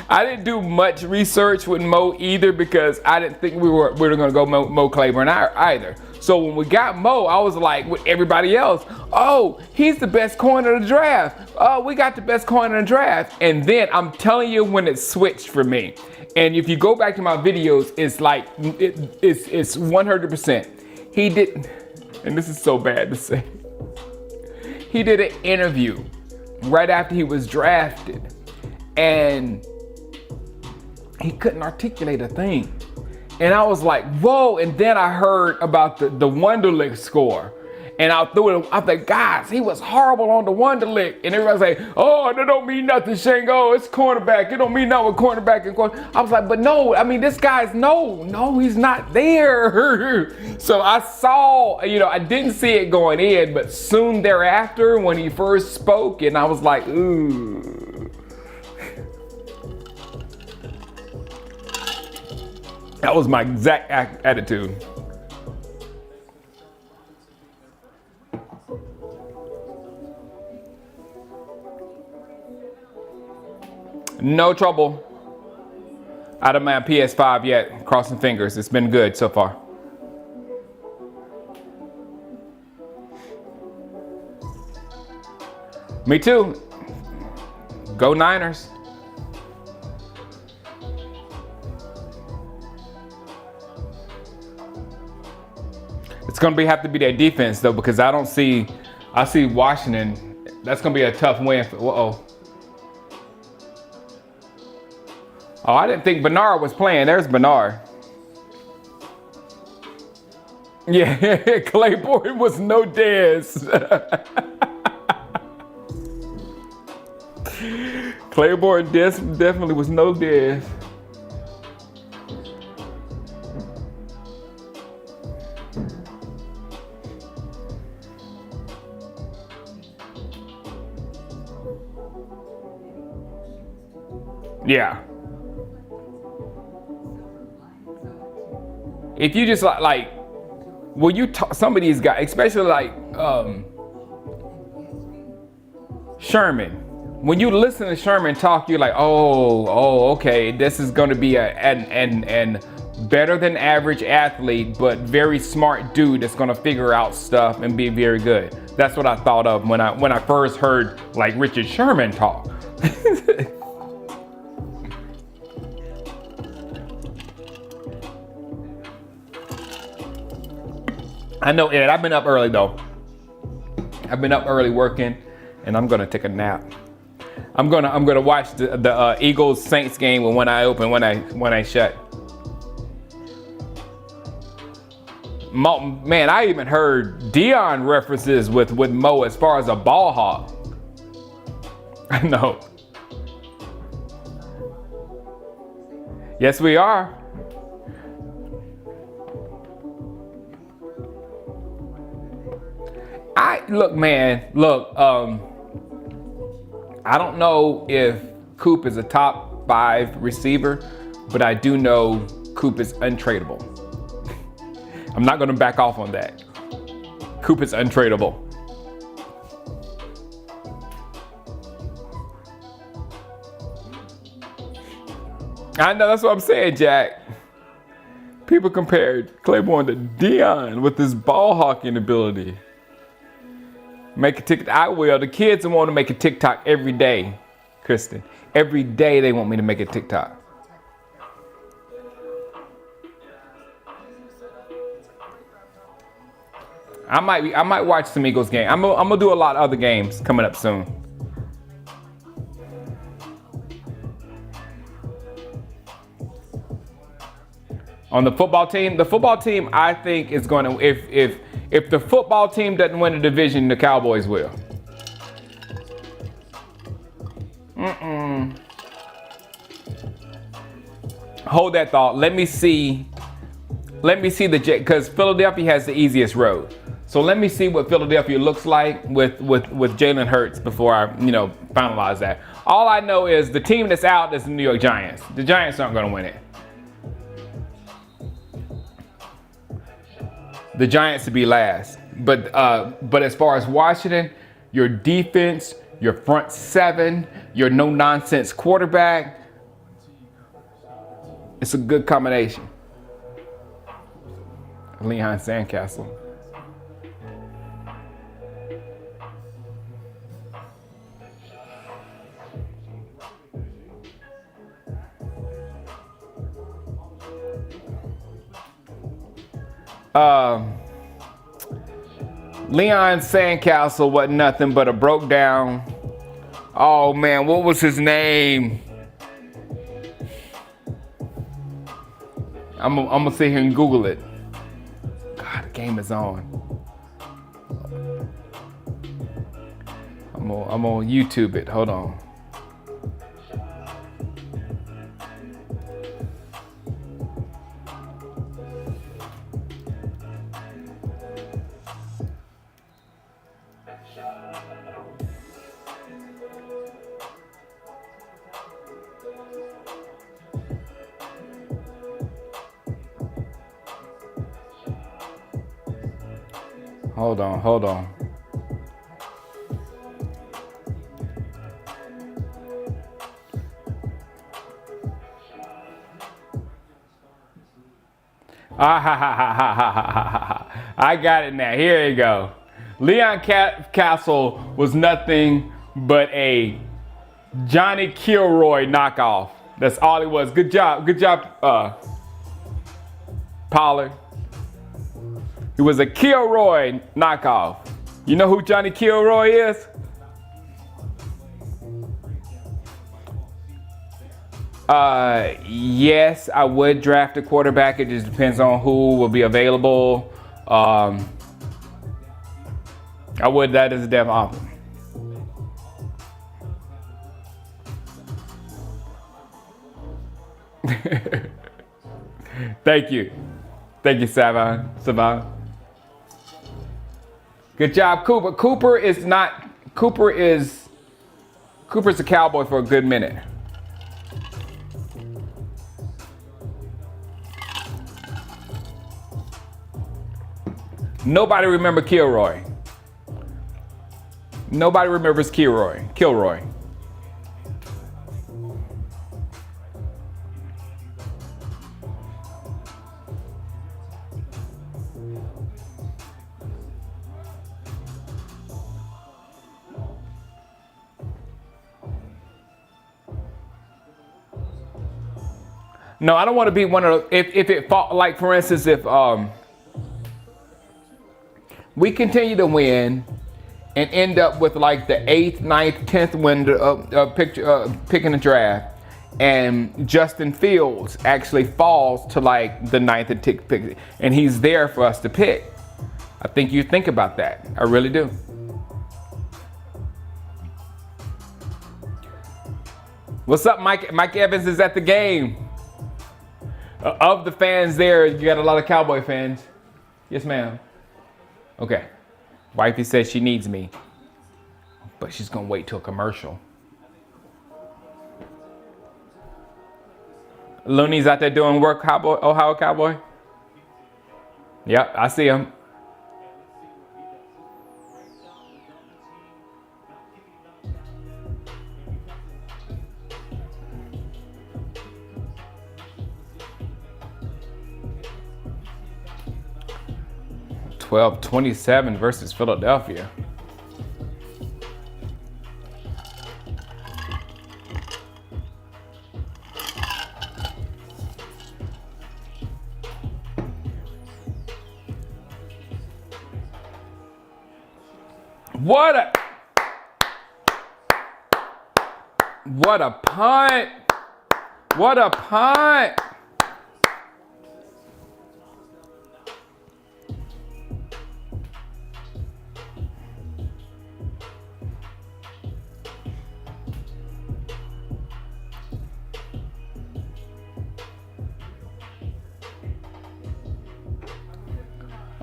I didn't do much research with Mo either, because I didn't think we were gonna go Mo Claiborne either. So when we got Mo, I was like with everybody else, oh, he's the best corner of the draft. Oh, we got the best corner in the draft. And then I'm telling you when it switched for me. And if you go back to my videos, it's like, it's 100%. He did, and this is so bad to say, he did an interview right after he was drafted. And he couldn't articulate a thing. And I was like, whoa. And then I heard about the Wonderlic score. And I threw it, I thought, guys, he was horrible on the Wonderlic. And everybody say, oh, that don't mean nothing, Shango. It's cornerback. It don't mean nothing with cornerback and corner. I was like, but no, I mean, this guy's no, he's not there. So I saw, I didn't see it going in, but soon thereafter, when he first spoke, and I was like, ooh. That was my exact attitude. No trouble out of my PS5 yet. Crossing fingers. It's been good so far. Me too. Go Niners. It's gonna have to be their defense though, because I see Washington. That's gonna be a tough win. Oh, I didn't think Bernard was playing. There's Bernard. Yeah, Claiborne was no Dez. Claiborne definitely was no Dez. Yeah. If you just like, when you talk, some of these guys, especially like Sherman, when you listen to Sherman talk, you're like, oh, okay, this is going to be an better than average athlete, but very smart dude that's going to figure out stuff and be very good. That's what I thought of when I first heard like Richard Sherman talk. I know, Ed, I've been up early though. I've been up early working, and I'm gonna take a nap. I'm gonna watch the Eagles Saints game with one eye open, one eye shut. Man, I even heard Dion references with Mo as far as a ball hawk. I know. Yes, we are. I don't know if Coop is a top 5 receiver, but I do know Coop is untradeable. I'm not going to back off on that. Coop is untradeable. I know, that's what I'm saying, Jack. People compared Claiborne to Dion with his ball hawking ability. Make a TikTok. I will. The kids want to make a TikTok every day, Kristen. Every day they want me to make a TikTok. I might watch some Eagles game. I'm gonna do a lot of other games coming up soon. On the football team, I think is going to, if the football team doesn't win the division, the Cowboys will. Hold that thought. Let me see because Philadelphia has the easiest road. So let me see what Philadelphia looks like with Jalen Hurts before I finalize that. All I know is the team that's out is the New York Giants. The Giants aren't going to win it. The Giants to be last. But as far as Washington, your defense, your front seven, your no-nonsense quarterback, it's a good combination. Leon Sandcastle. Leon Sandcastle wasn't nothing but a broke down. Oh man, what was his name? I'm gonna sit here and Google it. God, the game is on. I'm gonna YouTube it. Hold on. Hold on. I got it now. Here you go. Leon Castle was nothing but a Johnny Kilroy knockoff. That's all he was. Good job, Pollard. He was a Kilroy knockoff. You know who Johnny Kilroy is? Yes, I would draft a quarterback. It just depends on who will be available. I would. That is a damn option. Thank you, Savan. Good job, Cooper. Cooper's a Cowboy for a good minute. Nobody remember Kilroy. Nobody remembers Kilroy. No, I don't want to be one of those. If it fall, like for instance, if we continue to win and end up with like the 8th, 9th, 10th win pick in the draft, and Justin Fields actually falls to like the 9th and 10th pick, and he's there for us to pick. I think you think about that. I really do. What's up, Mike? Mike Evans is at the game. Of the fans there, you got a lot of Cowboy fans. Yes, ma'am. Okay. Wifey says she needs me, but she's gonna wait till commercial. Looney's out there doing work, Ohio Cowboy. Yep, I see him. $12-27 versus Philadelphia. What a punt! What a punt!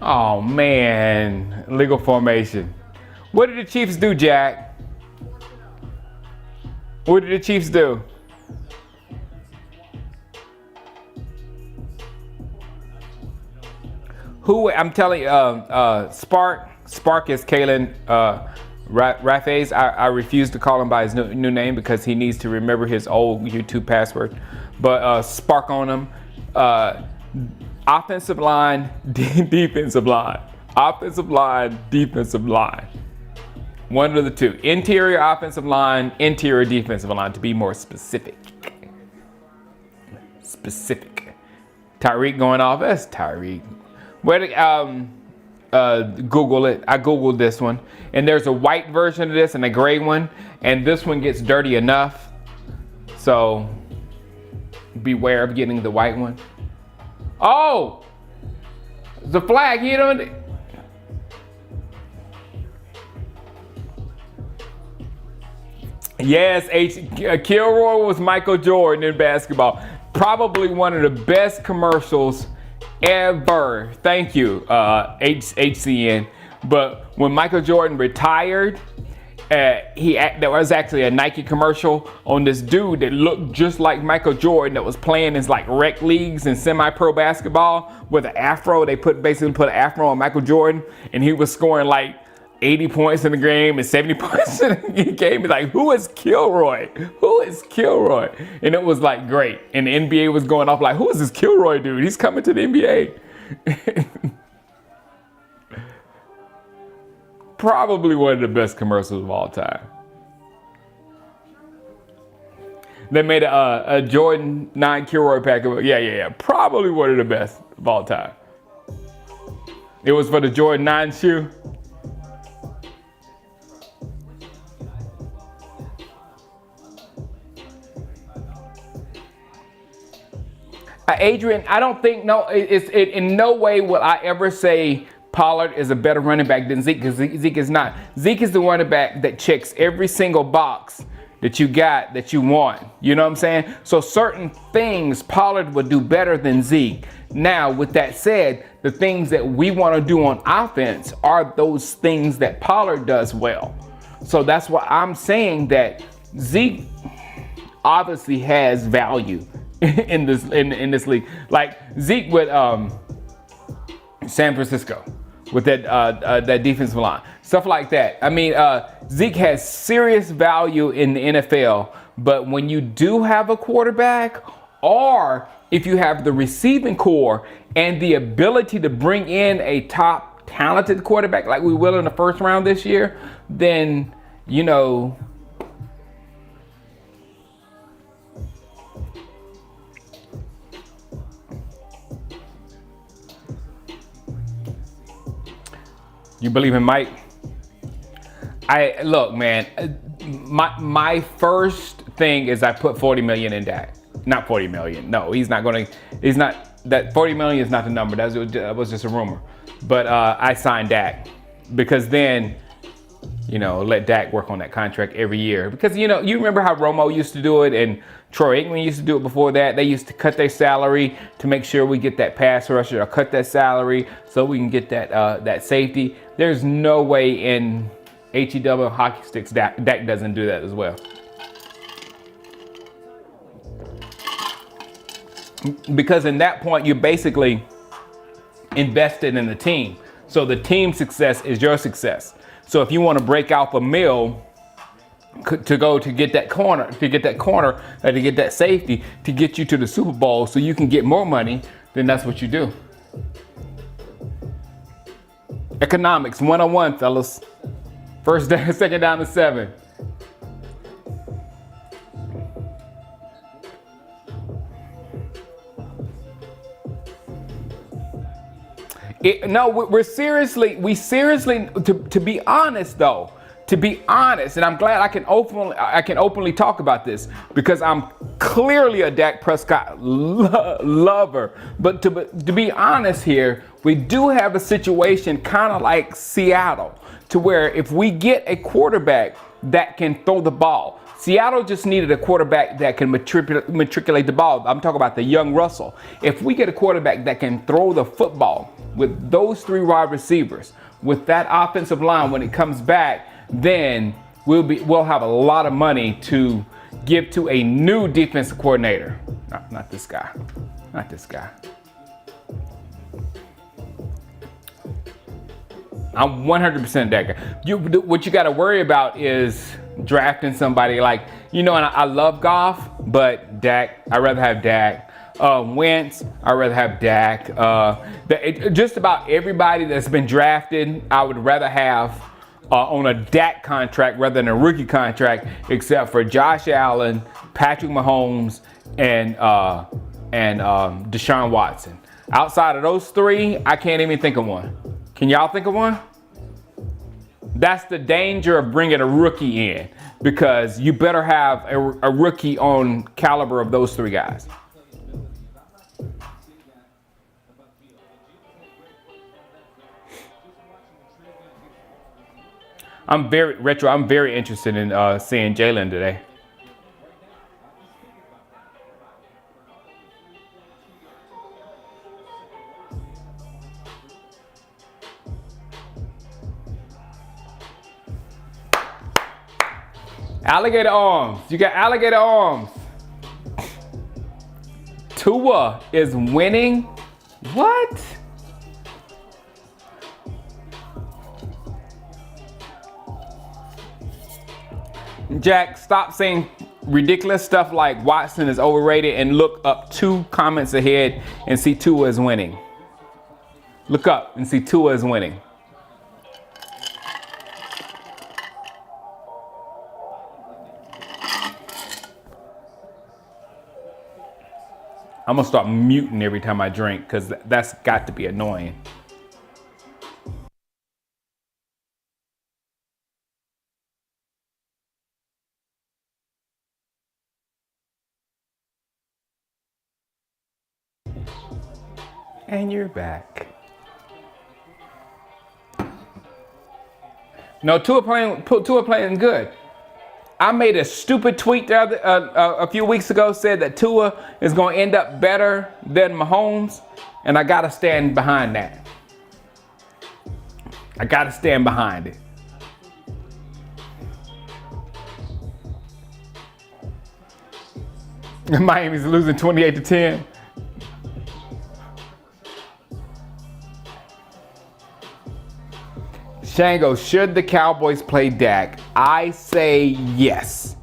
Oh man, legal formation. What did the Chiefs do, Jack? What did the Chiefs do? Who, I'm telling you, Spark is Kalen Raffaze. I refuse to call him by his new name because he needs to remember his old YouTube password. But Spark on him. Offensive line, defensive line. Offensive line, defensive line. One of the two. Interior offensive line, interior defensive line, to be more specific. Tyreek going off. That's Tyreek. Google it. I Googled this one. And there's a white version of this and a gray one. And this one gets dirty enough. So beware of getting the white one. Oh, the flag. You know. Yes, Kilroy was Michael Jordan in basketball. Probably one of the best commercials ever. Thank you, HCN. But when Michael Jordan retired, there was actually a Nike commercial on this dude that looked just like Michael Jordan that was playing in like rec leagues and semi-pro basketball with an afro. They basically put an afro on Michael Jordan, and he was scoring like 80 points in the game and 70 points in the game. It's like, who is Kilroy? Who is Kilroy? And it was like great. And the NBA was going off like, who is this Kilroy dude? He's coming to the NBA. Probably one of the best commercials of all time. They made a Jordan 9 Kilroy pack of it. Yeah. Probably one of the best of all time. It was for the Jordan 9 shoe. Adrian, I don't think, in no way will I ever say Pollard is a better running back than Zeke, because Zeke is not. Zeke is the running back that checks every single box that you got that you want. You know what I'm saying? So certain things Pollard would do better than Zeke. Now, with that said, the things that we want to do on offense are those things that Pollard does well. So that's why I'm saying that Zeke obviously has value in this league. Like Zeke with San Francisco with that defensive line, stuff like that. I mean, Zeke has serious value in the NFL, but when you do have a quarterback, or if you have the receiving core and the ability to bring in a top talented quarterback like we will in the first round this year, then, you know, you believe in Mike? Look, man, my first thing is I put 40 million in Dak. Not 40 million. No, that 40 million is not the number. That was just a rumor. But I signed Dak because then, you know, let Dak work on that contract every year. Because, you know, you remember how Romo used to do it and Troy Aikman used to do it before that. They used to cut their salary to make sure we get that pass rusher, or cut that salary so we can get that safety. There's no way in HEW hockey sticks Dak doesn't do that as well. Because in that point, you're basically invested in the team. So the team success is your success. So if you want to break out a mill to get that corner, to get that safety, to get you to the Super Bowl so you can get more money, then that's what you do. Economics 101, fellas. First down, second down to 7. We seriously, to be honest though, and I'm glad I can openly talk about this because I'm clearly a Dak Prescott lover. But to be honest here, we do have a situation kind of like Seattle, to where if we get a quarterback that can throw the ball, Seattle just needed a quarterback that can matriculate the ball. I'm talking about the young Russell. If we get a quarterback that can throw the football with those 3 wide receivers, with that offensive line when it comes back, then we'll have a lot of money to give to a new defensive coordinator. Not this guy. Not this guy. I'm 100% that guy. What you got to worry about is drafting somebody like, you know, and I love Goff, but Dak, I'd rather have Dak. Wentz, I'd rather have Dak. Just about everybody that's been drafted, I would rather have on a Dak contract rather than a rookie contract, except for Josh Allen, Patrick Mahomes, and Deshaun Watson. Outside of those 3, I can't even think of one. Can y'all think of one? That's the danger of bringing a rookie in, because you better have a rookie on caliber of those 3 guys. I'm very interested in seeing Jalen today. Alligator arms. You got alligator arms. Tua is winning. What? Jack, stop saying ridiculous stuff like Watson is overrated and look up 2 comments ahead and see Tua is winning. Look up and see Tua is winning. I'm gonna start muting every time I drink because that's got to be annoying. And you're back. No, Tua playing good. I made a stupid tweet a few weeks ago, said that Tua is going to end up better than Mahomes, and I got to stand behind that. I got to stand behind it. Miami's losing 28-10. Shango, should the Cowboys play Dak? I say yes.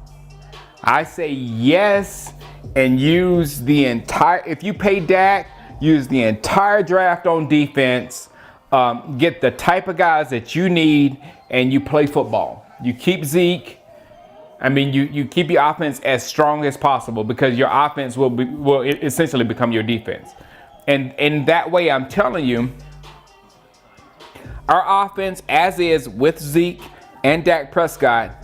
I say yes, and use the entire, if you pay Dak, use the entire draft on defense, get the type of guys that you need, and you play football. You keep Zeke. I mean, you keep your offense as strong as possible because your offense will essentially become your defense. And in that way, I'm telling you, our offense, as is with Zeke and Dak Prescott,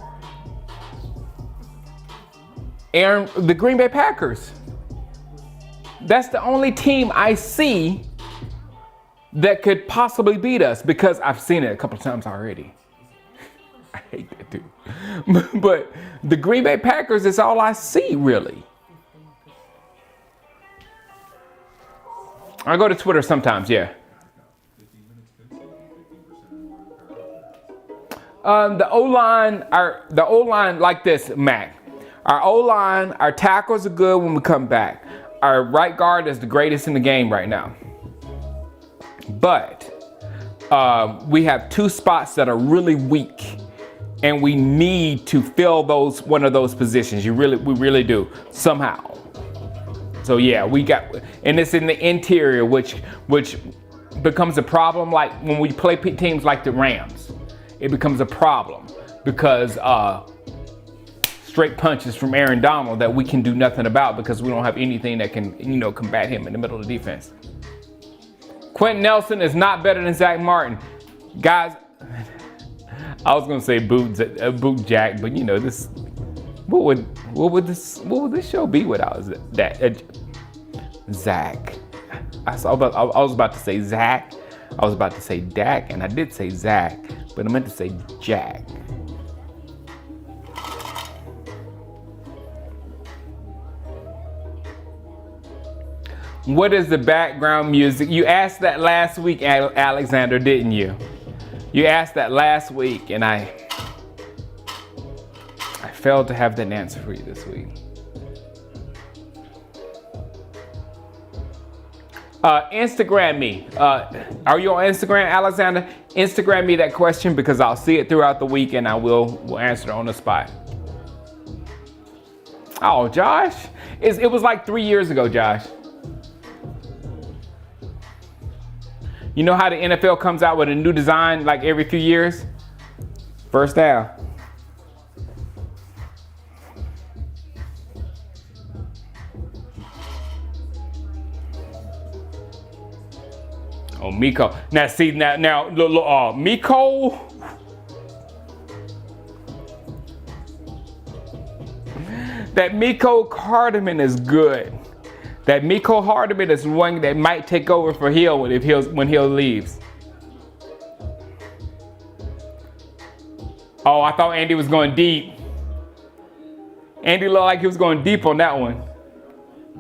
the Green Bay Packers. That's the only team I see that could possibly beat us because I've seen it a couple of times already. I hate that too. But the Green Bay Packers is all I see, really. I go to Twitter sometimes, yeah. The O-line like this, Mac. Our O-line, our tackles are good when we come back. Our right guard is the greatest in the game right now. But we have 2 spots that are really weak, and we need to fill one of those positions. We really do somehow. So yeah, and it's in the interior, which becomes a problem. Like when we play teams like the Rams. It becomes a problem because straight punches from Aaron Donald that we can do nothing about because we don't have anything that can, combat him in the middle of the defense. Quentin Nelson is not better than Zach Martin. Guys, I was gonna say boot Jack, but this. What would this show be without that? Zach. I was about to say Zach. I was about to say Dak, and I did say Zach, but I meant to say Jack. What is the background music? You asked that last week, Alexander, didn't you? You asked that last week, and I failed to have that answer for you this week. Instagram me. Are you on Instagram, Alexander? Instagram me that question because I'll see it throughout the week and I will answer it on the spot. Oh, Josh. It was like 3 years ago, Josh. You know how the NFL comes out with a new design like every few years? First down. Oh, Miko. Now, see, look, Miko. That Miko Hardman is good. That Miko Hardman is one that might take over for Hill when Hill leaves. Oh, I thought Andy was going deep. Andy looked like he was going deep on that one.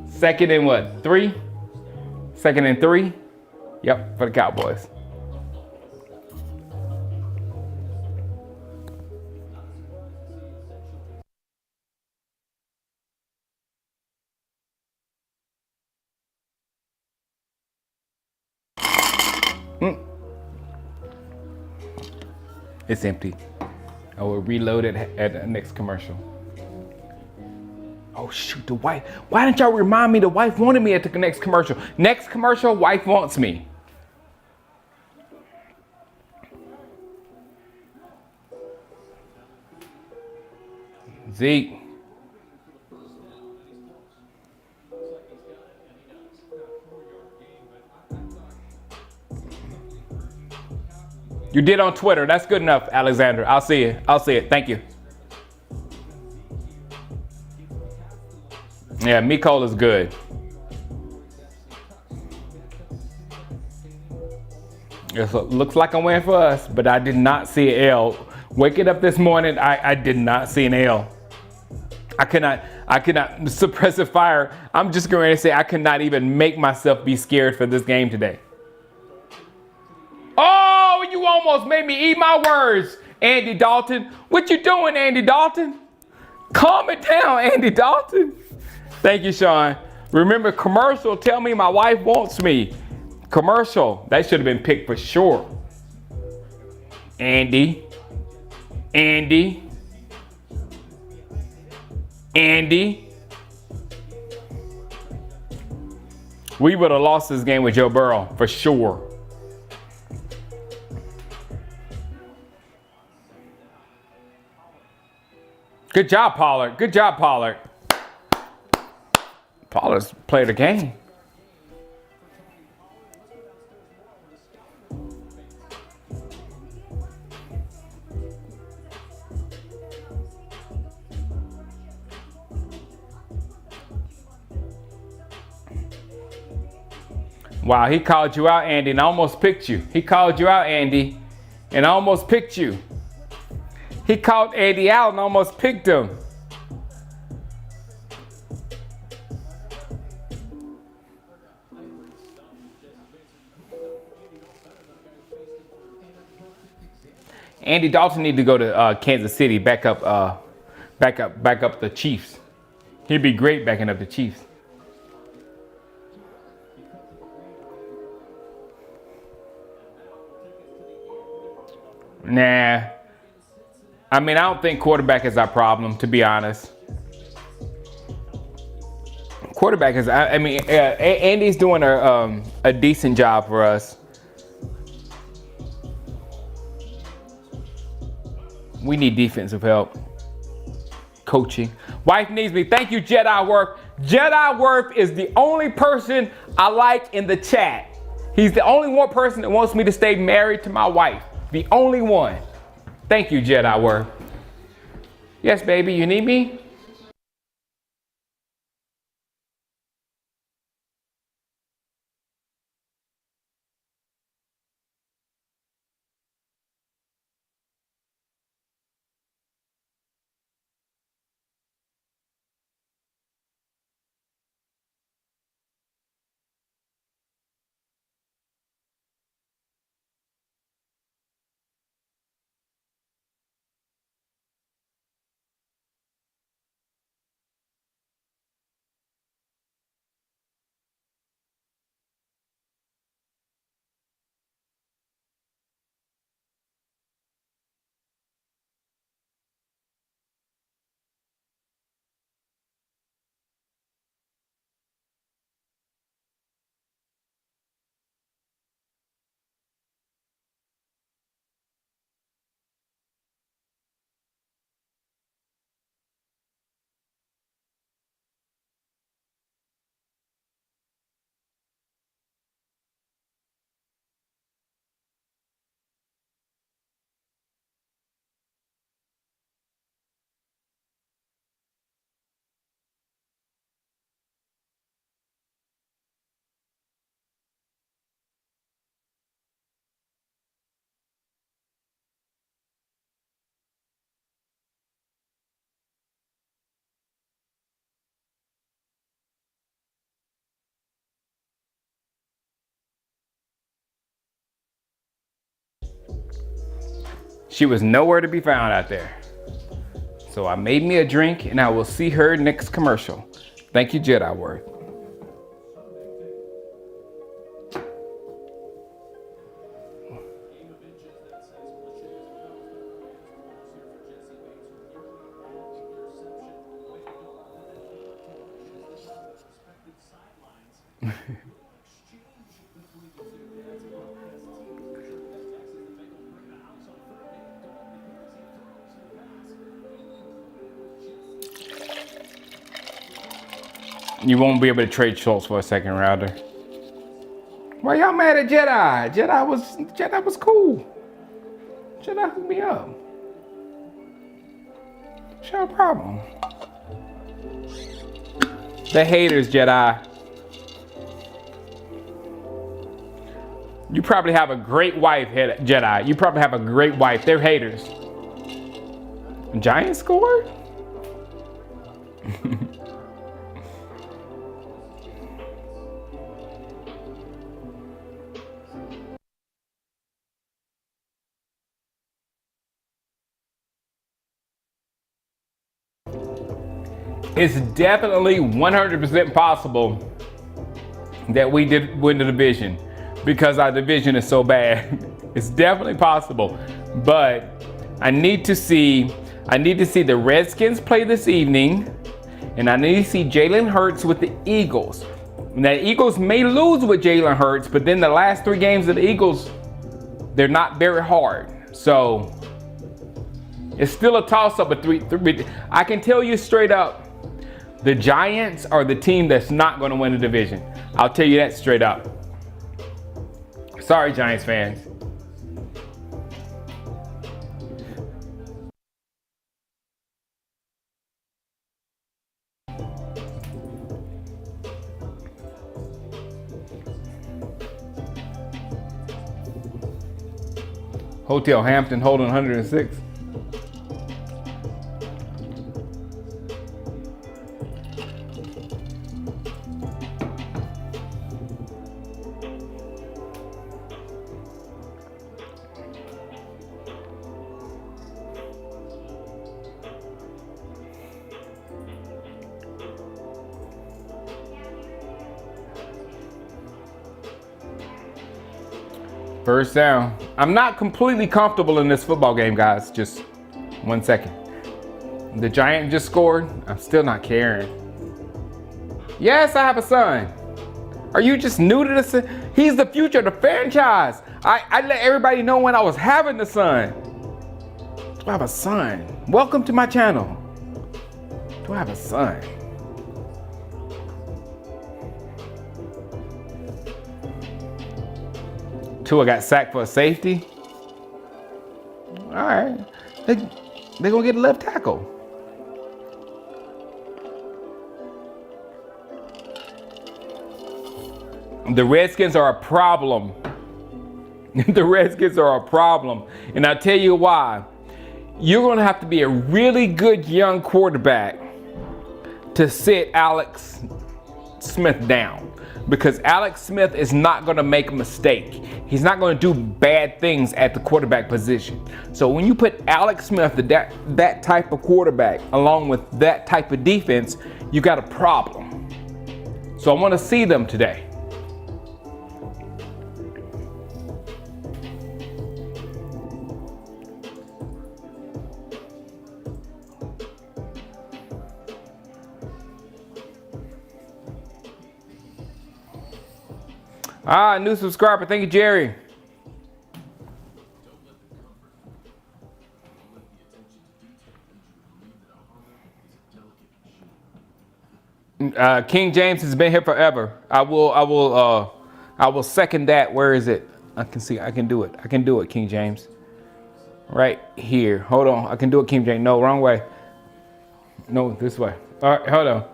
Second and what? 3? Second and 3? Yep, for the Cowboys. It's empty. I will reload it at the next commercial. Oh shoot, the wife. Why didn't y'all remind me the wife wanted me at the next commercial? Next commercial, wife wants me. Zeke. You did on Twitter. That's good enough, Alexander. I'll see it. I'll see it. Thank you. Yeah, Mecole is good. It looks like I'm winning for us, but I did not see an L. Waking up this morning, I did not see an L. I cannot suppress a fire. I'm just going to say I could not even make myself be scared for this game today. Oh, you almost made me eat my words, Andy Dalton. What you doing, Andy Dalton? Calm it down, Andy Dalton. Thank you, Sean. Remember, commercial, tell me my wife wants me. Commercial, that should have been picked for sure. Andy. Andy. Andy. We would have lost this game with Joe Burrow for sure. Good job, Pollard. Good job, Pollard. Pollard's played the game. Wow, he called you out, Andy, and I almost picked you. He called you out, Andy, and I almost picked you. He called Andy out and almost picked him. Andy Dalton need to go to Kansas City, back up the Chiefs. He'd be great backing up the Chiefs. Nah. I mean, I don't think quarterback is our problem, to be honest. Quarterback is, Andy's doing a decent job for us. We need defensive help. Coaching. Wife needs me. Thank you, Jedi Worth. Jedi Worth is the only person I like in the chat. He's the only one person that wants me to stay married to my wife. The only one. Thank you, Jedi Worth. Yes, baby, you need me? She was nowhere to be found out there. So I made me a drink and I will see her next commercial. Thank you, Jedi Word. You won't be able to trade Schultz for a second rounder. Why y'all mad at Jedi? Jedi was cool. Jedi hooked me up. What's your problem? The haters, Jedi. You probably have a great wife, Jedi. You probably have a great wife. They're haters. Giants scored? It's definitely 100% possible that we did win the division because our division is so bad. It's definitely possible, but I need to see the Redskins play this evening, and I need to see Jalen Hurts with the Eagles. Now, the Eagles may lose with Jalen Hurts, but then the last 3 games of the Eagles, they're not very hard. So it's still a toss-up of 3. I can tell you straight up, the Giants are the team that's not going to win the division. I'll tell you that straight up. Sorry, Giants fans. Hotel Hampton holding 106. First down. I'm not completely comfortable in this football game, guys. Just 1 second. The Giant just scored. I'm still not caring. Yes, I have a son. Are you just new to this? He's the future of the franchise. I let everybody know when I was having the son. Do I have a son? Welcome to my channel. Do I have a son? Tua got sacked for a safety. All right, they're gonna get a left tackle. The Redskins are a problem. The Redskins are a problem, and I'll tell you why. You're gonna have to be a really good young quarterback to sit Alex Smith down. Because Alex Smith is not going to make a mistake. He's not going to do bad things at the quarterback position. So when you put Alex Smith, that type of quarterback, along with that type of defense, you got a problem. So I want to see them today. New subscriber. Thank you, Jerry. King James has been here forever. I will second that. Where is it? I can do it. I can do it, King James. Right here. Hold on. I can do it, King James. No, wrong way. No, this way. All right, hold on.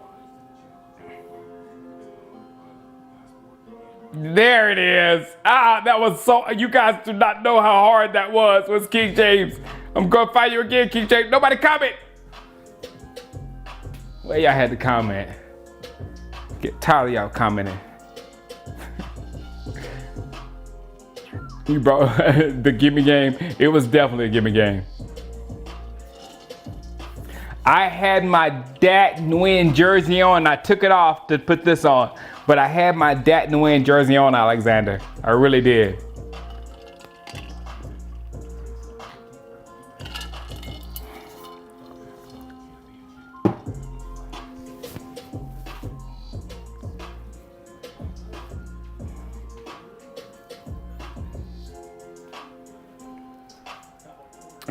There it is. That was so, you guys do not know how hard that was King James. I'm gonna find you again, King James. Nobody comment. Well, y'all had to comment. Get tired of y'all commenting. You brought the gimme game. It was definitely a gimme game. I had my Dat Nguyen jersey on. I took it off to put this on, but I had my Dat Nguyen jersey on, Alexander. I really did.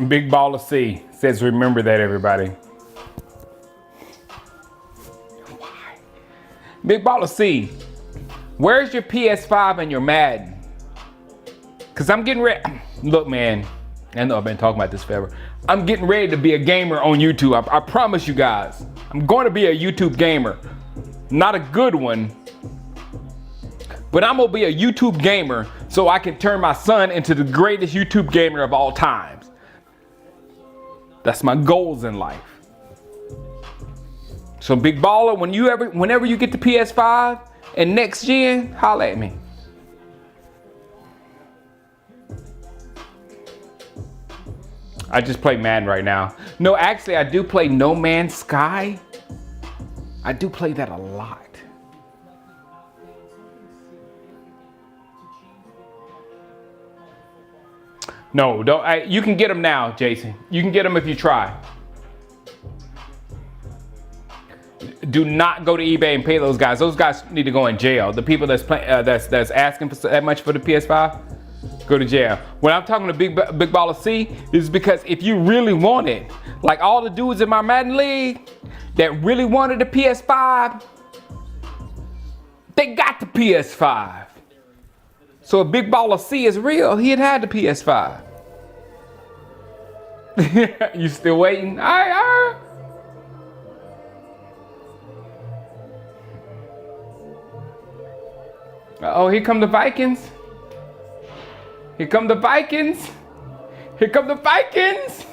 Big Baller C says, remember that, everybody. Big Baller C, where's your PS5 and your Madden? Because I'm getting ready. Look, man, I know I've been talking about this forever. I'm getting ready to be a gamer on YouTube. I promise you guys. I'm going to be a YouTube gamer. Not a good one, but I'm going to be a YouTube gamer so I can turn my son into the greatest YouTube gamer of all times. That's my goals in life. So Big Baller, whenever you get the PS5 and next gen, holla at me. I just play Madden right now. No, actually I do play No Man's Sky. I do play that a lot. No, don't. You can get them now, Jason. You can get them if you try. Do not go to eBay and pay those guys. Those guys need to go in jail. The people that's asking for that much for the PS5, go to jail. When I'm talking to Big Baller C, is because if you really want it, like all the dudes in my Madden league that really wanted the PS5, they got the PS5. So if Big Baller C is real, he'd had the PS5. You still waiting? All right. Oh, here come the Vikings. Here come the Vikings. Here come the Vikings.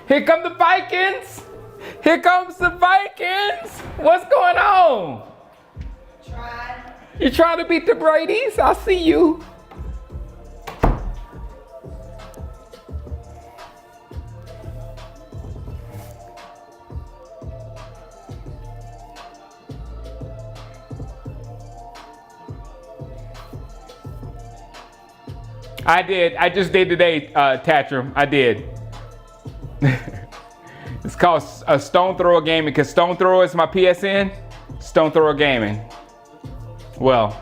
Here come the Vikings. Here comes the Vikings. What's going on? You trying to beat the Brady's? I see you. I did. I just did today, Tatrum. I did. It's called a Stone Thrower Gaming because Stone Thrower is my PSN. Stone Thrower Gaming. Well,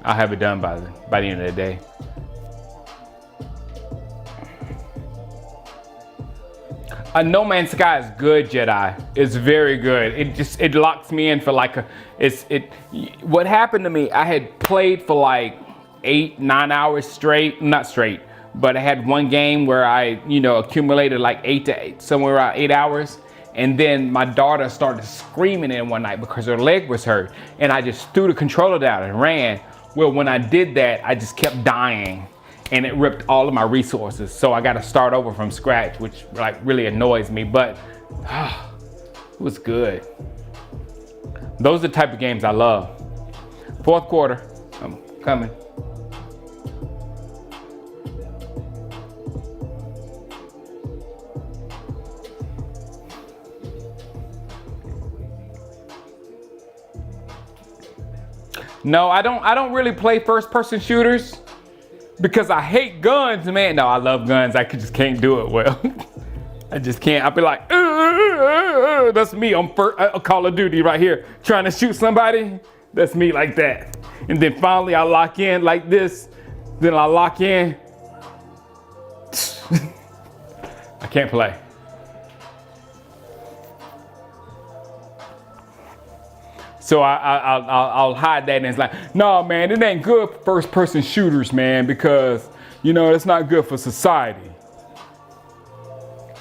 I'll have it done by the end of the day. No Man's Sky is good, Jedi. It's very good. It locks me in for like what happened to me, I had played for like 8-9 hours straight, not straight, but I had one game where I, accumulated like somewhere around 8 hours. And then my daughter started screaming in one night because her leg was hurt. And I just threw the controller down and ran. Well, when I did that, I just kept dying and it ripped all of my resources. So I got to start over from scratch, which like really annoys me, but it was good. Those are the type of games I love. Fourth quarter, I'm coming. No, I don't really play first-person shooters because I hate guns, man. No, I love guns. I just can't do it well. I just can't. I'll be like, that's me on Call of Duty right here, trying to shoot somebody. That's me like that. And then finally I lock in like this. Then I lock in. I can't play. So I'll hide that and it's like, no, man, it ain't good for first person shooters, man, because, it's not good for society.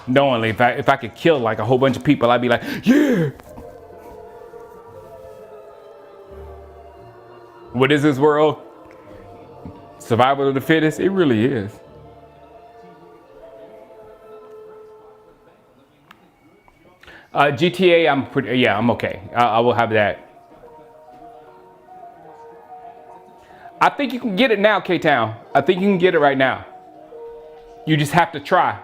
Knowingly, if I could kill like a whole bunch of people, I'd be like, yeah. What is this world? Survival of the fittest? It really is. GTA, I'm okay. I will have that. I think you can get it now, K-Town. I think you can get it right now. You just have to try.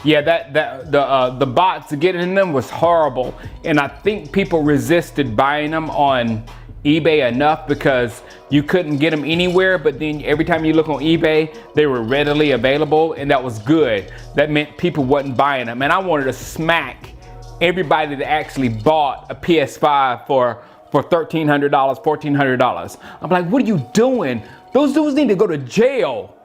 Yeah, the bots getting them was horrible, and I think people resisted buying them on eBay enough because you couldn't get them anywhere. But then every time you look on eBay, they were readily available, and that was good. That meant people wasn't buying them, and I wanted to smack everybody that actually bought a PS5 for $1,300, $1,400. I'm like, what are you doing? Those dudes need to go to jail.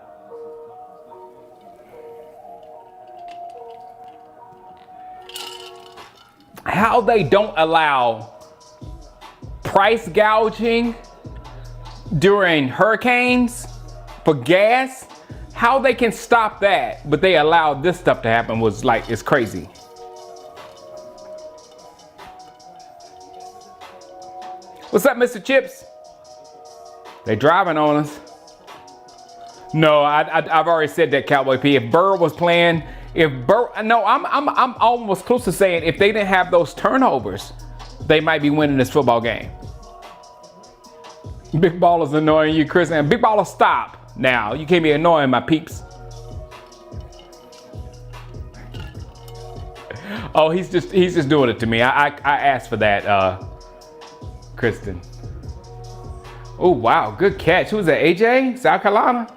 How they don't allow price gouging during hurricanes for gas, how they can stop that, but they allow this stuff to happen was like, it's crazy. What's up, Mr. Chips? They driving on us. No, I've already said that, Cowboy P. If Burr was playing, I'm almost close to saying if they didn't have those turnovers, they might be winning this football game. Big Baller's annoying you, Chris. And Big Baller, stop now. You can't be annoying my peeps. Oh, he's just doing it to me. I asked for that, Kristen. Oh, wow. Good catch. Who was that? AJ? South Carolina?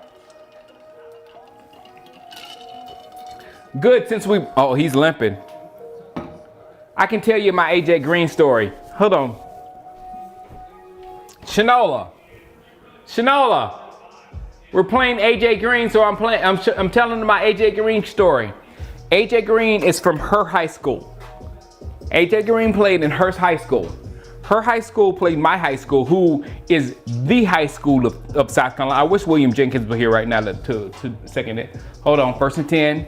Good since we... Oh, he's limping. I can tell you my AJ Green story. Hold on. Shanola. We're playing AJ Green, so I'm telling them my AJ Green story. AJ Green is from her high school. AJ Green played in her high school. Her high school played my high school, who is the high school of South Carolina. I wish William Jenkins was here right now to second it. Hold on, 1st and 10.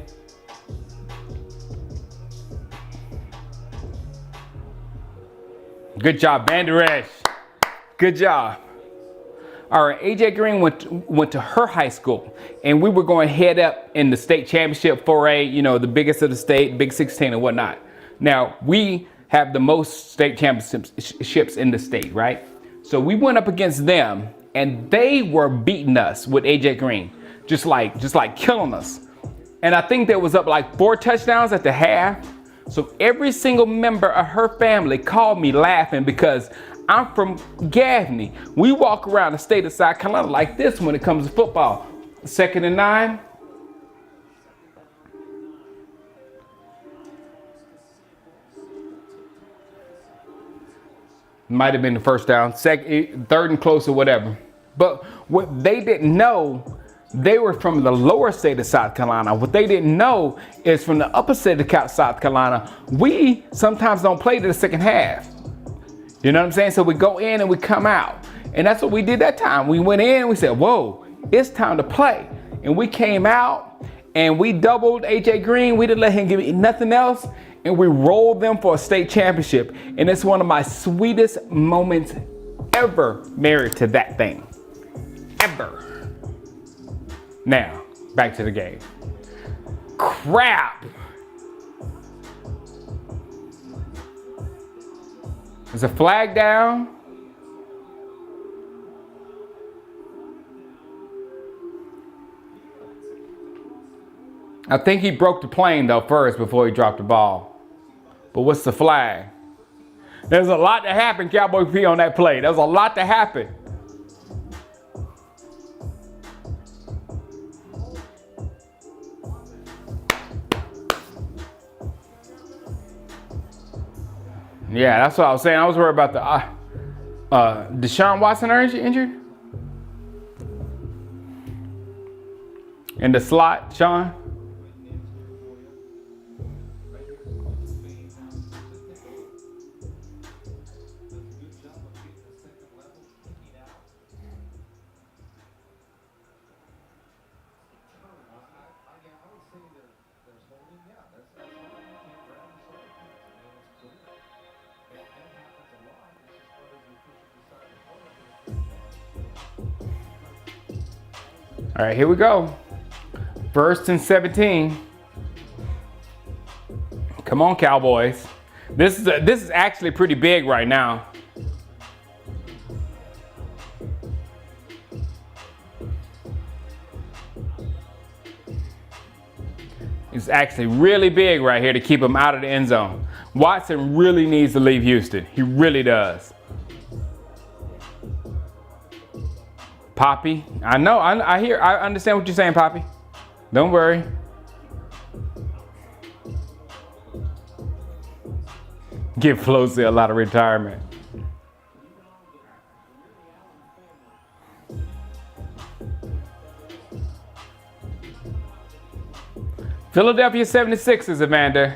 Good job, Banderesh. Good job. All right, AJ Green went to her high school, and we were going head up in the state championship 4A, you know, the biggest of the state, Big 16 and whatnot. Now, we have the most state championships in the state, right? So we went up against them, and they were beating us with AJ Green, just like killing us. And I think there was up like 4 touchdowns at the half. So every single member of her family called me laughing because I'm from Gaffney. We walk around the state of South Carolina like this when it comes to football. 2nd and 9. Might have been the first down, 3rd and close or whatever. But what they didn't know, they were from the lower state of South Carolina. What they didn't know is from the upper state of South Carolina, we sometimes don't play to the second half. You know what I'm saying? So we go in and we come out. And that's what we did that time. We went in and we said, whoa, it's time to play. And we came out and we doubled AJ Green. We didn't let him give me nothing else. And we rolled them for a state championship. And it's one of my sweetest moments ever married to that thing. Ever. Now, back to the game. Crap. There's a flag down. I think he broke the plane though first before he dropped the ball. But what's the flag? There's a lot to happen, Cowboy P, on that play. There's a lot to happen. Yeah, that's what I was saying. I was worried about the Deshaun Watson injured in the slot, Sean. All right, here we go. 1st and 17. Come on, Cowboys. This is actually pretty big right now. It's actually really big right here to keep him out of the end zone. Watson really needs to leave Houston. He really does. Poppy, I know, I understand what you're saying, Poppy. Don't worry. Give Flozy a lot of retirement. Philadelphia 76ers, Amanda.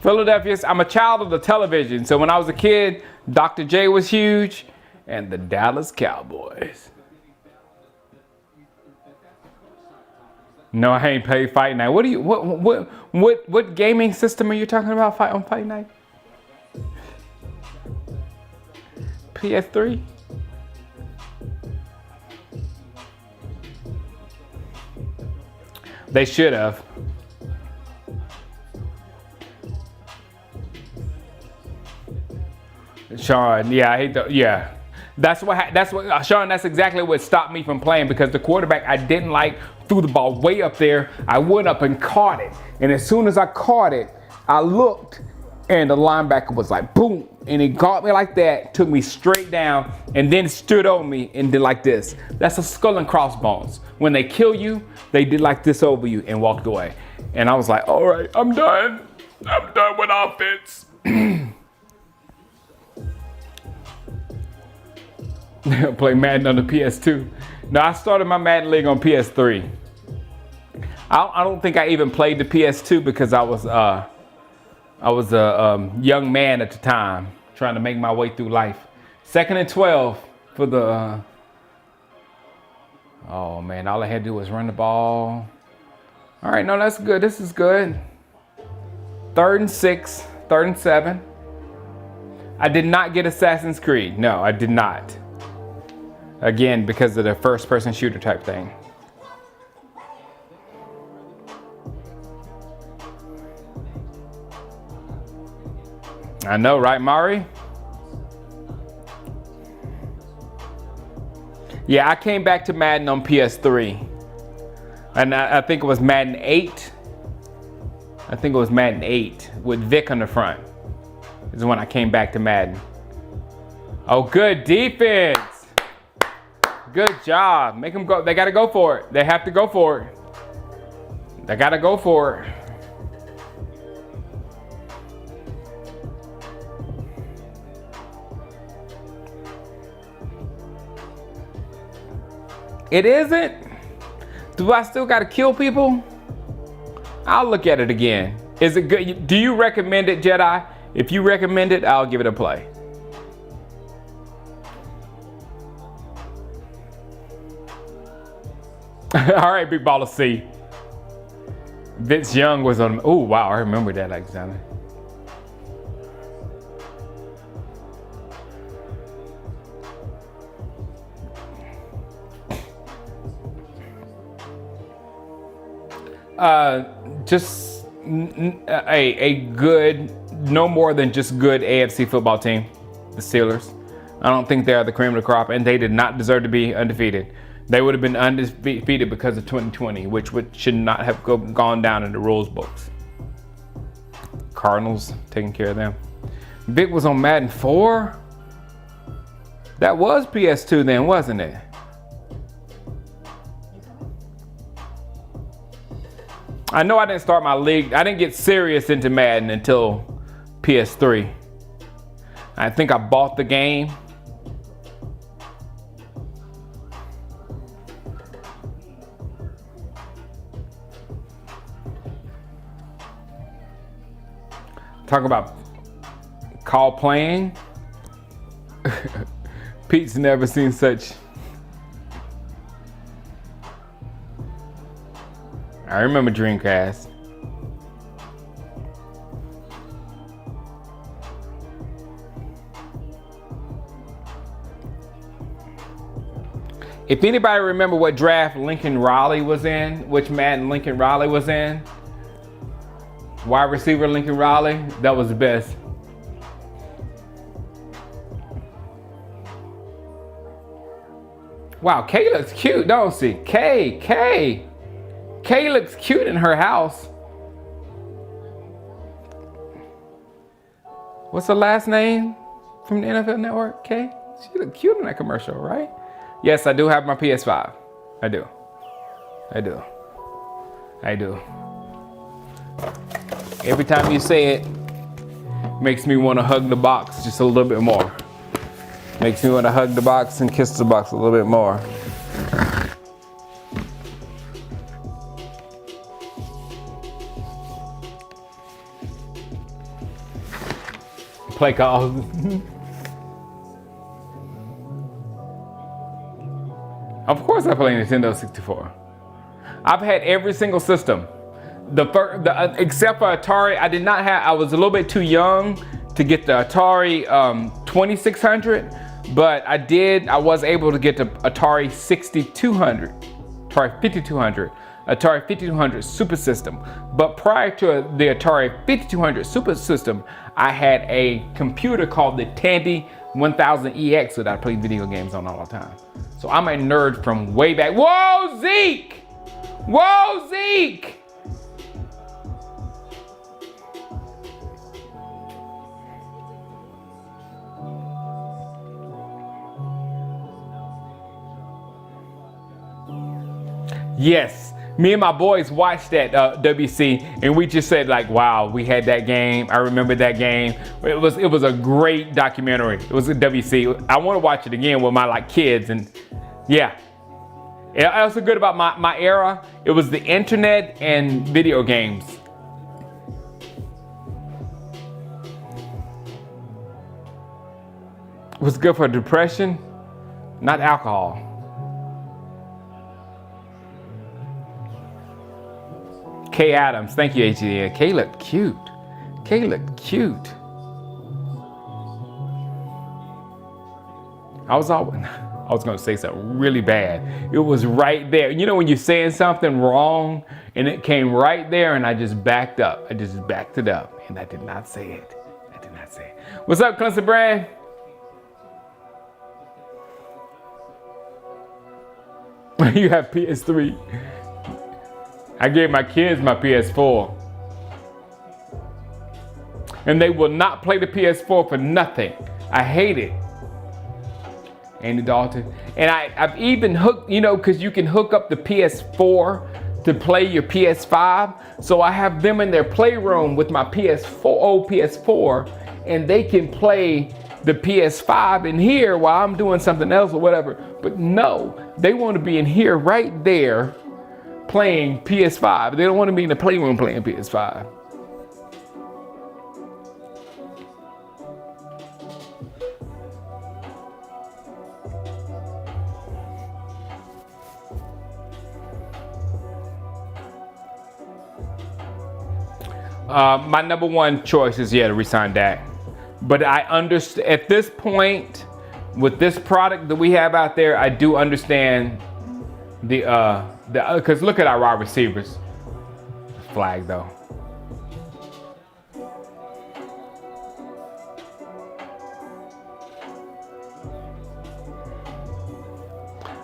Philadelphia, I'm a child of the television. So when I was a kid, Dr. J was huge and the Dallas Cowboys. No, I ain't played Fight Night. What gaming system are you talking about on Fight Night? PS3? They should have. Sean, yeah, I hate the, yeah. Sean, that's exactly what stopped me from playing, because the quarterback I didn't like threw the ball way up there. I went up and caught it. And as soon as I caught it, I looked and the linebacker was like, boom. And he caught me like that, took me straight down, and then stood over me and did like this. That's a skull and crossbones. When they kill you, they did like this over you and walked away. And I was like, all right, I'm done. I'm done with offense. Play Madden on the PS2. No, I started my Madden League on PS3. I don't think I even played the PS2 because I was a young man at the time, trying to make my way through life. 2nd and 12 for the. Oh man, all I had to do was run the ball. All right, no, that's good. This is good. 3rd and 6, 3rd and 7. I did not get Assassin's Creed. No, I did not. Again, because of the first-person shooter type thing. I know, right, Mari? Yeah, I came back to Madden on PS3. And I think it was Madden 8. I think it was Madden 8 with Vic on the front. This is when I came back to Madden. Oh, good defense. Good job. Make them go. They got to go for it. They have to go for it. They got to go for it. It isn't? Do I still got to kill people? I'll look at it again. Is it good? Do you recommend it, Jedi? If you recommend it, I'll give it a play. All right, Big Baller C. Vince Young was on. Oh, wow. I remember that, Alexander. Just a good, no more than just good AFC football team, the Steelers. I don't think they are the cream of the crop, and they did not deserve to be undefeated. They would have been undefeated because of 2020, which should not have gone down in the rules books. Cardinals taking care of them. Vic was on Madden 4. That was PS2 then, wasn't it? I know I didn't start my league. I didn't get serious into Madden until PS3. I think I bought the game. Talk about call playing. Pete's never seen such. I remember Dreamcast. If anybody remember what draft Lincoln Riley was in, which Madden Lincoln Riley was in, Wide receiver Lincoln Riley, that was the best. Wow, Kay looks cute, don't she? Kay looks cute in her house. What's her last name from the NFL Network? Kay? She looked cute in that commercial, right? Yes, I do have my PS5. I do. Every time you say it, makes me want to hug the box just a little bit more. Makes me want to hug the box and kiss the box a little bit more. Play calls. Of course I play Nintendo 64. I've had every single system. Except for Atari, I did not have, I was a little bit too young to get the Atari 2600, but I was able to get the Atari 6200, Atari 5200, Atari 5200 Super System. But prior to the Atari 5200 Super System, I had a computer called the Tandy 1000EX that I played video games on all the time. So I'm a nerd from way back. Whoa, Zeke! Whoa, Zeke! Yes, me and my boys watched that WC, and we just said like, wow, we had that game. I remember that game. It was a great documentary. It was a WC. I want to watch it again with my kids, and yeah. Also good about my era, it was the internet and video games. It was good for depression, not alcohol. Kay Adams, thank you, HDA. Kay looked cute. Kay looked cute. I was gonna say something really bad. It was right there. You know when you're saying something wrong and it came right there and I just backed up. I just backed it up and I did not say it. What's up, Clemson Brand? You have PS3. I gave my kids my PS4. And they will not play the PS4 for nothing. I hate it. Andy Dalton. And I've even hooked, because you can hook up the PS4 to play your PS5. So I have them in their playroom with my old PS4, and they can play the PS5 in here while I'm doing something else or whatever. But no, they want to be in here right there playing PS5. They don't want to be in the playroom playing PS5. My number one choice is to resign Dak. But I understand at this point, with this product that we have out there, I do understand because look at our wide receivers. Flag though.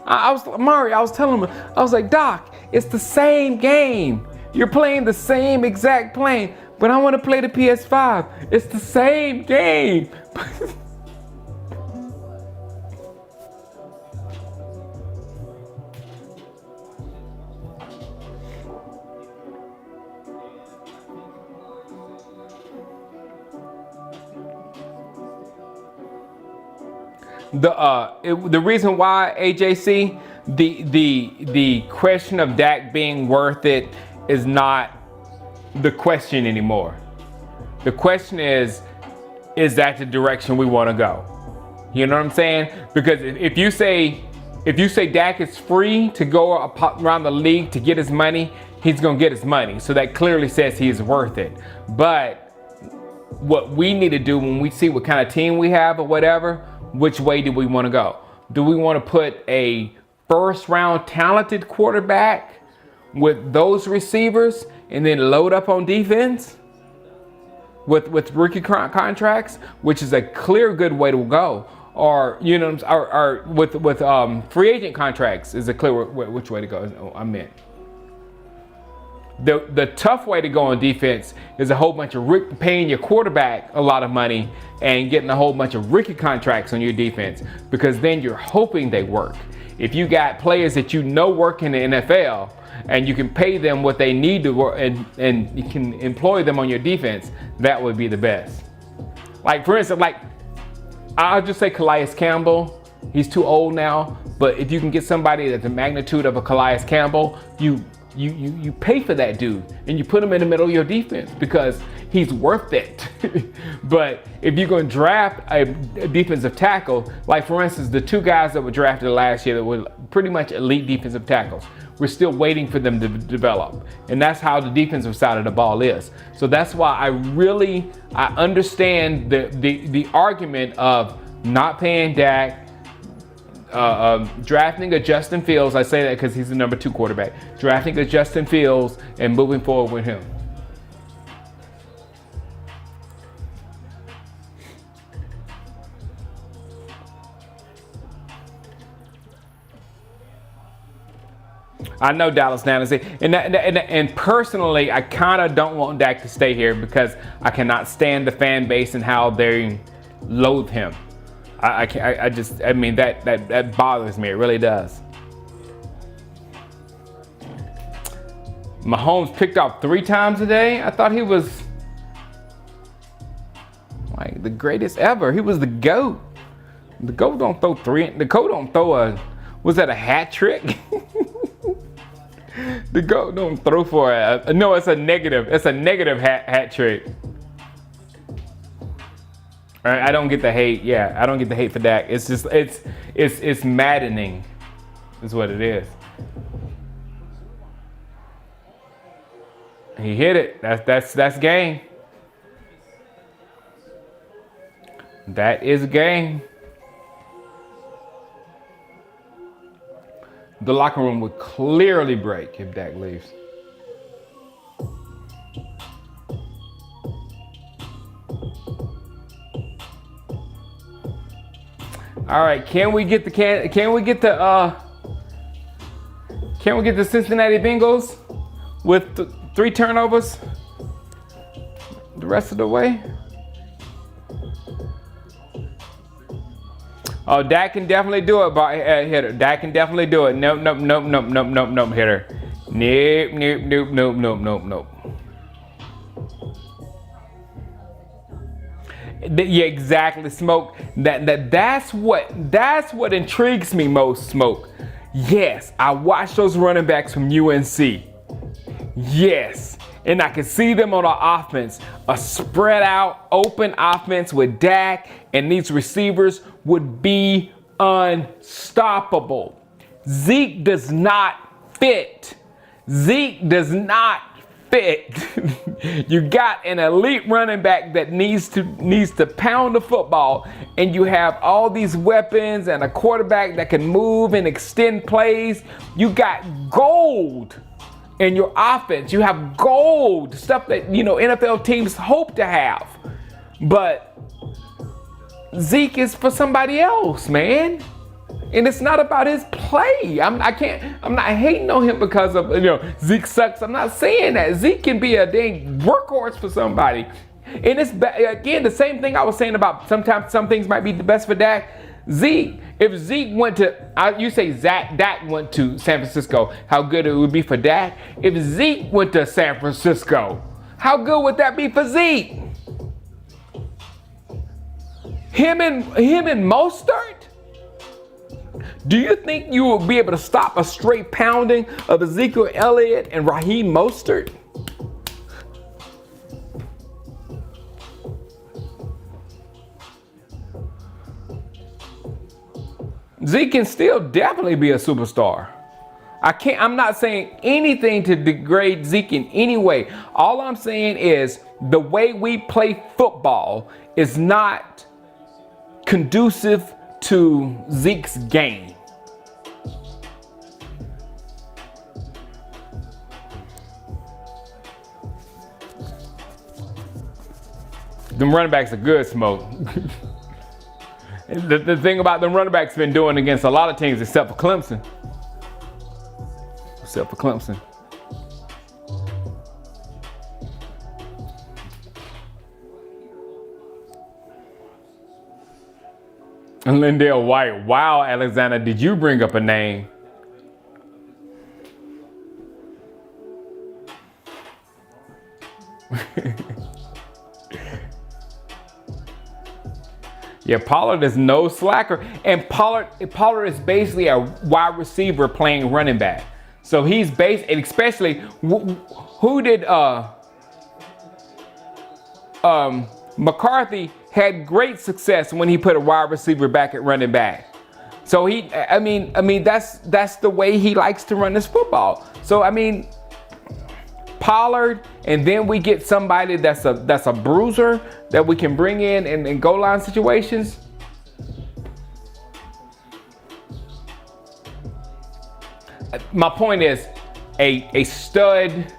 I was telling him, I was like, Doc, it's the same game. You're playing the same exact plane, but I want to play the PS5. It's the same game. The reason why, AJC, the question of Dak being worth it is not the question anymore. The question is that the direction we want to go? You know what I'm saying? Because if you say Dak is free to go around the league to get his money, he's gonna get his money. So that clearly says he is worth it. But what we need to do when we see what kind of team we have or whatever, which way do we want to go? Do we want to put a first round talented quarterback with those receivers and then load up on defense? with rookie contracts, which is a clear good way to go. Or or with free agent contracts is a clear which way to go. I meant the tough way to go on defense is a whole bunch of paying your quarterback a lot of money and getting a whole bunch of rookie contracts on your defense, because then you're hoping they work. If you got players that work in the NFL and you can pay them what they need to work and you can employ them on your defense, that would be the best. Like for instance, I'll just say Calais Campbell. He's too old now, but if you can get somebody that's the magnitude of a Calais Campbell, you pay for that dude and you put him in the middle of your defense because he's worth it. But if you're going to draft a defensive tackle, like for instance, the two guys that were drafted last year that were pretty much elite defensive tackles, we're still waiting for them to develop. And that's how the defensive side of the ball is. So that's why I understand the argument of not paying Dak, drafting a Justin Fields. I say that because he's the number 2 quarterback. Drafting a Justin Fields and moving forward with him. I know Dallas Dynasty, and personally, I kind of don't want Dak to stay here because I cannot stand the fan base and how they loathe him. I mean, that bothers me. It really does. Mahomes picked off 3 times today. I thought he was like the greatest ever. He was the GOAT. The GOAT don't throw 3. The GOAT don't throw was that a hat trick? The GOAT don't throw for no, it's a negative. It's a negative hat trick. All right, I don't get the hate. Yeah, I don't get the hate for Dak. It's just it's maddening, is what it is. He hit it. That's game. That is game. The locker room would clearly break if Dak leaves. All right, can we get the Cincinnati Bengals with 3 turnovers the rest of the way? Oh, Dak can definitely do it, hitter. Dak can definitely do it. Nope, hitter. Nope. Yeah, exactly, Smoke. That's what intrigues me most, Smoke. Yes, I watch those running backs from UNC. Yes, and I can see them on the offense, a spread out, open offense with Dak, and these receivers would be unstoppable. Zeke does not fit. You got an elite running back that needs to pound the football, and you have all these weapons and a quarterback that can move and extend plays. You got gold in your offense. You have gold, stuff that NFL teams hope to have. But Zeke is for somebody else, man. And it's not about his play. I'm not hating on him because of Zeke sucks. I'm not saying that. Zeke can be a dang workhorse for somebody. And it's again the same thing I was saying about sometimes some things might be the best for Dak. Zeke, if Zeke went to, Dak went to San Francisco, how good it would be for Dak. If Zeke went to San Francisco, how good would that be for Zeke? Him and Mostert? Do you think you will be able to stop a straight pounding of Ezekiel Elliott and Raheem Mostert? Zeke can still definitely be a superstar. I'm not saying anything to degrade Zeke in any way. All I'm saying is the way we play football is not conducive to Zeke's game. Them running backs are good, Smoke. The thing about them running backs been doing against a lot of teams except for Clemson. And Lindell White. Wow, Alexander, did you bring up a name? Yeah, Pollard is no slacker. And Pollard is basically a wide receiver playing running back. So he's especially, who did, McCarthy had great success when he put a wide receiver back at running back. So that's the way he likes to run this football. So Pollard, and then we get somebody that's a bruiser that we can bring in goal line situations. My point is, a stud.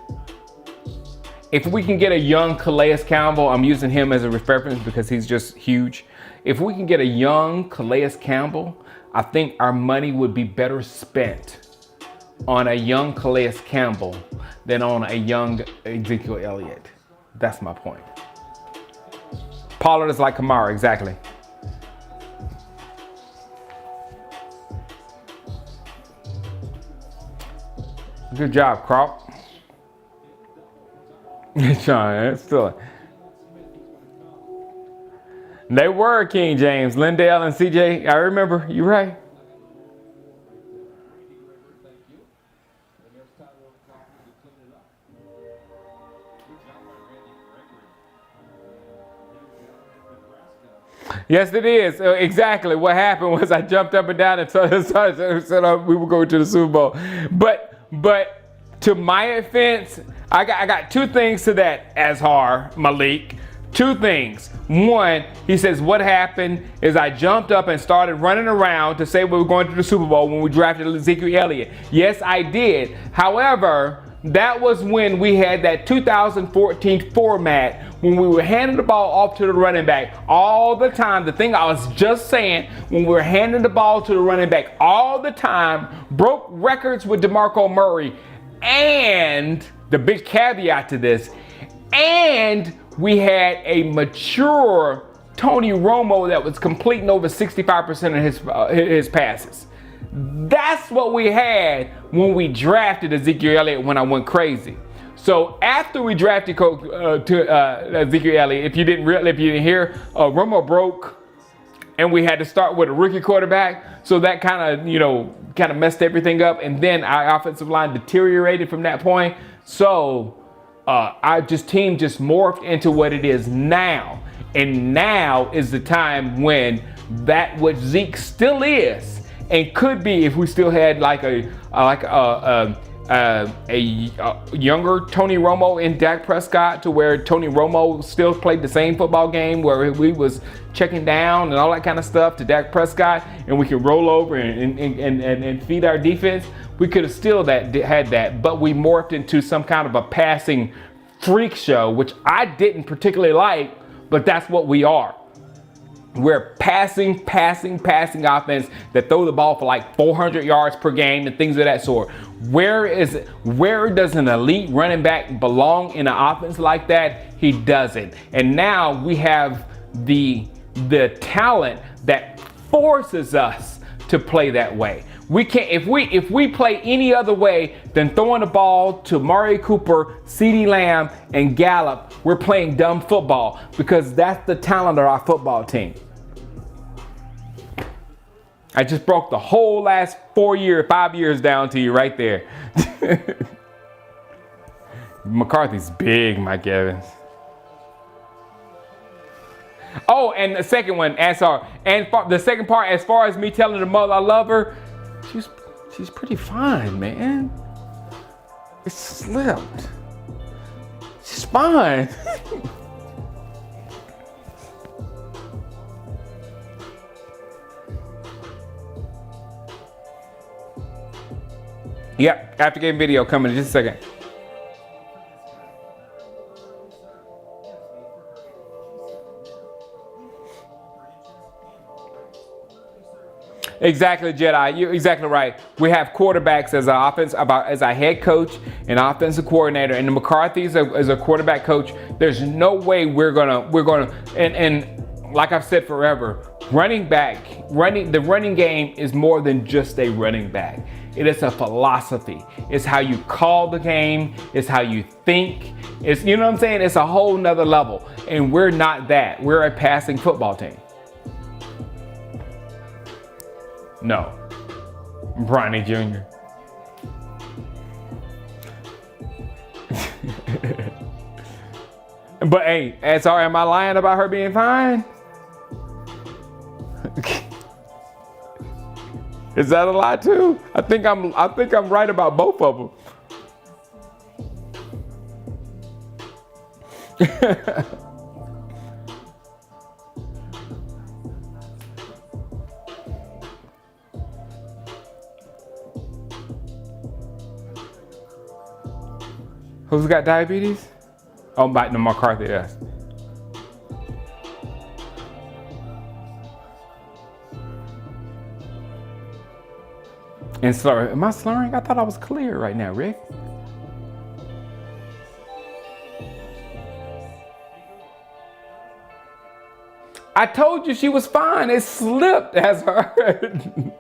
If we can get a young Calais Campbell, I'm using him as a reference because he's just huge. If we can get a young Calais Campbell, I think our money would be better spent on a young Calais Campbell than on a young Ezekiel Elliott. That's my point. Pollard is like Kamara, exactly. Good job, Crop. Sean, still. They were King James, Lindell and CJ. I remember, you're right. Yes, it is. Exactly. What happened was I jumped up and down and said we were going to the Super Bowl. But to my offense, I got two things to that, Azhar Malik. Two things. One, he says, what happened is I jumped up and started running around to say we were going to the Super Bowl when we drafted Ezekiel Elliott. Yes, I did. However, that was when we had that 2014 format when we were handing the ball off to the running back all the time. The thing I was just saying, when we were handing the ball to the running back all the time, broke records with DeMarco Murray. And the big caveat to this, and we had a mature Tony Romo that was completing over 65% of his passes. That's what we had when we drafted Ezekiel Elliott when I went crazy. So after we drafted Ezekiel Elliott, if you didn't hear, Romo broke, and we had to start with a rookie quarterback. So that kind of messed everything up, and then our offensive line deteriorated from that point. So our team just morphed into what it is now, and now is the time when that what Zeke still is and could be if we still had like a younger Tony Romo in Dak Prescott, to where Tony Romo still played the same football game where we was checking down and all that kind of stuff to Dak Prescott, and we could roll over and feed our defense. We could have still had that, but we morphed into some kind of a passing freak show, which I didn't particularly like, but that's what we are. We're passing offense that throw the ball for like 400 yards per game and things of that sort. Where does an elite running back belong in an offense like that? He doesn't. And now we have the talent that forces us to play that way. We can't, if we play any other way than throwing the ball to Mari Cooper, CeeDee Lamb, and Gallup, we're playing dumb football, because that's the talent of our football team. I just broke the whole last 5 years down to you right there. McCarthy's big, Mike Evans. Oh, and the second one, the second part, as far as me telling the mother I love her, she's pretty fine, man. It slipped. She's fine. Yep, after game video coming in just a second. Exactly, Jedi. You're exactly right. We have quarterbacks as our head coach and offensive coordinator, and McCarthy is a quarterback coach. There's no way we're gonna and like I've said forever, the running game is more than just a running back. It is a philosophy. It's how you call the game. It's how you think. It's, you know what I'm saying? It's a whole nother level. And we're not that. We're a passing football team. No. Bronny Jr. But hey, sorry, am I lying about her being fine? Is that a lie too? I think I'm right about both of them. Who's got diabetes? Oh, no, McCarthy does. And slur. Am I slurring? I thought I was clear right now, Rick. I told you she was fine. It slipped as her.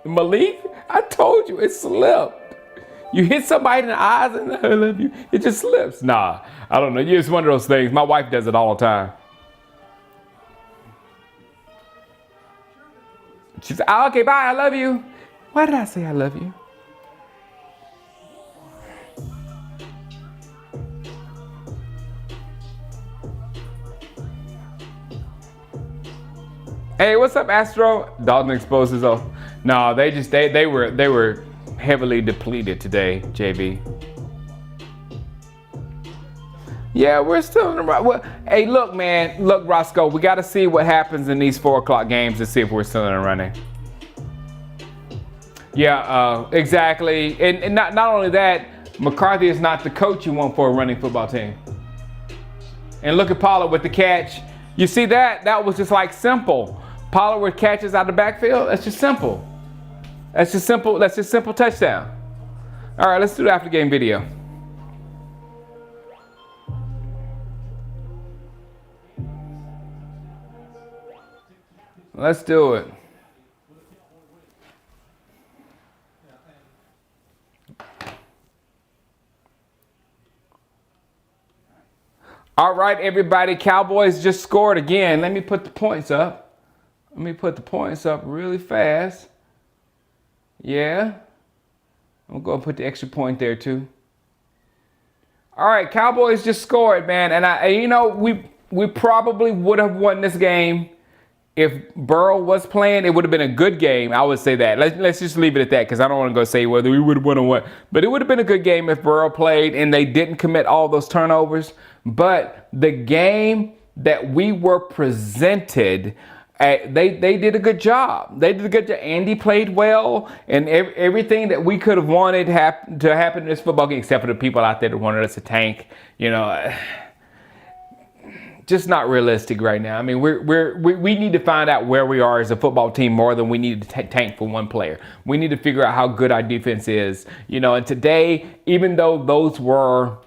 Malik, I told you it slipped. You hit somebody in the eyes and I love you. It just slips. Nah, I don't know. It's one of those things. My wife does it all the time. She's like, oh, okay, bye, I love you. Why did I say I love you? Hey, what's up, Astro? Dalton exposes us. No, they were heavily depleted today, JB. Yeah, we're still in the right. Well, hey, look, man. Look, Roscoe, we got to see what happens in these 4 o'clock games to see if we're still in the running. Yeah, exactly. And not only that, McCarthy is not the coach you want for a running football team. And look at Pollard with the catch. You see that? That was just like simple. Pollard with catches out of the backfield. That's just simple. That's just simple. That's just simple touchdown. All right, let's do the after game video. Let's do it. All right, everybody. Cowboys just scored again. Let me put the points up. Let me put the points up really fast. Yeah. I'm going to put the extra point there too. All right, Cowboys just scored, man. And we probably would have won this game if Burrow was playing. It would have been a good game. I would say that. Let's just leave it at that because I don't want to go say whether we would have won or what. But it would have been a good game if Burrow played and they didn't commit all those turnovers. But the game that we were presented, they did a good job. They did a good job. Andy played well, and everything that we could have wanted to happen in this football game, except for the people out there that wanted us to tank, just not realistic right now. I mean, we need to find out where we are as a football team more than we need to tank for one player. We need to figure out how good our defense is, And today, even though those were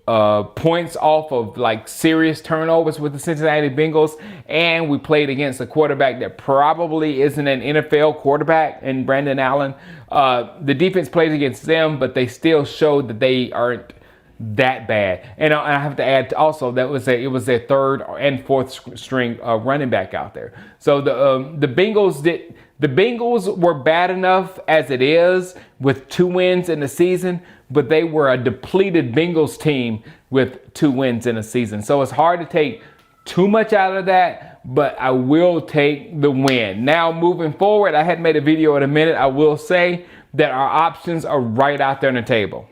points off of like serious turnovers with the Cincinnati Bengals, and we played against a quarterback that probably isn't an NFL quarterback in Brandon Allen. The defense played against them, but they still showed that they aren't that bad. And I have to add also that it was their third and fourth string running back out there. So the Bengals were bad enough as it is with 2 wins in the season, but they were a depleted Bengals team with 2 wins in a season. So it's hard to take too much out of that, but I will take the win. Now moving forward, I hadn't made a video in a minute. I will say that our options are right out there on the table.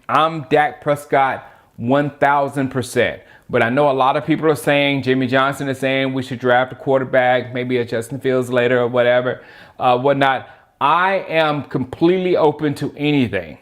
I'm Dak Prescott 1,000%. But I know a lot of people are saying, Jimmy Johnson is saying we should draft a quarterback, maybe a Justin Fields later or whatever, whatnot. I am completely open to anything.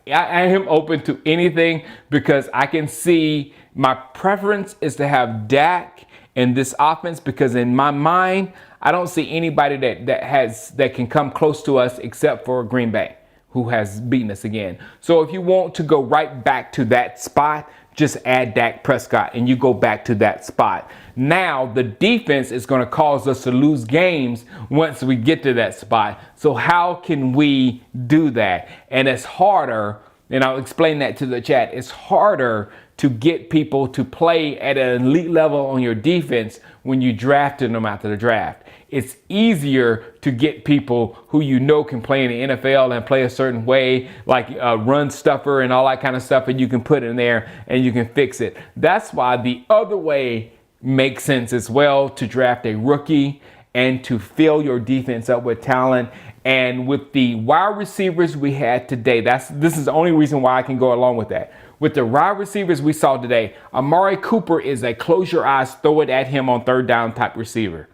I am open to anything because I can see My preference is to have Dak in this offense because in my mind, I don't see anybody that can come close to us except for Green Bay, who has beaten us again. So if you want to go right back to that spot, just add Dak Prescott and you go back to that spot. Now the defense is going to cause us to lose games once we get to that spot. So how can we do that? And it's harder, and I'll explain that to the chat. It's harder to get people to play at an elite level on your defense when you drafted them after the draft. It's easier to get people who you know can play in the NFL and play a certain way, like run stuffer and all that kind of stuff, and you can put in there and you can fix it. That's why the other way makes sense as well, to draft a rookie and to fill your defense up with talent. And with the wide receivers we had today, this is the only reason why I can go along with that. With the wide receivers we saw today, Amari Cooper is a close your eyes, throw it at him on third down type receiver.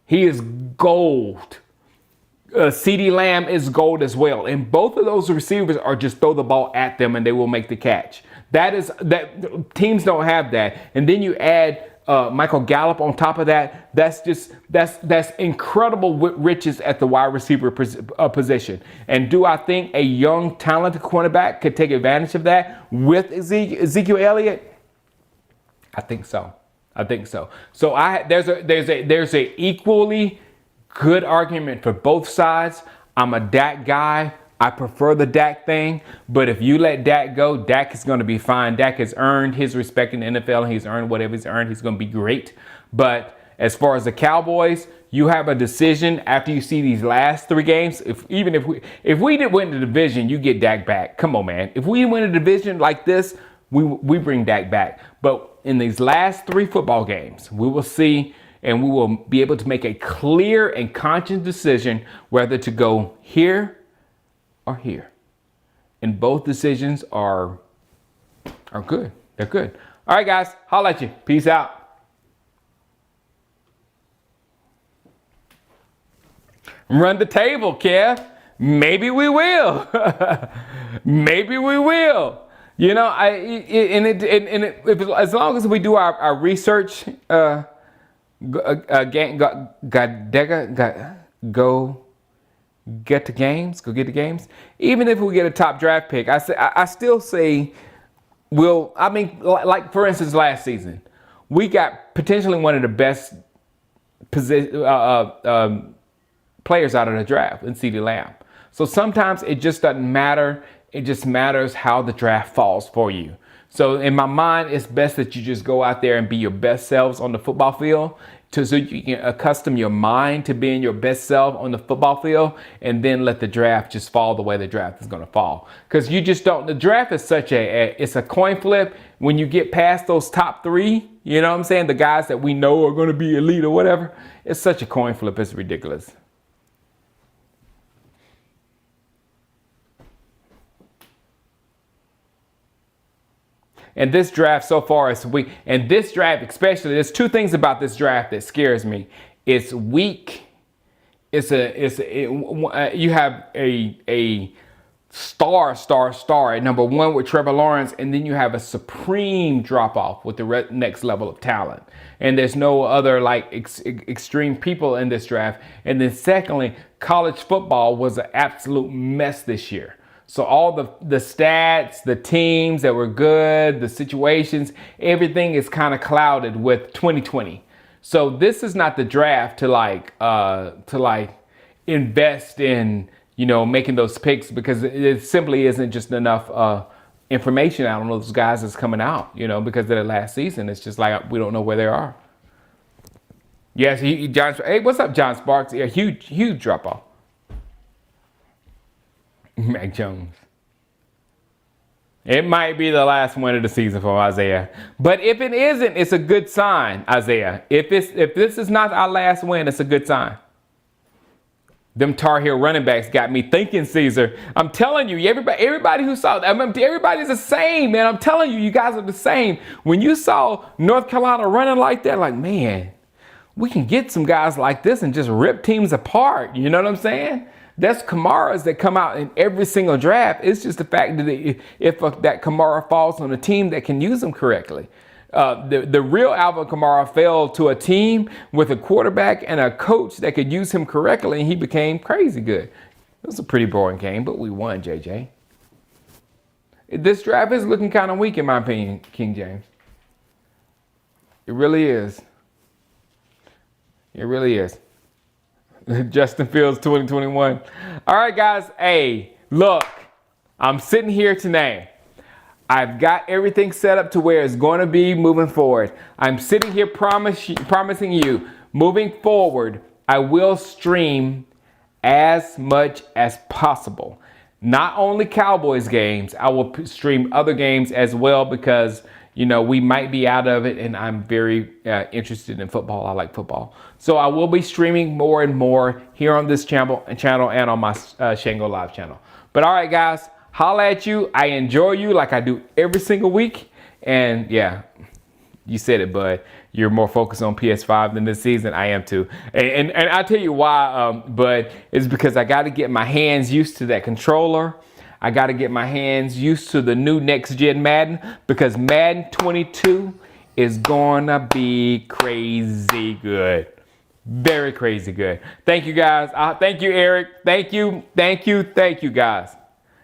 He is gold. CeeDee Lamb is gold as well. And both of those receivers are just throw the ball at them and they will make the catch. That teams don't have that. And then you add Michael Gallup on top of that. That's incredible riches at the wide receiver position. And do I think a young, talented cornerback could take advantage of that with Ezekiel Elliott? I think so. So there's a equally good argument for both sides. I'm a Dak guy. I prefer the Dak thing, but if you let Dak go, Dak is going to be fine. Dak has earned his respect in the NFL, and he's earned whatever he's earned. He's going to be great. But as far as the Cowboys, you have a decision after you see these last 3 games. If we didn't win the division, you get Dak back. Come on, man. If we win a division like this, we bring Dak back. But in these last 3 football games, we will see, and we will be able to make a clear and conscious decision whether to go here or here. And both decisions are good. They're good. All right, guys. Holla at you. Peace out. Run the table, Kev. Maybe we will. Maybe we will. You know, as long as we do our research, go get the games. Even if we get a top draft pick, I still say like for instance, last season, we got potentially one of the best players out of the draft in CeeDee Lamb. So sometimes it just doesn't matter. It just matters how the draft falls for you. So in my mind, it's best that you just go out there and be your best selves on the football field so you can accustom your mind to being your best self on the football field, and then let the draft just fall the way the draft is going to fall. Because you just don't, the draft is it's a coin flip. When you get past those top 3, you know what I'm saying? The guys that we know are going to be elite or whatever, it's such a coin flip. It's ridiculous. And this draft so far is weak. And this draft especially, there's 2 things about this draft that scares me. It's weak. You have a star at number 1 with Trevor Lawrence, and then you have a supreme drop off with the next level of talent. And there's no other like extreme people in this draft. And then secondly, college football was an absolute mess this year. So all the stats, the teams that were good, the situations, everything is kind of clouded with 2020. So this is not the draft to invest in, you know, making those picks, because it simply isn't just enough information out on those guys that's coming out, you know, because of the last season. It's just like we don't know where they are. Yes, hey, what's up, John Sparks? Yeah, huge drop off. Mac Jones. It might be the last one of the season for Isaiah. But if it isn't, it's a good sign, Isaiah. If this is not our last win, it's a good sign. Them Tar Heel running backs got me thinking, Caesar. I'm telling you, everybody who saw that, everybody's the same, man. I'm telling you, you guys are the same. When you saw North Carolina running like that, like, man, we can get some guys like this and just rip teams apart. You know what I'm saying? There's Kamaras that come out in every single draft. It's just the fact that if that Kamara falls on a team that can use him correctly. The real Alvin Kamara fell to a team with a quarterback and a coach that could use him correctly, and he became crazy good. It was a pretty boring game, but we won, JJ. This draft is looking kind of weak, in my opinion, King James. It really is. It really is. Justin Fields 2021. All right, guys. Hey, look, I'm sitting here today. I've got everything set up to where it's going to be moving forward. I'm sitting here promising you, moving forward, I will stream as much as possible. Not only Cowboys games, I will stream other games as well because, you know, we might be out of it and I'm very interested in football. I like football. So I will be streaming more and more here on this channel and on my Shango Live channel. But all right, guys, holla at you. I enjoy you like I do every single week. And yeah, you said it, bud. You're more focused on PS5 than this season. I am too. And I'll tell you why, bud. It's because I got to get my hands used to that controller. I got to get my hands used to the new next gen Madden because Madden 22 is gonna be crazy good. Very crazy good. Thank you, guys. Thank you, Eric. Thank you, guys.